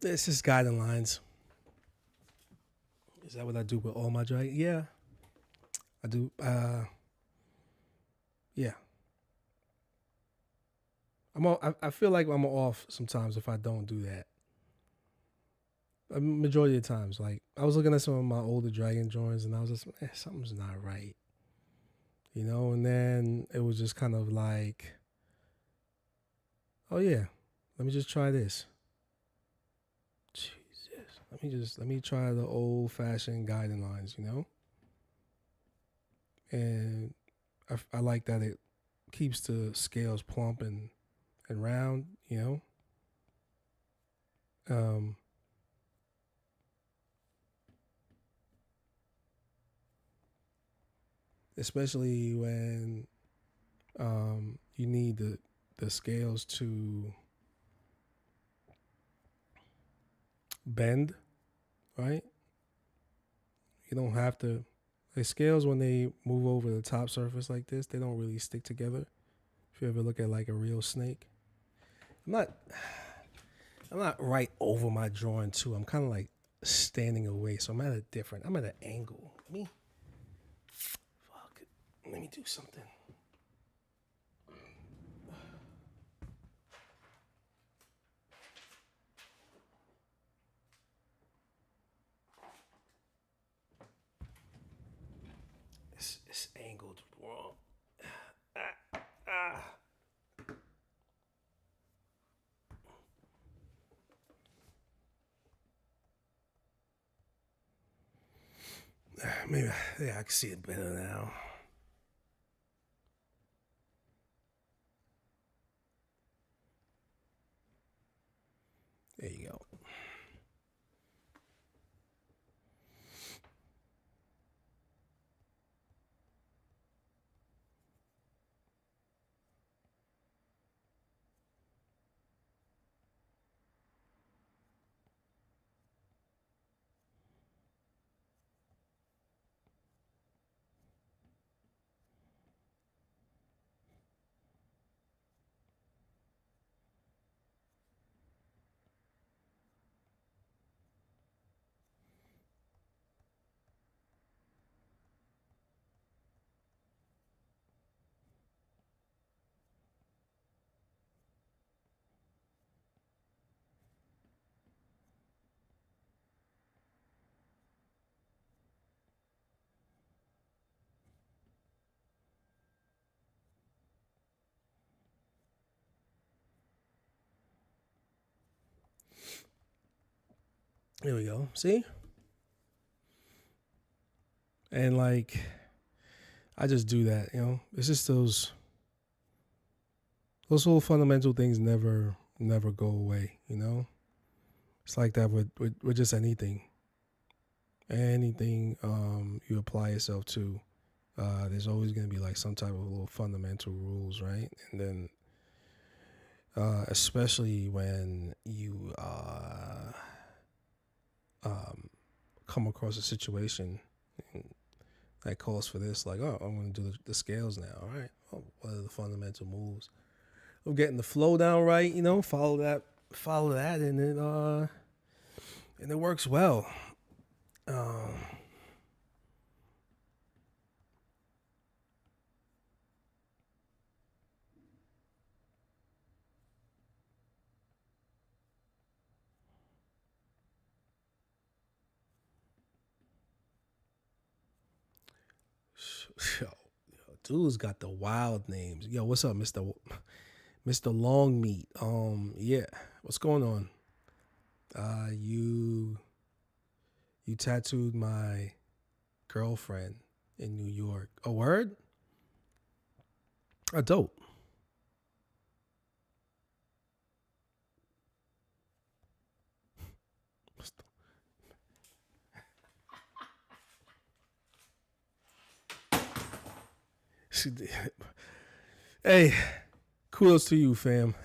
It's just guiding lines. Is that what I do with all my drag? Yeah, I do. Yeah. I feel like I'm off sometimes if I don't do that. A majority of the times, like I was looking at some of my older Dragon drawings and I was just, something's not right, you know. And then it was just kind of like, oh yeah, let me just try this. Jesus, let me try the old-fashioned guiding lines, you know. And I like that it keeps the scales plump and round, you know. Especially when you need the scales to bend, right? You don't have to. The scales, when they move over the top surface like this, they don't really stick together. If you ever look at like a real snake, I'm not right over my drawing too. I'm kind of like standing away, so I'm at an angle. Let me do something. It's angled wrong. Maybe I can see it better now. There you go. There we go. See? And like, I just do that, you know. It's just those little fundamental things never go away, you know. It's like that with just anything you apply yourself to. There's always going to be like some type of little fundamental rules, right? And then especially when you come across a situation that calls for this, like, oh, I'm going to do the scales now. All right. Oh, what are the fundamental moves? I'm getting the flow down right, you know, follow that, and it works well. Yo, dude's got the wild names. Yo, what's up, Mr. Long Meat? Yeah, what's going on? You tattooed my girlfriend in New York. A word? A dope. Hey, kudos to you, fam.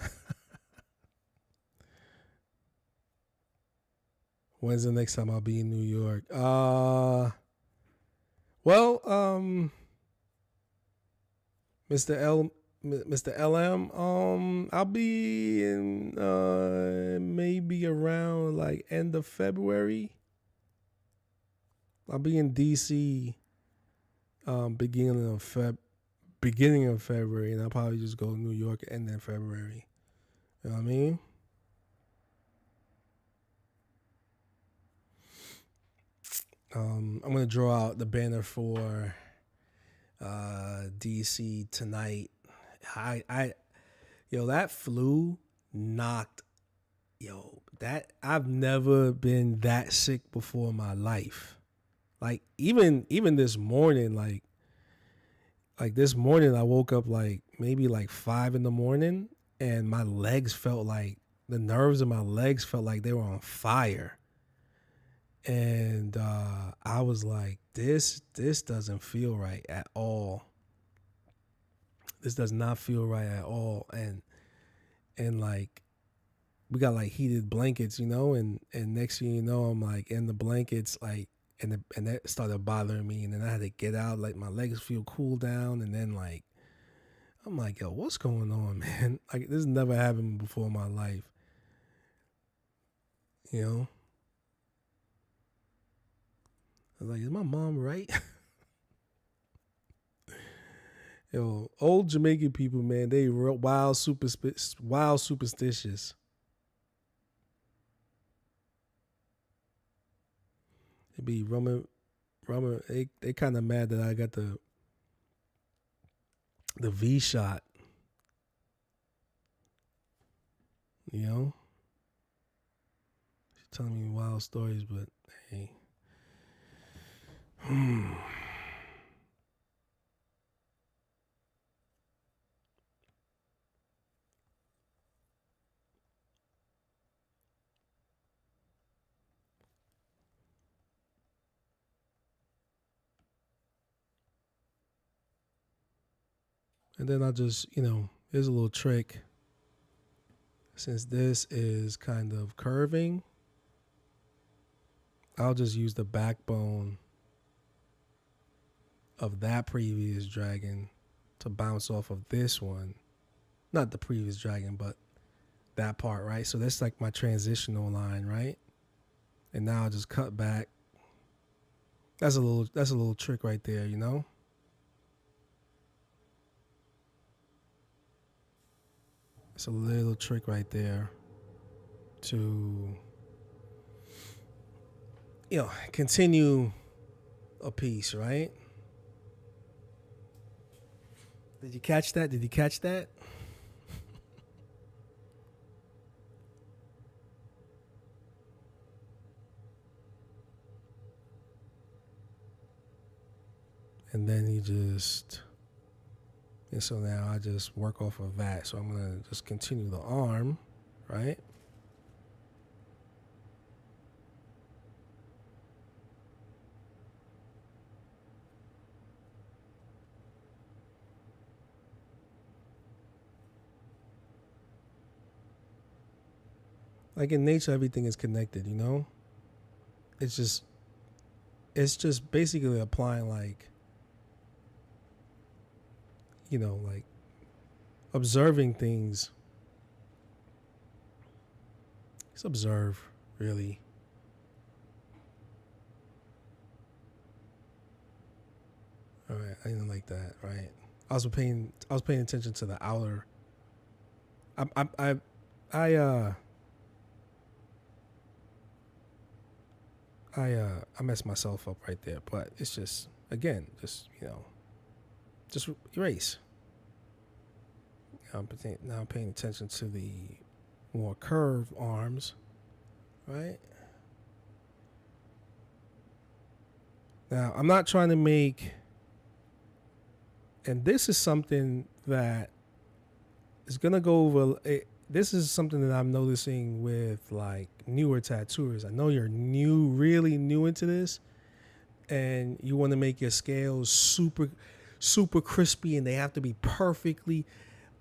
When's the next time I'll be in New York? Well, Mr. Mr. LM, I'll be in maybe around like end of February. I'll be in DC beginning of February, and I'll probably just go to New York end of February. You know what I mean? I'm gonna draw out the banner for DC tonight. That flu knocked. That I've never been that sick before in my life. Like even this morning, like this morning, I woke up like maybe like 5 a.m, and my legs felt like the nerves in my legs felt like they were on fire. And I was like, this doesn't feel right at all. This does not feel right at all. And like we got like heated blankets, and next thing you know, I'm like in the blankets, like, and that started bothering me, and then I had to get out, like my legs feel cool down, and then like I'm like, yo, what's going on, man? Like this never happened before in my life. I was like, is my mom right? Old Jamaican people, man, they wild superstitious. It be Roman. They kind of mad that I got the V shot. She's telling me wild stories, but hey. And then I just, here's a little trick. Since this is kind of curving, I'll just use the backbone of that previous dragon to bounce off of this one. Not the previous dragon, but that part, right? So that's like my transitional line, right? And now I'll just cut back. That's a little trick right there, It's a little trick right there to, continue a piece, right? Did you catch that? And then and so now I just work off of that. So I'm going to just continue the arm, right? Like in nature, everything is connected, It's just basically applying like, like observing things. Just observe, really. All right, I didn't like that, right? I was paying attention to the outer. I messed myself up right there, but it's just, again, just erase. Now I'm paying attention to the more curved arms, right? Now, I'm not trying to make, and this is something that is going to go over, this is something that I'm noticing with like newer tattooers. I know you're really new into this, and you want to make your scales super, super crispy, and they have to be perfectly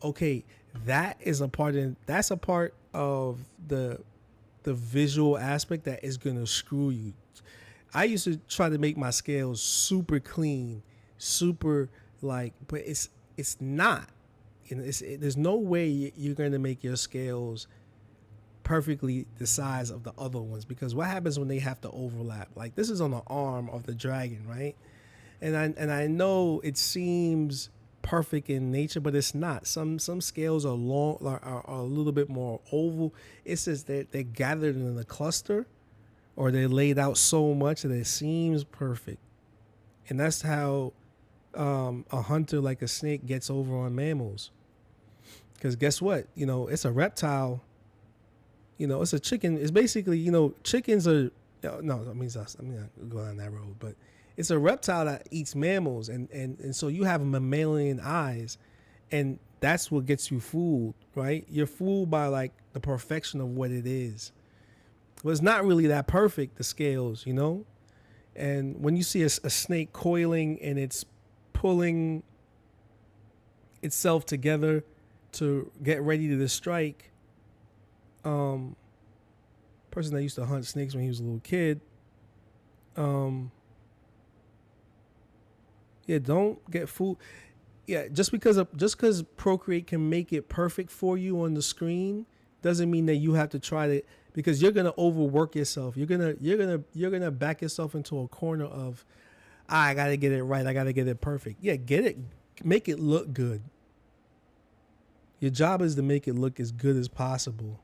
okay. That's a part of the visual aspect that is gonna screw you. I used to try to make my scales super clean, super like, but it's not. You know, there's no way you're going to make your scales perfectly the size of the other ones, because what happens when they have to overlap? Like this is on the arm of the dragon, right? And I know it seems perfect in nature, but it's not. Some scales are long, are a little bit more oval. It's just that they're gathered in a cluster, or they're laid out so much that it seems perfect. And that's how a hunter like a snake gets over on mammals. Because guess what? You know, it's a reptile. You know, it's a chicken. It's basically, you know, chickens are, no, I mean, I'm not going down that road, but it's a reptile that eats mammals. And so you have mammalian eyes, and that's what gets you fooled, right? You're fooled by like the perfection of what it is. Well, it's not really that perfect, the scales, you know? And when you see a snake coiling and it's pulling itself together to get ready to strike, person that used to hunt snakes when he was a little kid, yeah, don't get fooled. Yeah, just because Procreate can make it perfect for you on the screen doesn't mean that you have to try to, because you're gonna overwork yourself. You're gonna back yourself into a corner of, I gotta get it right. I gotta get it perfect. Yeah, get it, make it look good. Your job is to make it look as good as possible.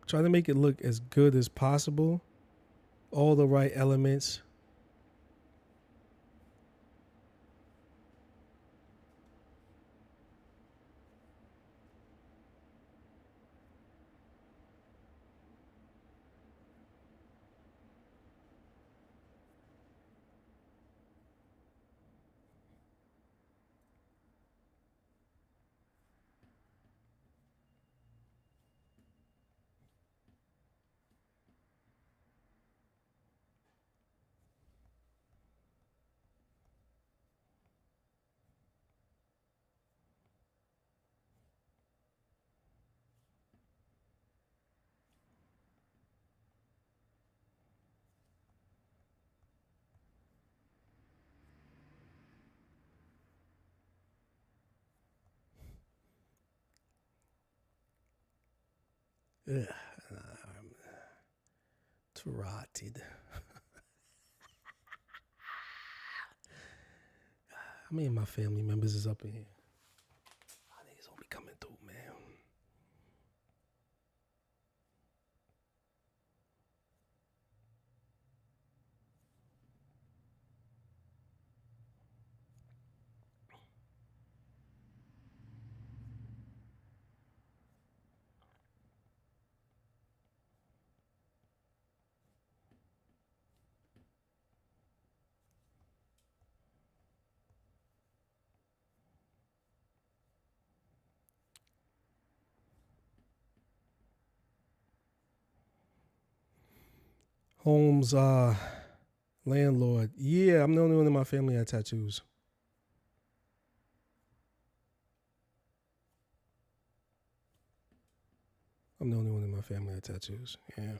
Try to make it look as good as possible. All the right elements. Ugh, I'm rotted. How many of my family members is up in here? Niggas don't be coming through, man. Holmes, landlord. Yeah, I'm the only one in my family that had tattoos. I'm the only one in my family that had tattoos. Yeah.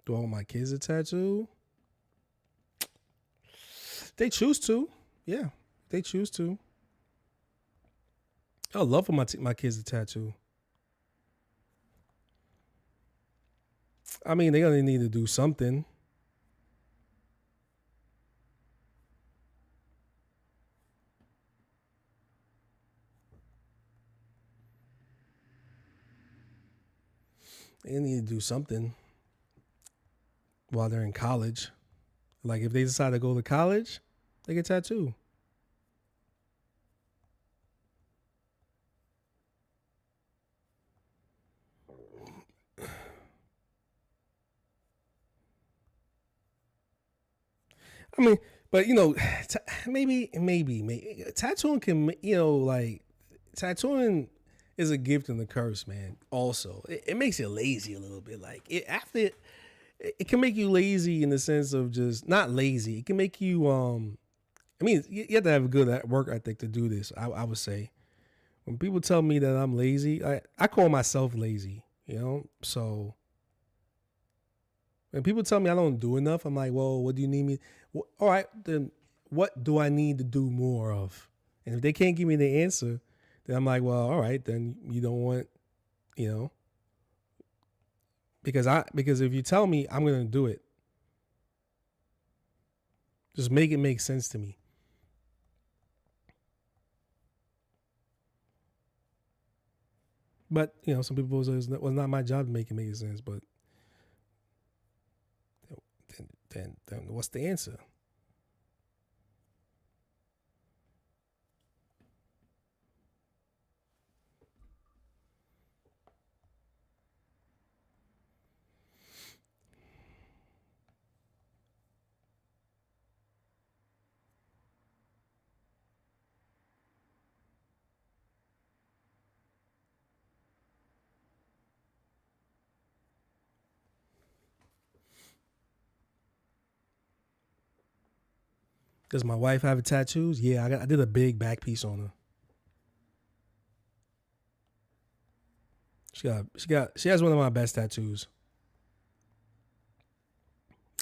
Do all my kids a tattoo? They choose to. Yeah, they choose to. I'd love for my kids to tattoo. I mean, they're gonna need to do something. They need to do something while they're in college. Like if they decide to go to college, they get tattoo. I mean, but you know, maybe tattooing can, you know, like tattooing is a gift and a curse, man. Also, it makes you lazy a little bit. Like it can make you lazy in the sense of just not lazy. It can make you I mean, you have to have a good work ethic to do this. I would say when people tell me that I'm lazy, I call myself lazy. You know, so when people tell me I don't do enough, I'm like, well, what do you need me? Well, all right, then what do I need to do more of? And if they can't give me the answer, then I'm like, well, all right, then you don't want, you know, because if you tell me I'm gonna do it, just make it make sense to me. But you know, some people say it was not my job to make it make sense. But then what's the answer? Does my wife have tattoos? Yeah, I did a big back piece on her. She has one of my best tattoos.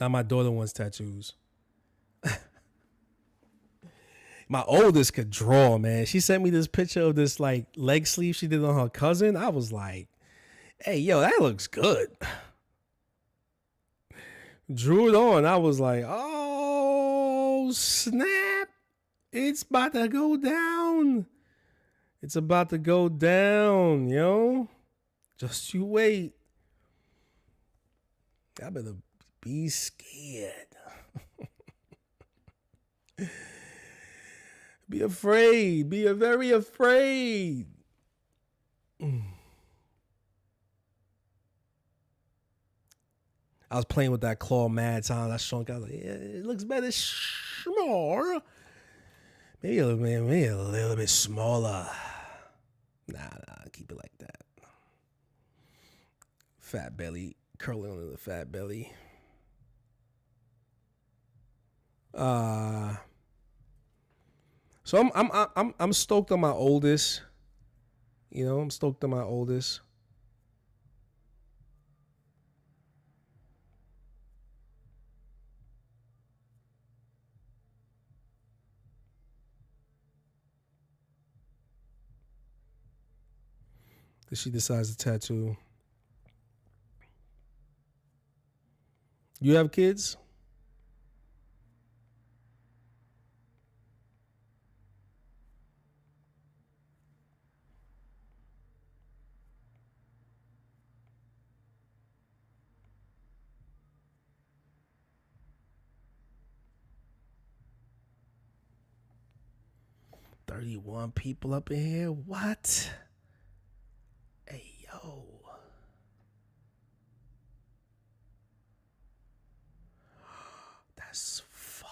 Now my daughter wants tattoos. My oldest could draw, man. She sent me this picture of this like leg sleeve she did on her cousin. I was like, hey, yo, that looks good. Drew it on. I was like, oh, snap. It's about to go down. It's about to go down, yo. Just you wait. I better be scared. Be afraid. Be very afraid. I was playing with that claw mad time. I shrunk. I was like, yeah, it looks better smaller. Maybe a little bit smaller. Nah, keep it like that. Fat belly, curling under the fat belly. So I'm stoked on my oldest. You know, I'm stoked on my oldest. That she decides to tattoo. You have kids? $31 people up in here. What? Hey, yo. That's fire.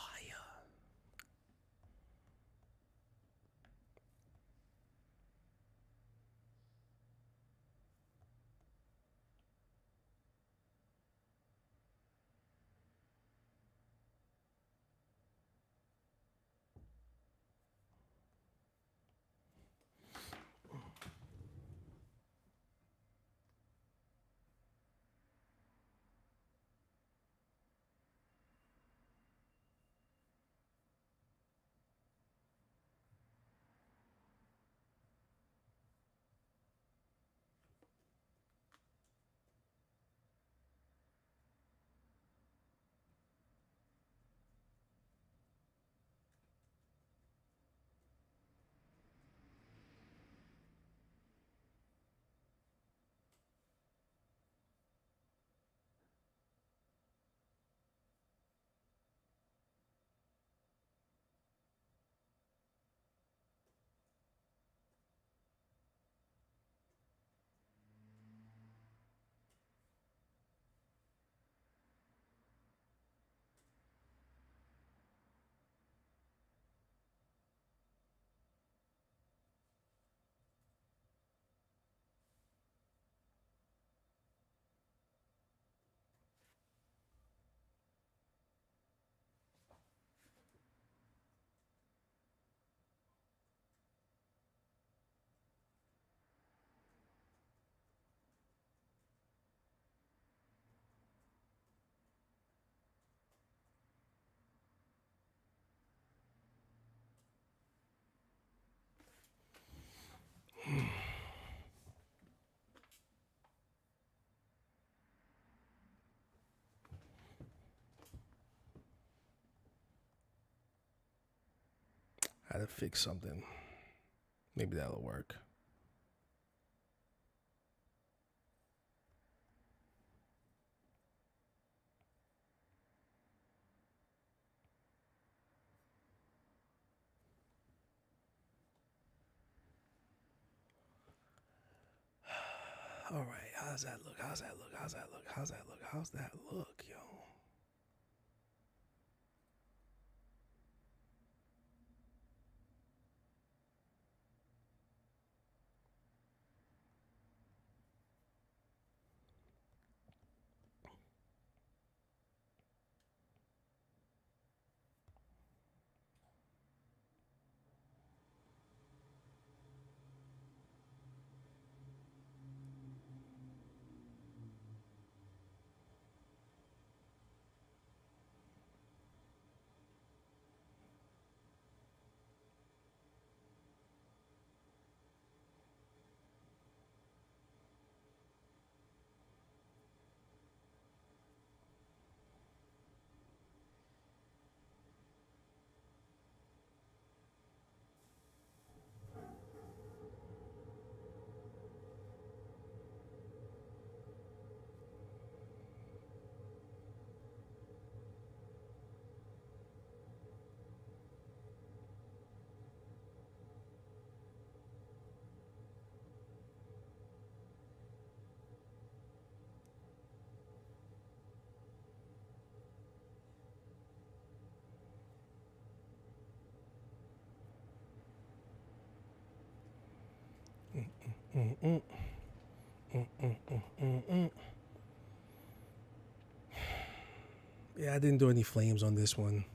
gotta fix something. Maybe that'll work. All right, how's that look? How's that look? How's that look? How's that look? How's that look, yo? Yeah, I didn't do any flames on this one.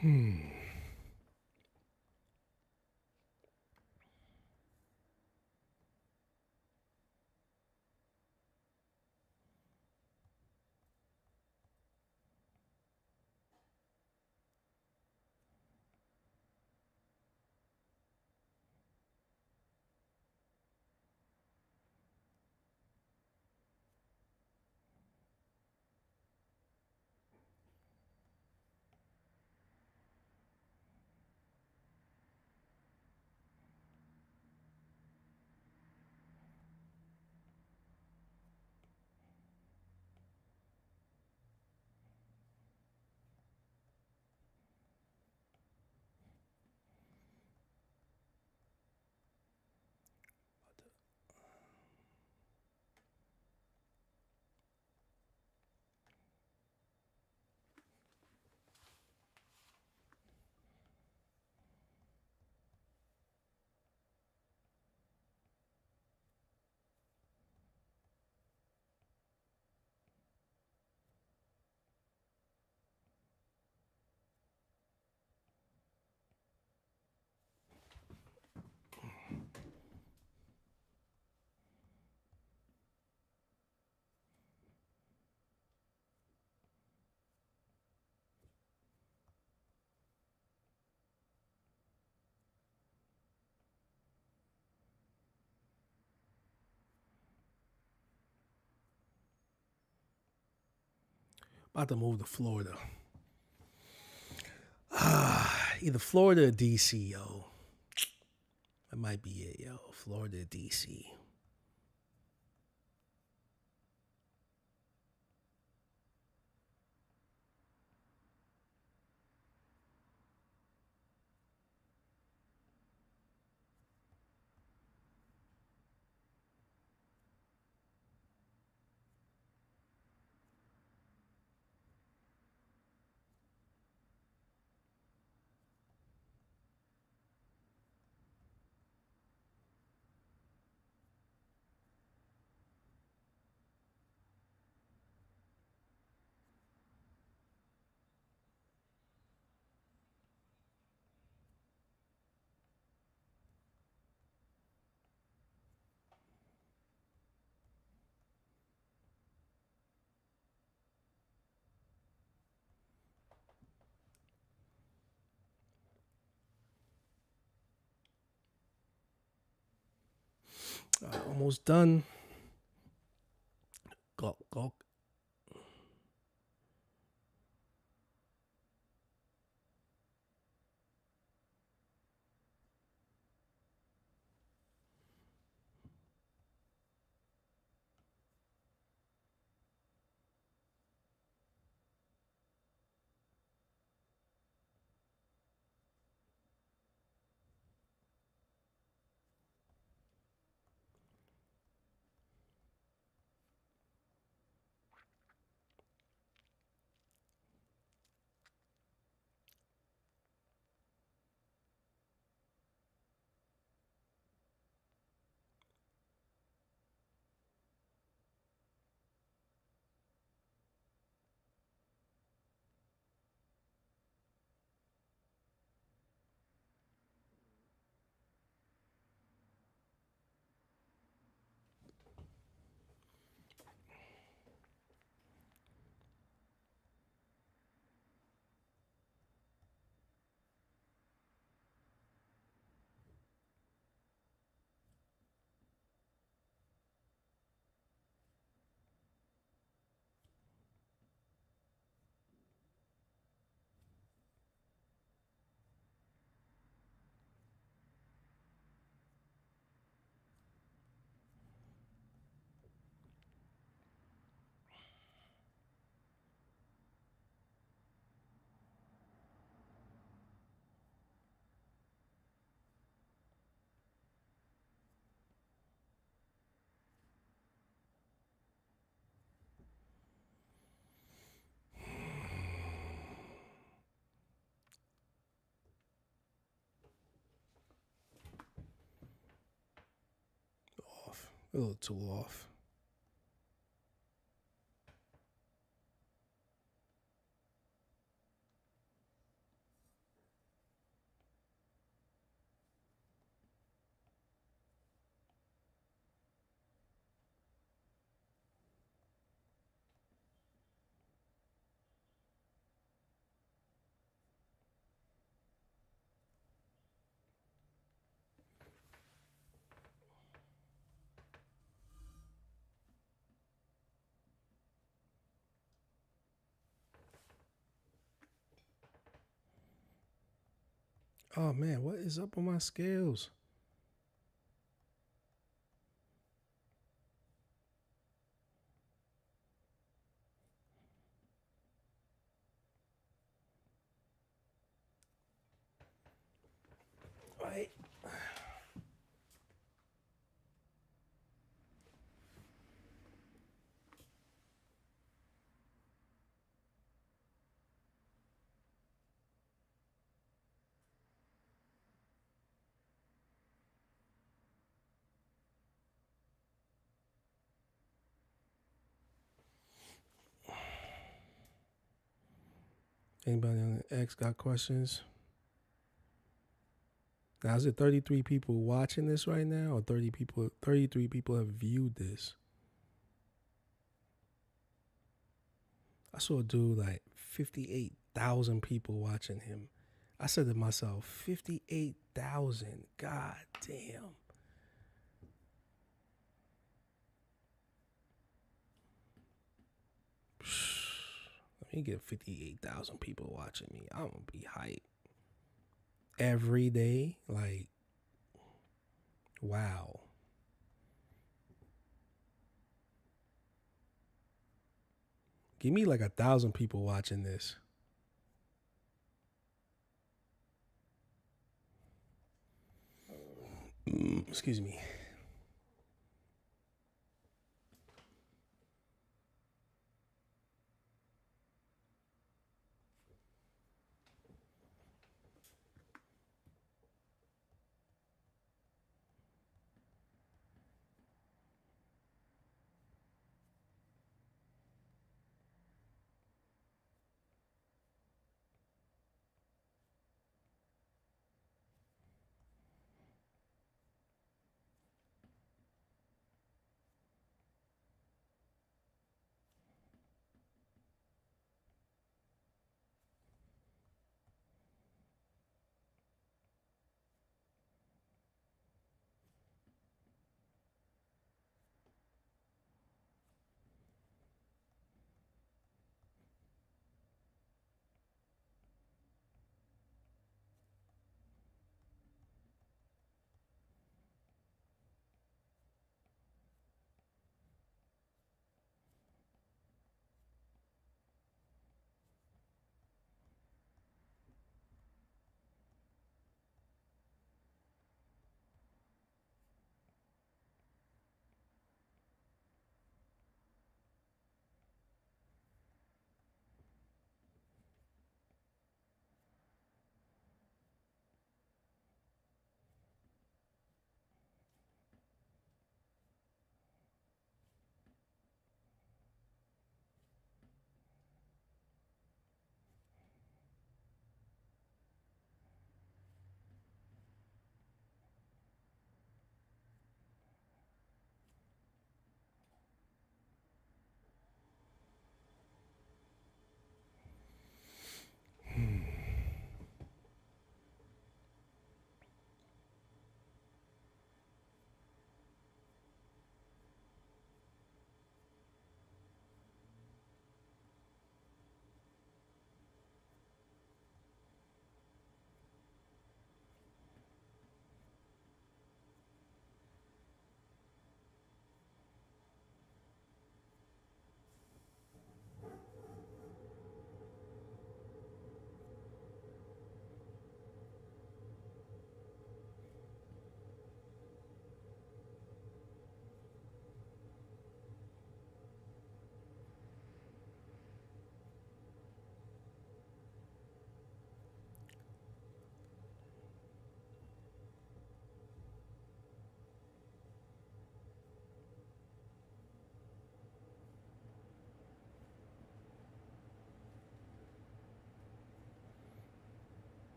About to move to Florida. Either Florida or DC, yo. That might be it, yo. Florida or DC. Almost done. Gawk, gawk. Off. A little too off. Oh man, what is up on my scales? Right. Anybody on the X got questions? Now is it 33 people watching this right now, or 33 people have viewed this? I saw a dude like 58,000 people watching him. I said to myself, 58,000. God damn. Let me get 58,000 people watching me. I'm gonna be hyped. Every day, like, wow. Give me like 1,000 people watching this. Excuse me.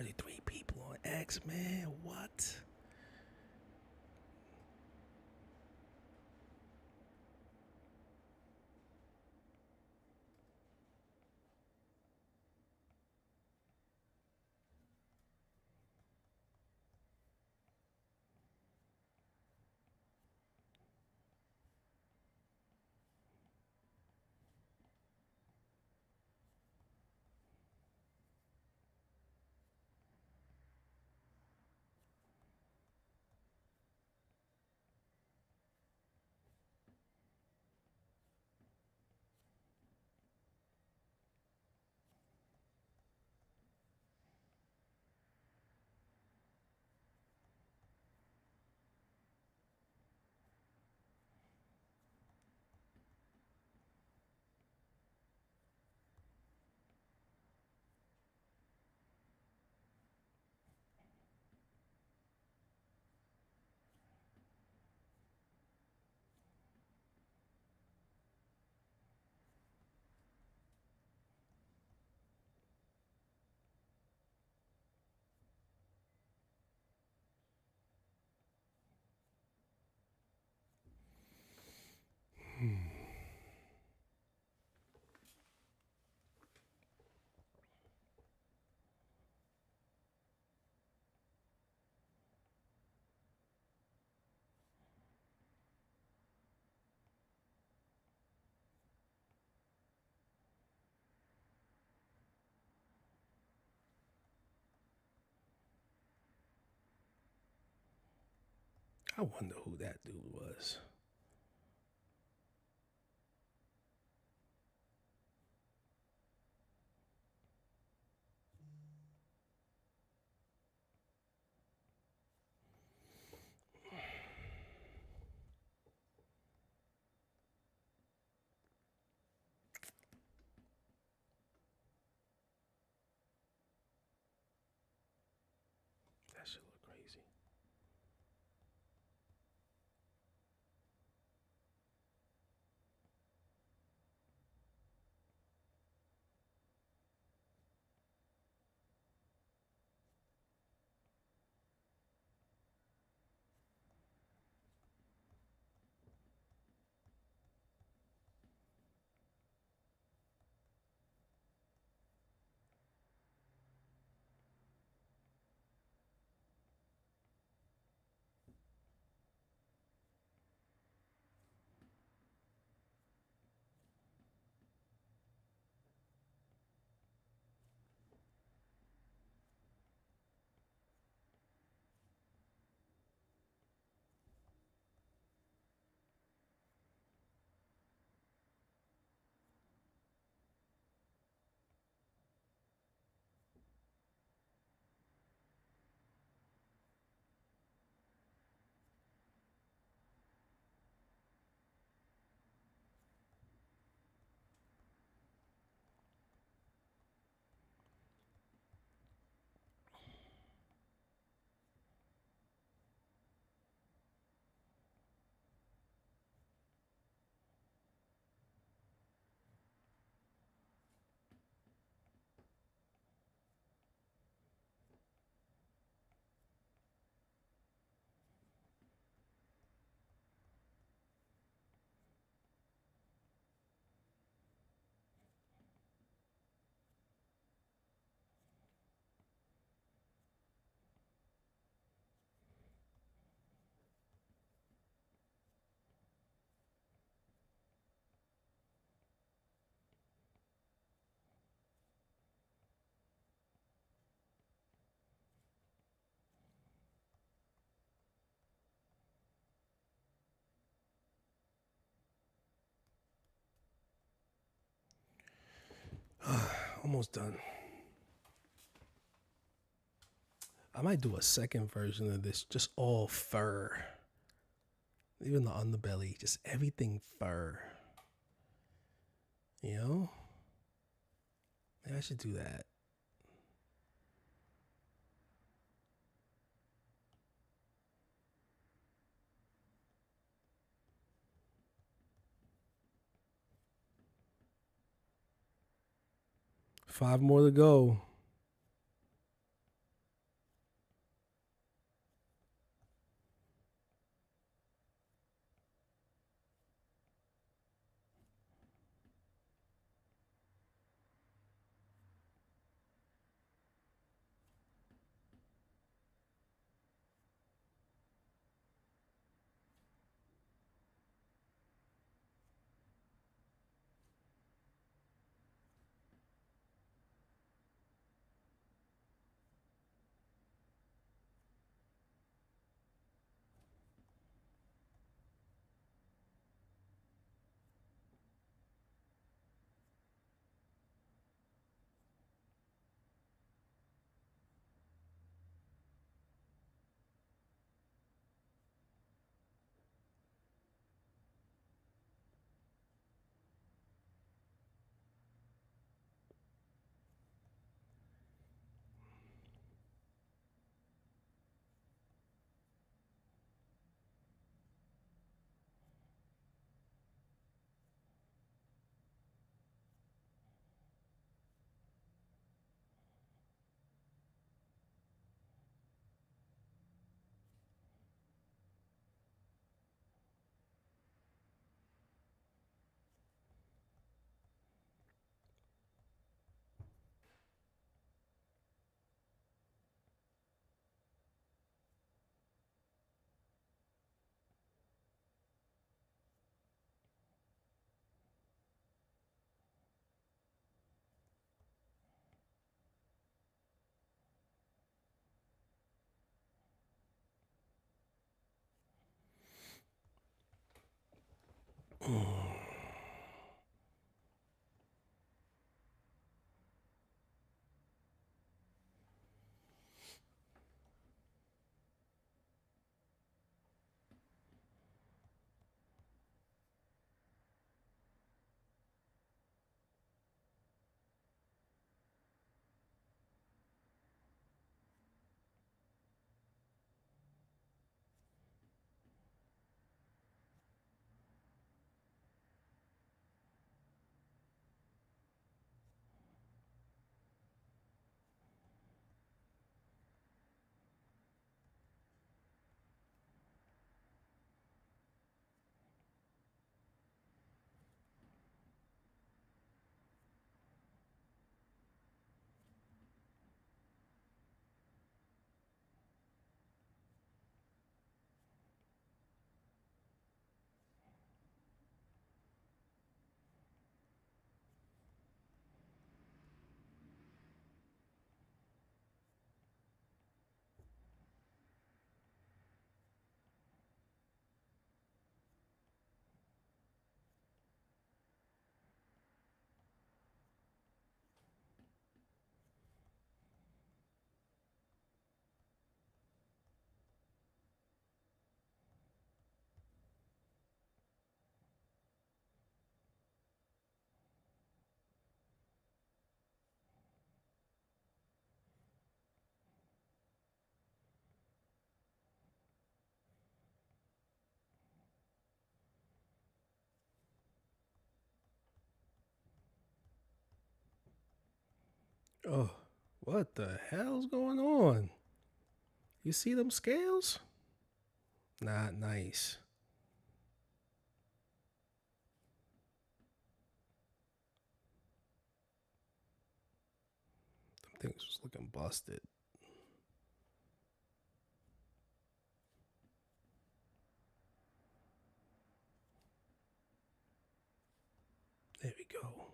33 people on X, man. What? I wonder who that dude was. That shit look crazy. Almost done. I might do a second version of this, just all fur. Even the underbelly, just everything fur. You know? Maybe I should do that. Five more to go. Oh, what the hell's going on? You see them scales? Not nice. Them things was looking busted. There we go.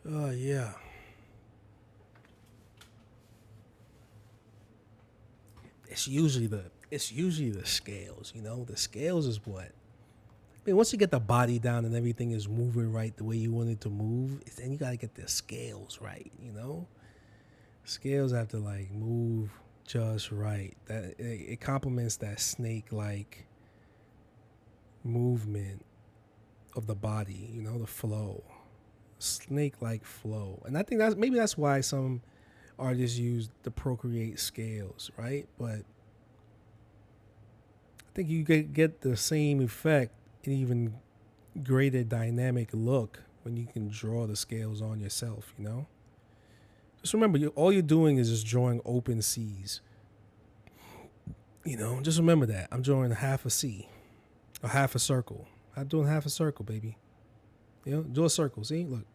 Oh yeah. It's usually the scales, you know? The scales is what. I mean, once you get the body down and everything is moving right the way you want it to move, then you gotta get the scales right, you know? Scales have to like move just right. That it complements that snake like movement of the body, you know, the flow. Snake like flow. And I think that's why some artists use the Procreate scales, right? But I think you get the same effect and even greater dynamic look when you can draw the scales on yourself, you know? Just remember, all you're doing is just drawing open C's. You know, just remember that. I'm drawing half a C, or half a circle. I'm doing half a circle, baby. You know, draw a circle. See, look.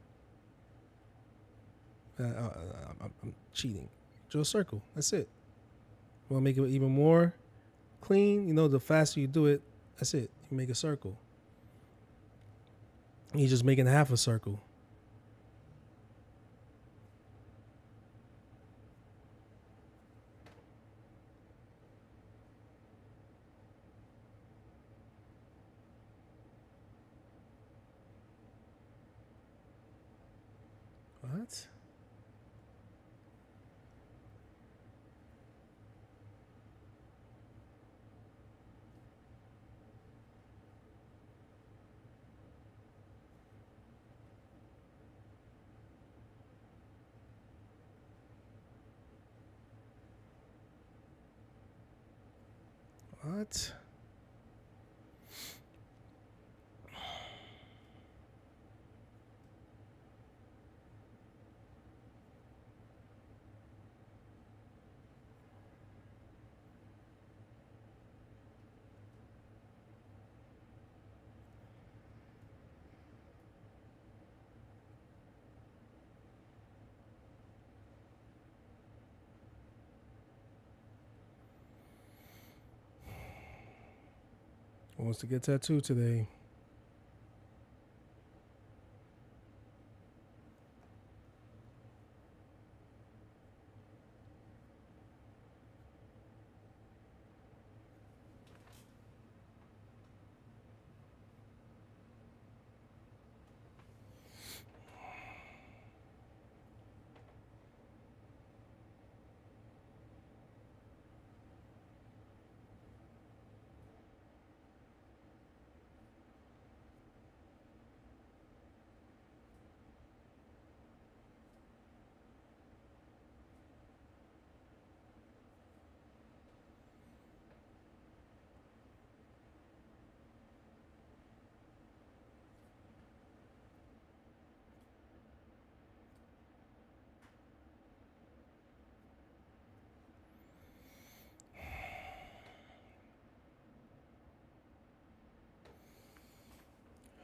I'm cheating. Draw a circle. That's it. Want to make it even more clean? You know, the faster you do it, that's it. You make a circle. You're just making half a circle. What? What? Who wants to get tattooed today?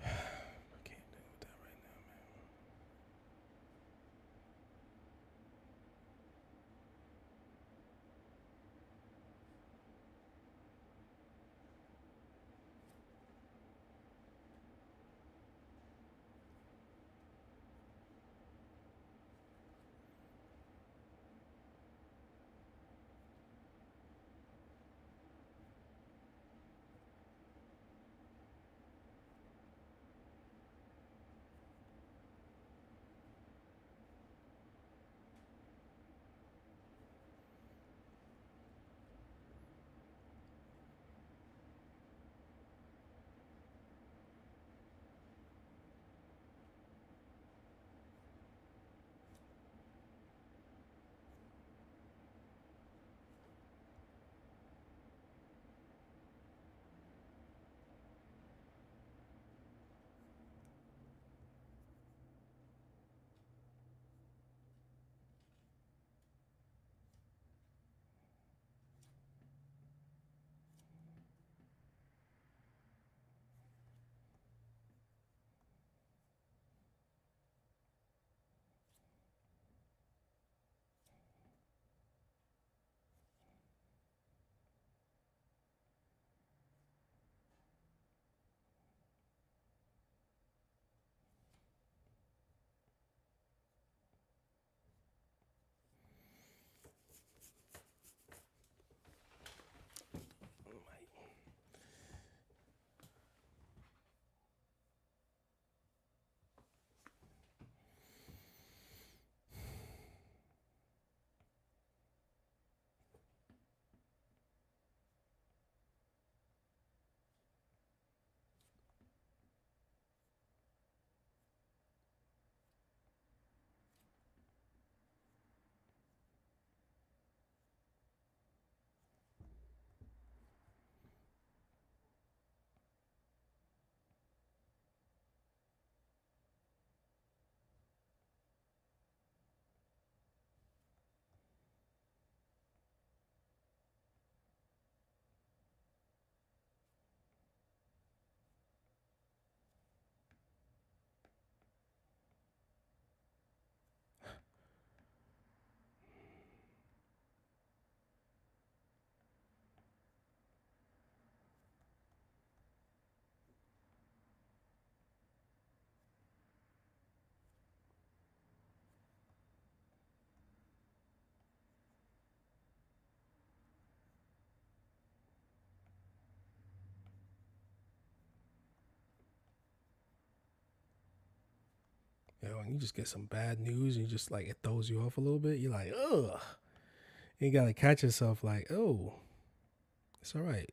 I can't deal with that right now, man. You know, and you just get some bad news, and you just like it throws you off a little bit. You're like, ugh. You gotta catch yourself, like, oh, it's all right.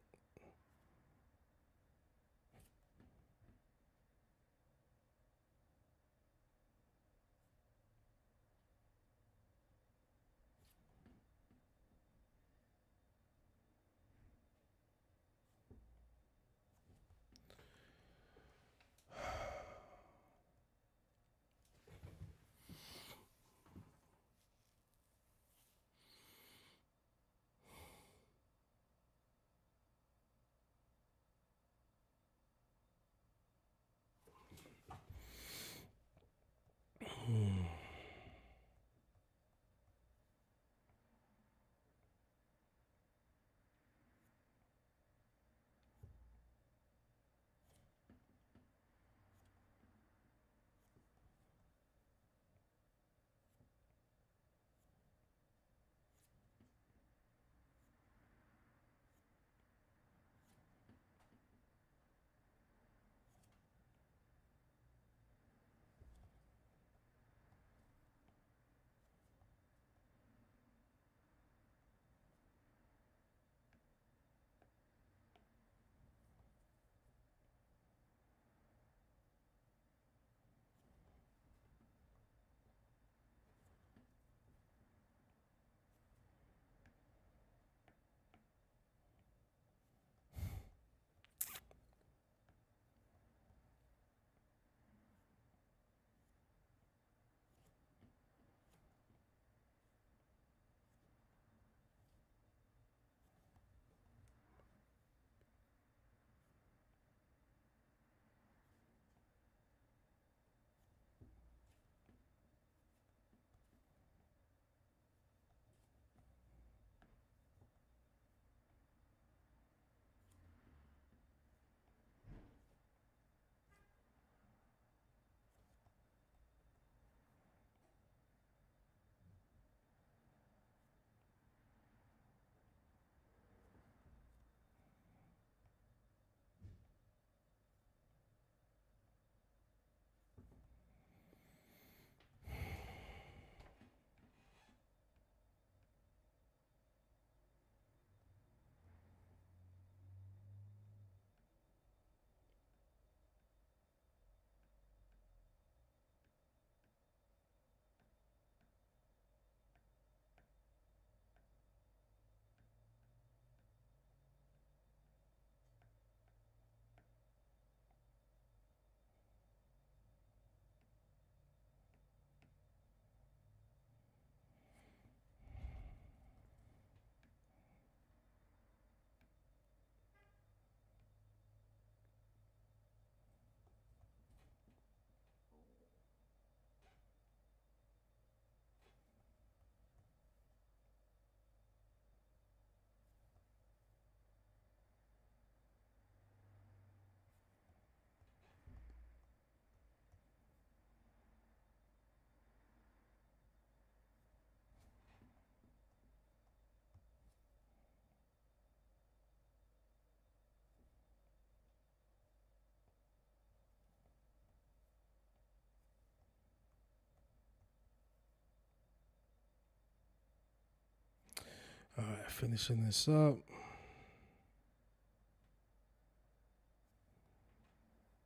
All right, finishing this up.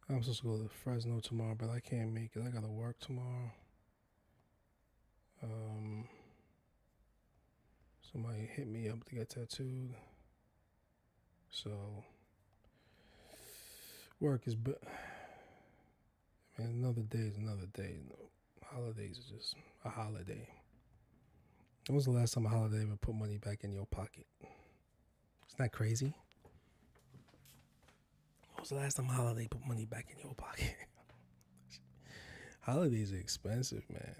I'm supposed to go to Fresno tomorrow, but I can't make it. I gotta work tomorrow. Somebody hit me up to get tattooed. So work is, man, another day is another day. No, holidays is just a holiday. When was the last time a holiday ever put money back in your pocket? Isn't that crazy? When was the last time a holiday put money back in your pocket? Holidays are expensive, man.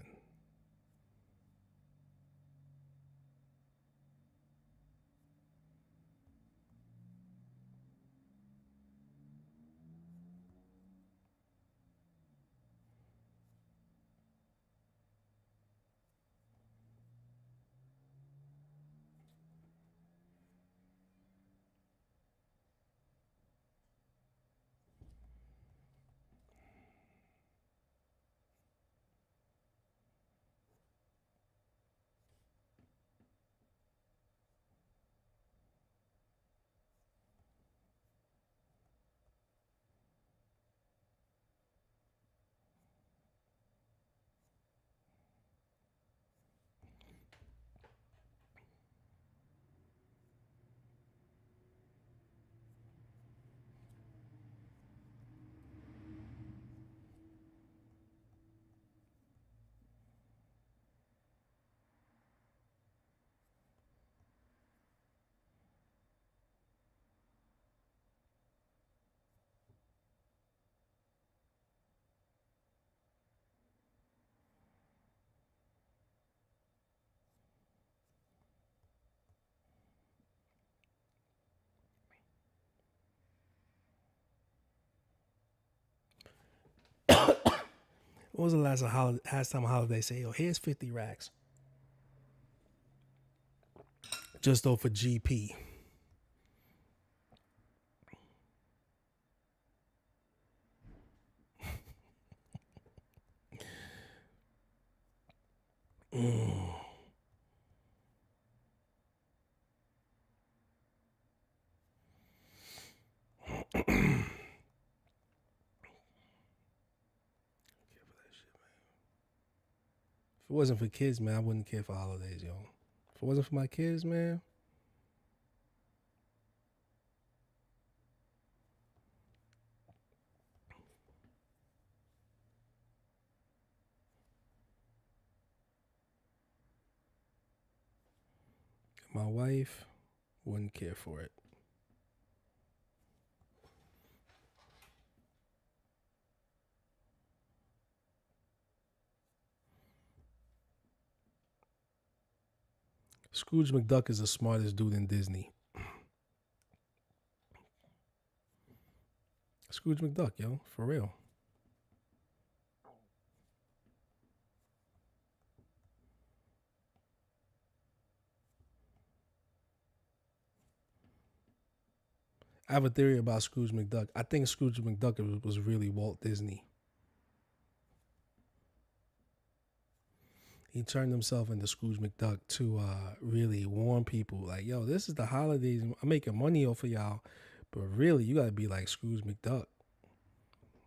When was the last time a holiday say, yo, here's 50 racks? Just though for GP. If it wasn't for kids, man, I wouldn't care for holidays, yo. If it wasn't for my kids, man. My wife wouldn't care for it. Scrooge McDuck is the smartest dude in Disney. Scrooge McDuck, yo, for real. I have a theory about Scrooge McDuck. I think Scrooge McDuck was really Walt Disney. He turned himself into Scrooge McDuck to really warn people, like, yo, this is the holidays. I'm making money off of y'all. But really, you got to be like Scrooge McDuck.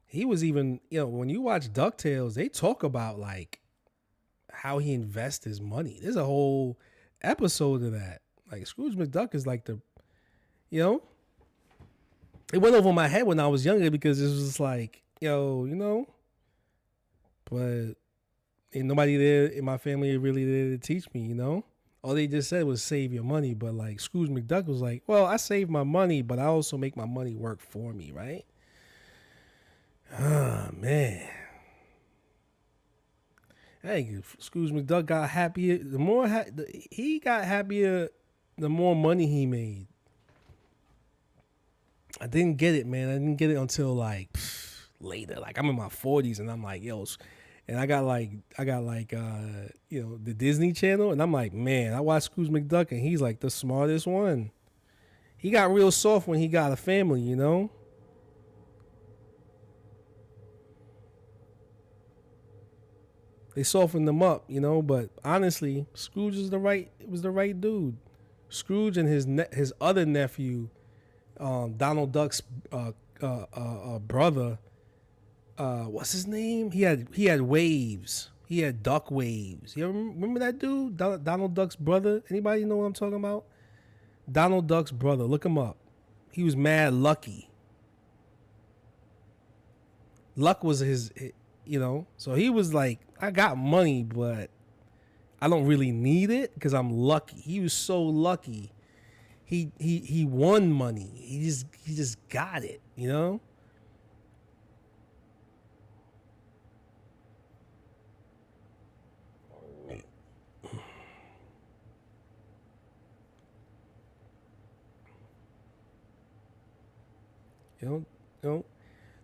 He was even, when you watch DuckTales, they talk about, like, how he invests his money. There's a whole episode of that. Like, Scrooge McDuck is like it went over my head when I was younger because it was just like, but ain't nobody there in my family really there to teach me, All they just said was save your money. But like Scrooge McDuck was like, well, I save my money, but I also make my money work for me, right? Oh, man. Hey, Scrooge McDuck got happier. The more he got happier, the more money he made. I didn't get it, man. I didn't get it until like later. Like I'm in my 40s and I'm like, yo, and I got the Disney Channel, and I'm like, man, I watched Scrooge McDuck, and he's like the smartest one. He got real soft when he got a family, They softened him up, but honestly, Scrooge was the right dude. Scrooge and his other nephew, Donald Duck's brother. What's his name? He had waves. He had duck waves. You remember that dude? Donald Duck's brother. Anybody know what I'm talking about? Donald Duck's brother. Look him up. He was mad lucky. Luck was his, so he was like, I got money, but I don't really need it because I'm lucky. He was so lucky. He won money. He just got it, You know,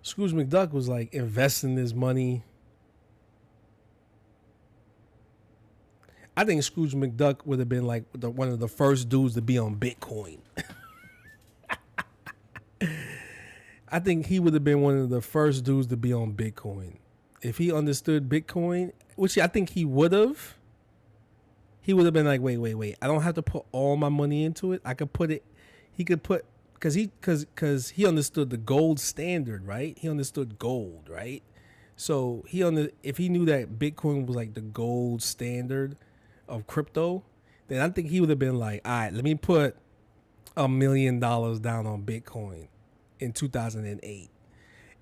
Scrooge McDuck was like investing his money. I think Scrooge McDuck would have been like one of the first dudes to be on Bitcoin. I think he would have been one of the first dudes to be on Bitcoin. If he understood Bitcoin, which I think he would have, he would have been like, wait. I don't have to put all my money into it. I could put it, he could put, because he understood the gold standard, right? He understood gold, right? So if he knew that Bitcoin was like the gold standard of crypto, then I think he would have been like, all right, let me put $1 million down on Bitcoin in 2008.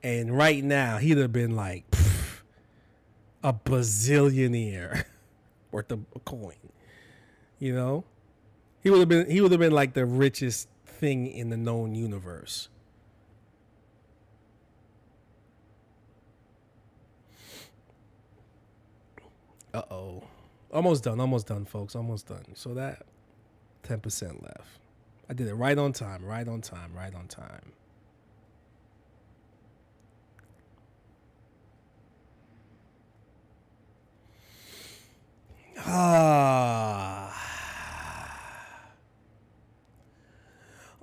And right now he'd have been like a bazillionaire worth of a coin. He would have been like the richest thing in the known universe. Uh-oh. Almost done, folks. Almost done. So that 10% left. I did it right on time.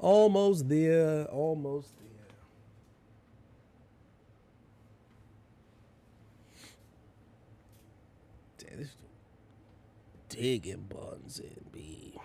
Almost there. Damn, this digging buns in B.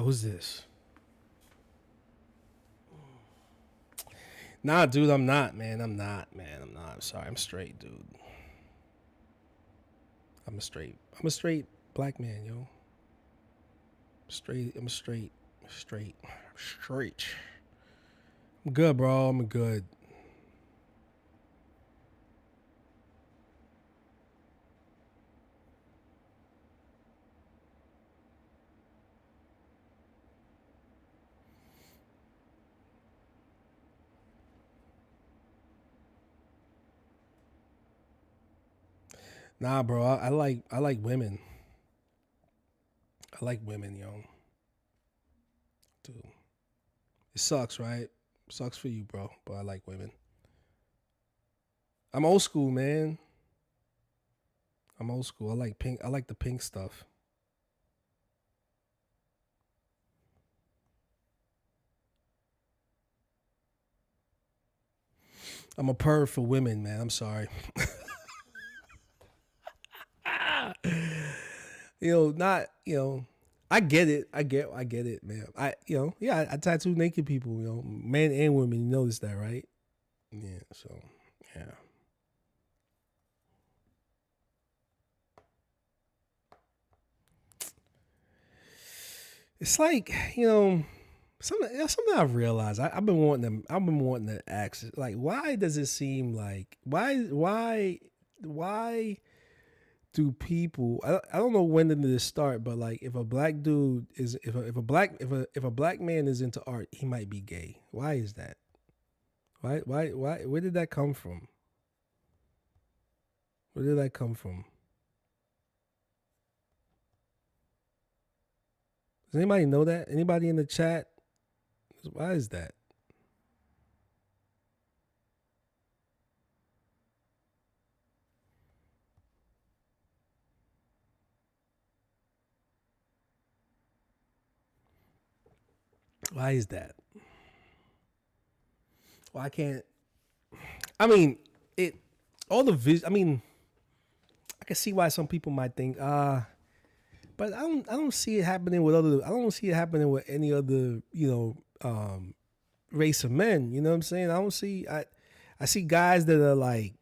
Who's this? Nah, dude, I'm not, man. I'm not. I'm sorry. I'm straight, dude. I'm a straight black man, yo. I'm straight. I'm good, bro. I'm good. Nah, bro. I like women. I like women, yo. Dude. It sucks, right? Sucks for you, bro. But I like women. I'm old school, man. I'm old school. I like pink. I like the pink stuff. I'm a perv for women, man. I'm sorry. Not, I get it. I get it, man. Yeah, I tattoo naked people, men and women. You notice that, right? Yeah. So, yeah. It's like, something I've realized. I've been wanting to ask. Like, why does it seem like why do people? I don't know when did this start, but like, if a black dude is if a black man is into art, he might be gay. Why is that? Why? Where did that come from? Where did that come from? Does anybody know that? Anybody in the chat? Why is that? Why is that? Why can't? I mean, it. All the I mean, I can see why some people might think, but I don't see it happening with other. I don't see it happening with any other, race of men. You know what I'm saying? I don't see. I see guys that are like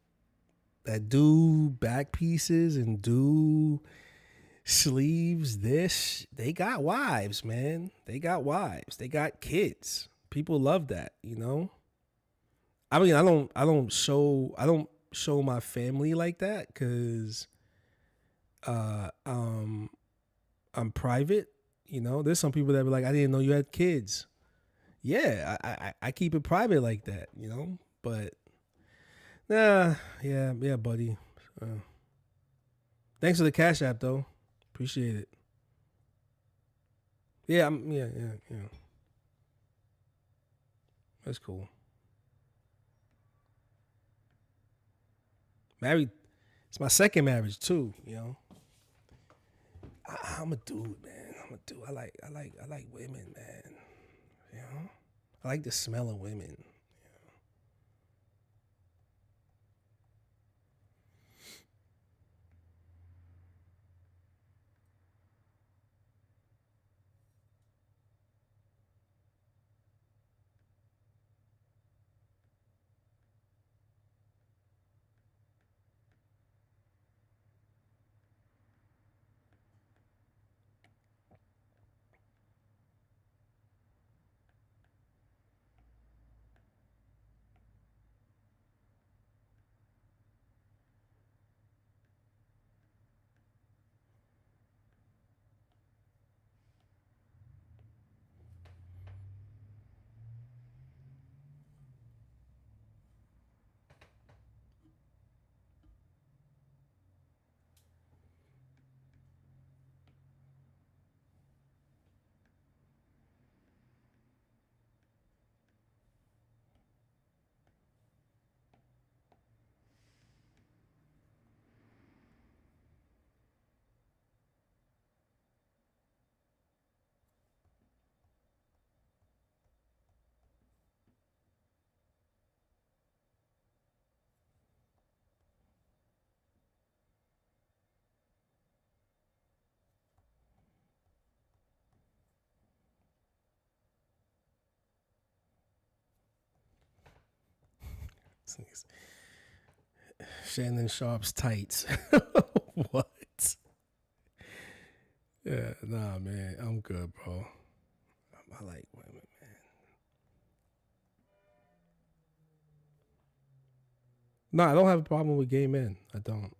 that do back pieces and do sleeves. They got wives, man. They got wives. They got kids. People love that. I mean, I don't show my family like that because I'm private. There's some people that be like, I didn't know you had kids. Yeah, I keep it private like that. But nah, yeah, buddy. Thanks for the Cash App though. Appreciate it. Yeah, yeah. That's cool. Married. It's my second marriage too. I'm a dude, man. I'm a dude. I like women, man. I like the smell of women. Shannon Sharp's tights. What? Yeah, nah, man. I'm good, bro. I like women, man. No, I don't have a problem with gay men. I don't.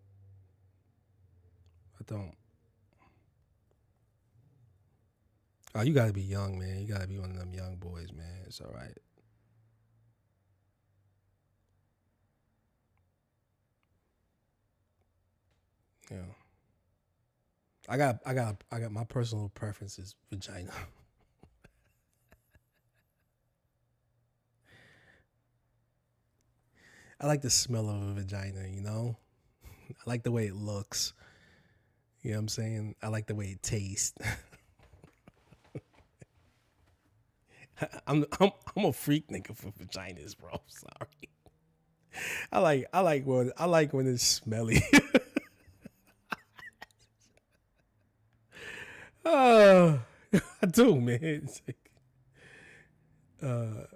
I don't. Oh, you gotta be young, man. You gotta be one of them young boys, man. It's all right. Yeah. I got my personal preferences vagina. I like the smell of a vagina. I like the way it looks. You know what I'm saying? I like the way it tastes. I'm a freak nigga for vaginas, bro. Sorry. I like when it's smelly. I do, man. It's like, uh,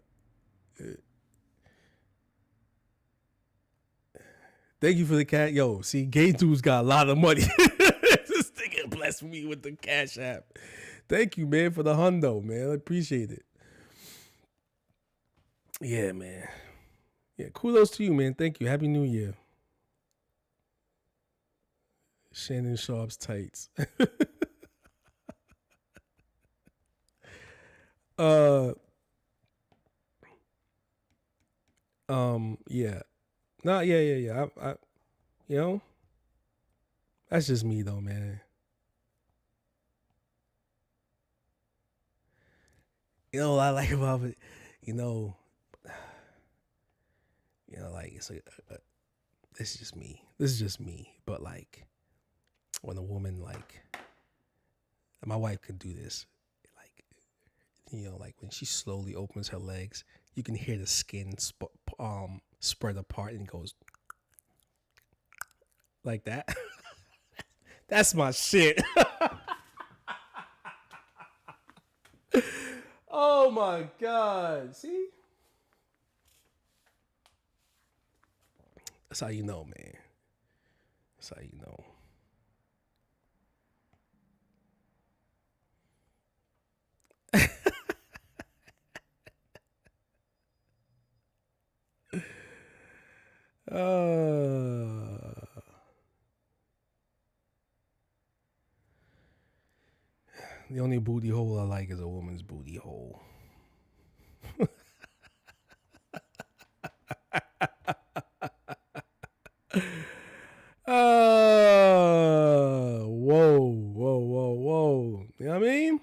thank you for the cat. Yo, see, gay dudes got a lot of money. This nigga blessed me with the Cash App. Thank you, man, for the hundo, man. I appreciate it. Yeah, man. Yeah, kudos to you, man. Thank you. Happy New Year. Shannon Sharp's tights. uh yeah. Nah, yeah. I you know, that's just me though, man. You know what I like about it? You know, like it's like this is just me. This is just me. But like when a woman like my wife could do this, like like when she slowly opens her legs, you can hear the skin spread apart and goes like that. That's my shit. Oh my god. See? That's how you know, man. That's how you know. The only booty hole I like is a woman's booty hole. Whoa. You know what I mean?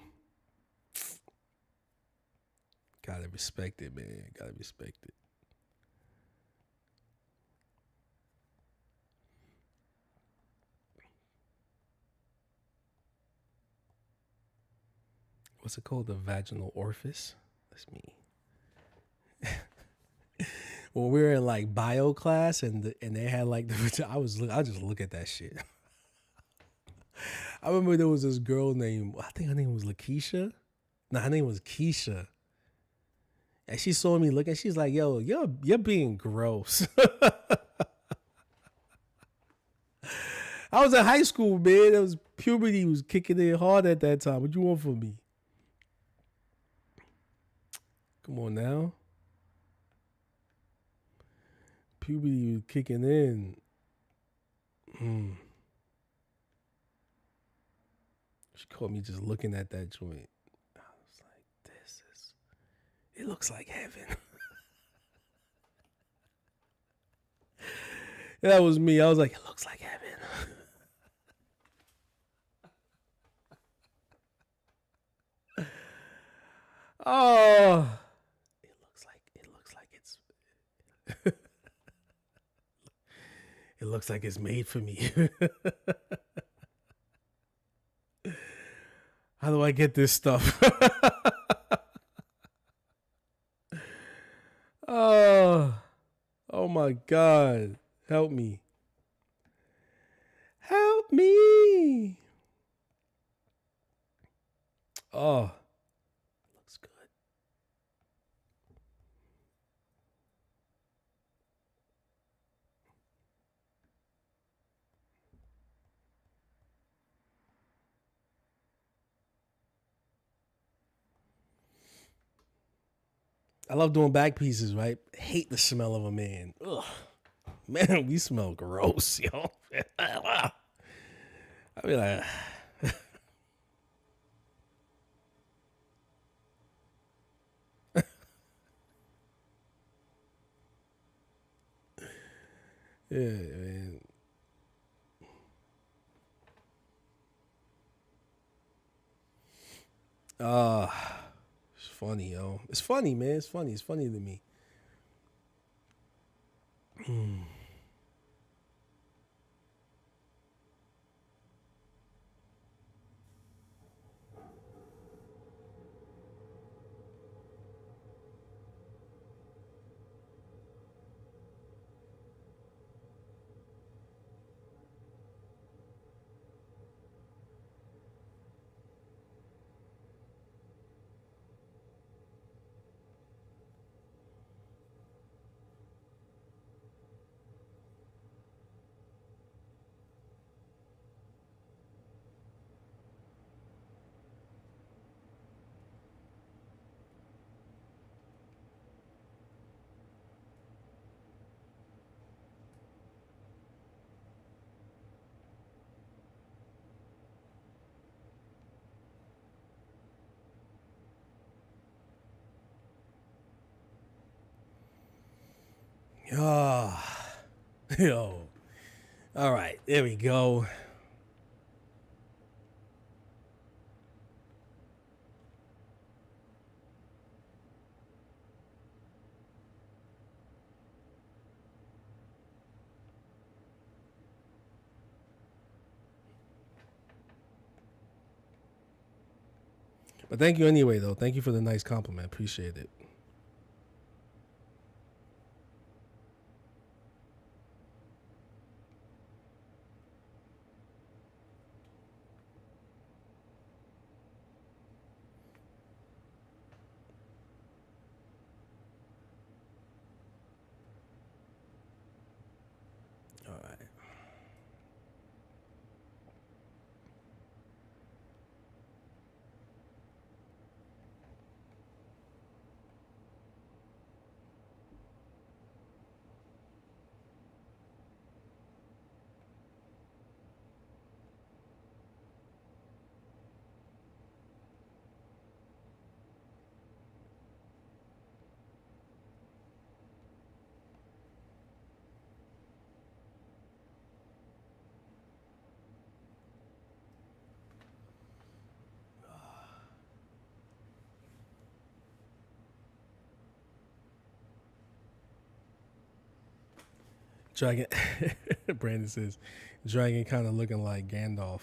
Gotta respect it, man. Gotta respect it. What's it called? The vaginal orifice? That's me. When we were in like bio class and they had like I just look at that shit. I remember there was this girl named, I think her name was Lakeisha. No, her name was Keisha. And she saw me looking. She's like, "Yo, you're being gross." I was in high school, man. It was puberty was kicking in hard at that time. What you want from me? Come on now. Puberty was kicking in. She caught me just looking at that joint. I was like, it looks like heaven. That was me. I was like, it looks like heaven. Oh, it looks like it's it looks like it's made for me. How do I get this stuff? Oh my god. Help me. Help me. Oh, looks good. I love doing back pieces, right? Hate the smell of a man. Ugh. Man, we smell gross, yo. I be like, yeah, man. It's funny, yo. It's funny, man. It's funny. It's funny to me. Ah, yo. All right, there we go. But thank you anyway, though. Thank you for the nice compliment. Appreciate it. All right. Dragon. Brandon says, Dragon kind of looking like Gandalf.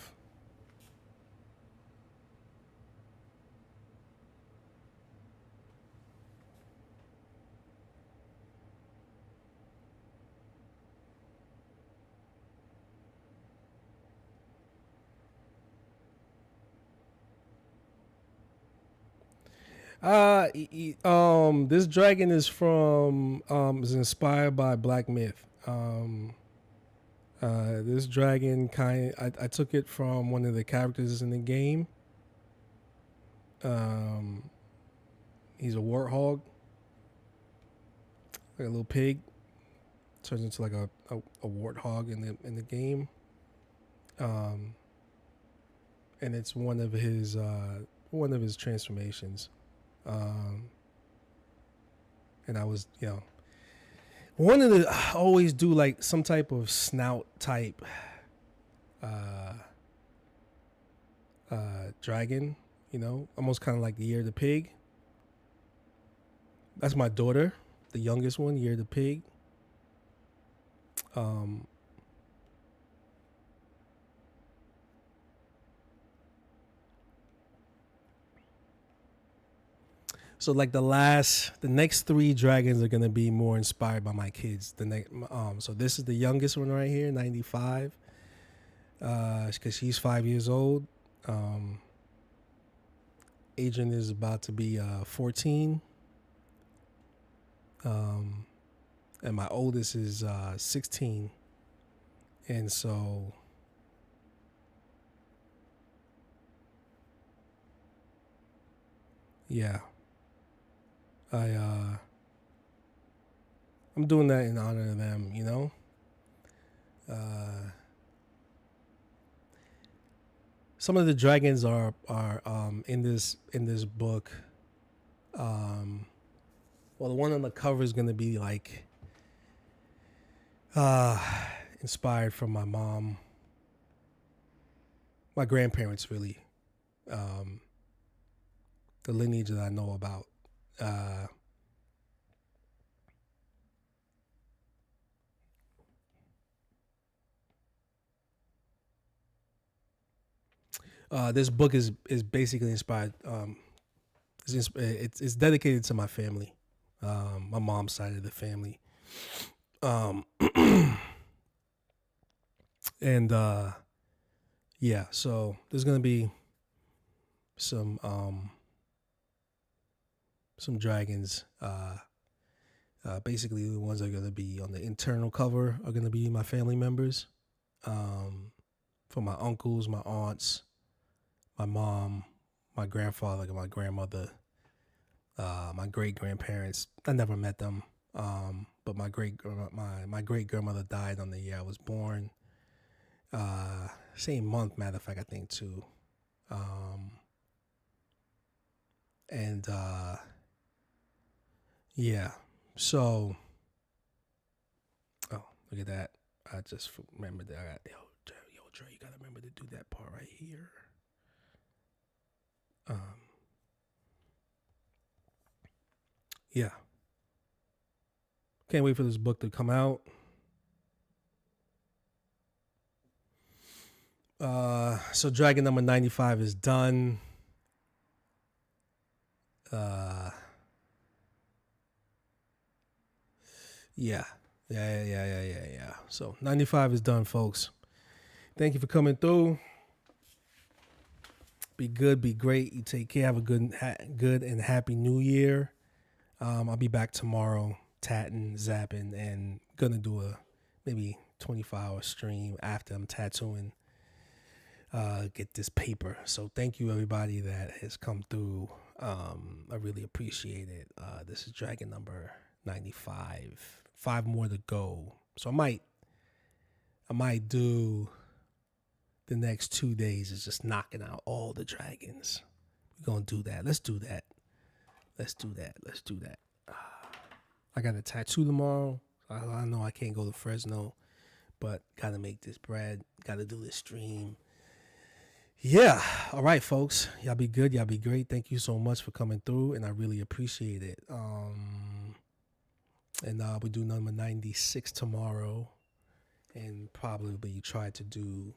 This dragon is from is inspired by Black Myth. This dragon I took it from one of the characters in the game. He's a warthog, like a little pig. Turns into like a warthog in the game. And it's one of his transformations. And I was, one of the I always do like some type of snout type dragon, almost kind of like the Year of the Pig. That's my daughter, the youngest one, Year of the Pig. So like the next three dragons are gonna be more inspired by my kids. So this is the youngest one right here, 95, because she's 5 years old. Adrian is about to be 14, and my oldest is 16, and so yeah. I'm doing that in honor of them, Some of the dragons are in this book. Well, the one on the cover is gonna be like inspired from my mom, my grandparents, really. The lineage that I know about. This book is basically inspired. It's dedicated to my family, my mom's side of the family, and yeah. So there's gonna be some dragons. Basically, the ones that are gonna be on the internal cover are gonna be my family members, from my uncles, my aunts, my mom, my grandfather, my grandmother, my great grandparents. I never met them, but my great grandmother died on the year I was born. Same month, matter of fact, I think too. And yeah, so Look at that. I just remembered that. I got, yo, Dre, you gotta remember to do that part right here. Yeah. Can't wait for this book to come out. So Dragon number 95 is done. Yeah. So 95 is done, folks. Thank you for coming through. Be good, be great. You take care. Have a good and happy New Year. I'll be back tomorrow, tatting, zapping, and gonna do a maybe 24-hour stream after I'm tattooing. Get this paper. So thank you everybody that has come through. I really appreciate it. This is Dragon number 95. 5 more to go. So I might do the next 2 days is just knocking out all the dragons. We're gonna do that. Let's do that. I got a tattoo tomorrow. I know I can't go to Fresno, but gotta make this bread. Gotta do this stream. Yeah. All right, folks. Y'all be good. Y'all be great. Thank you so much for coming through, and I really appreciate it. And we do number 96 tomorrow, and probably try to do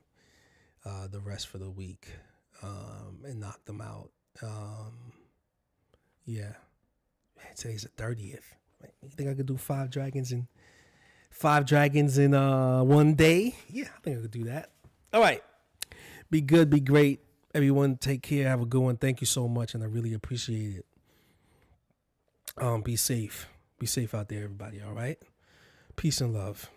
the rest for the week and knock them out. Yeah. Man, today's the 30th. You think I could do 5 dragons in 1 day? Yeah, I think I could do that. All right. Be good, be great. Everyone, take care. Have a good one. Thank you so much, and I really appreciate it. Be safe. Be safe out there, everybody, all right? Peace and love.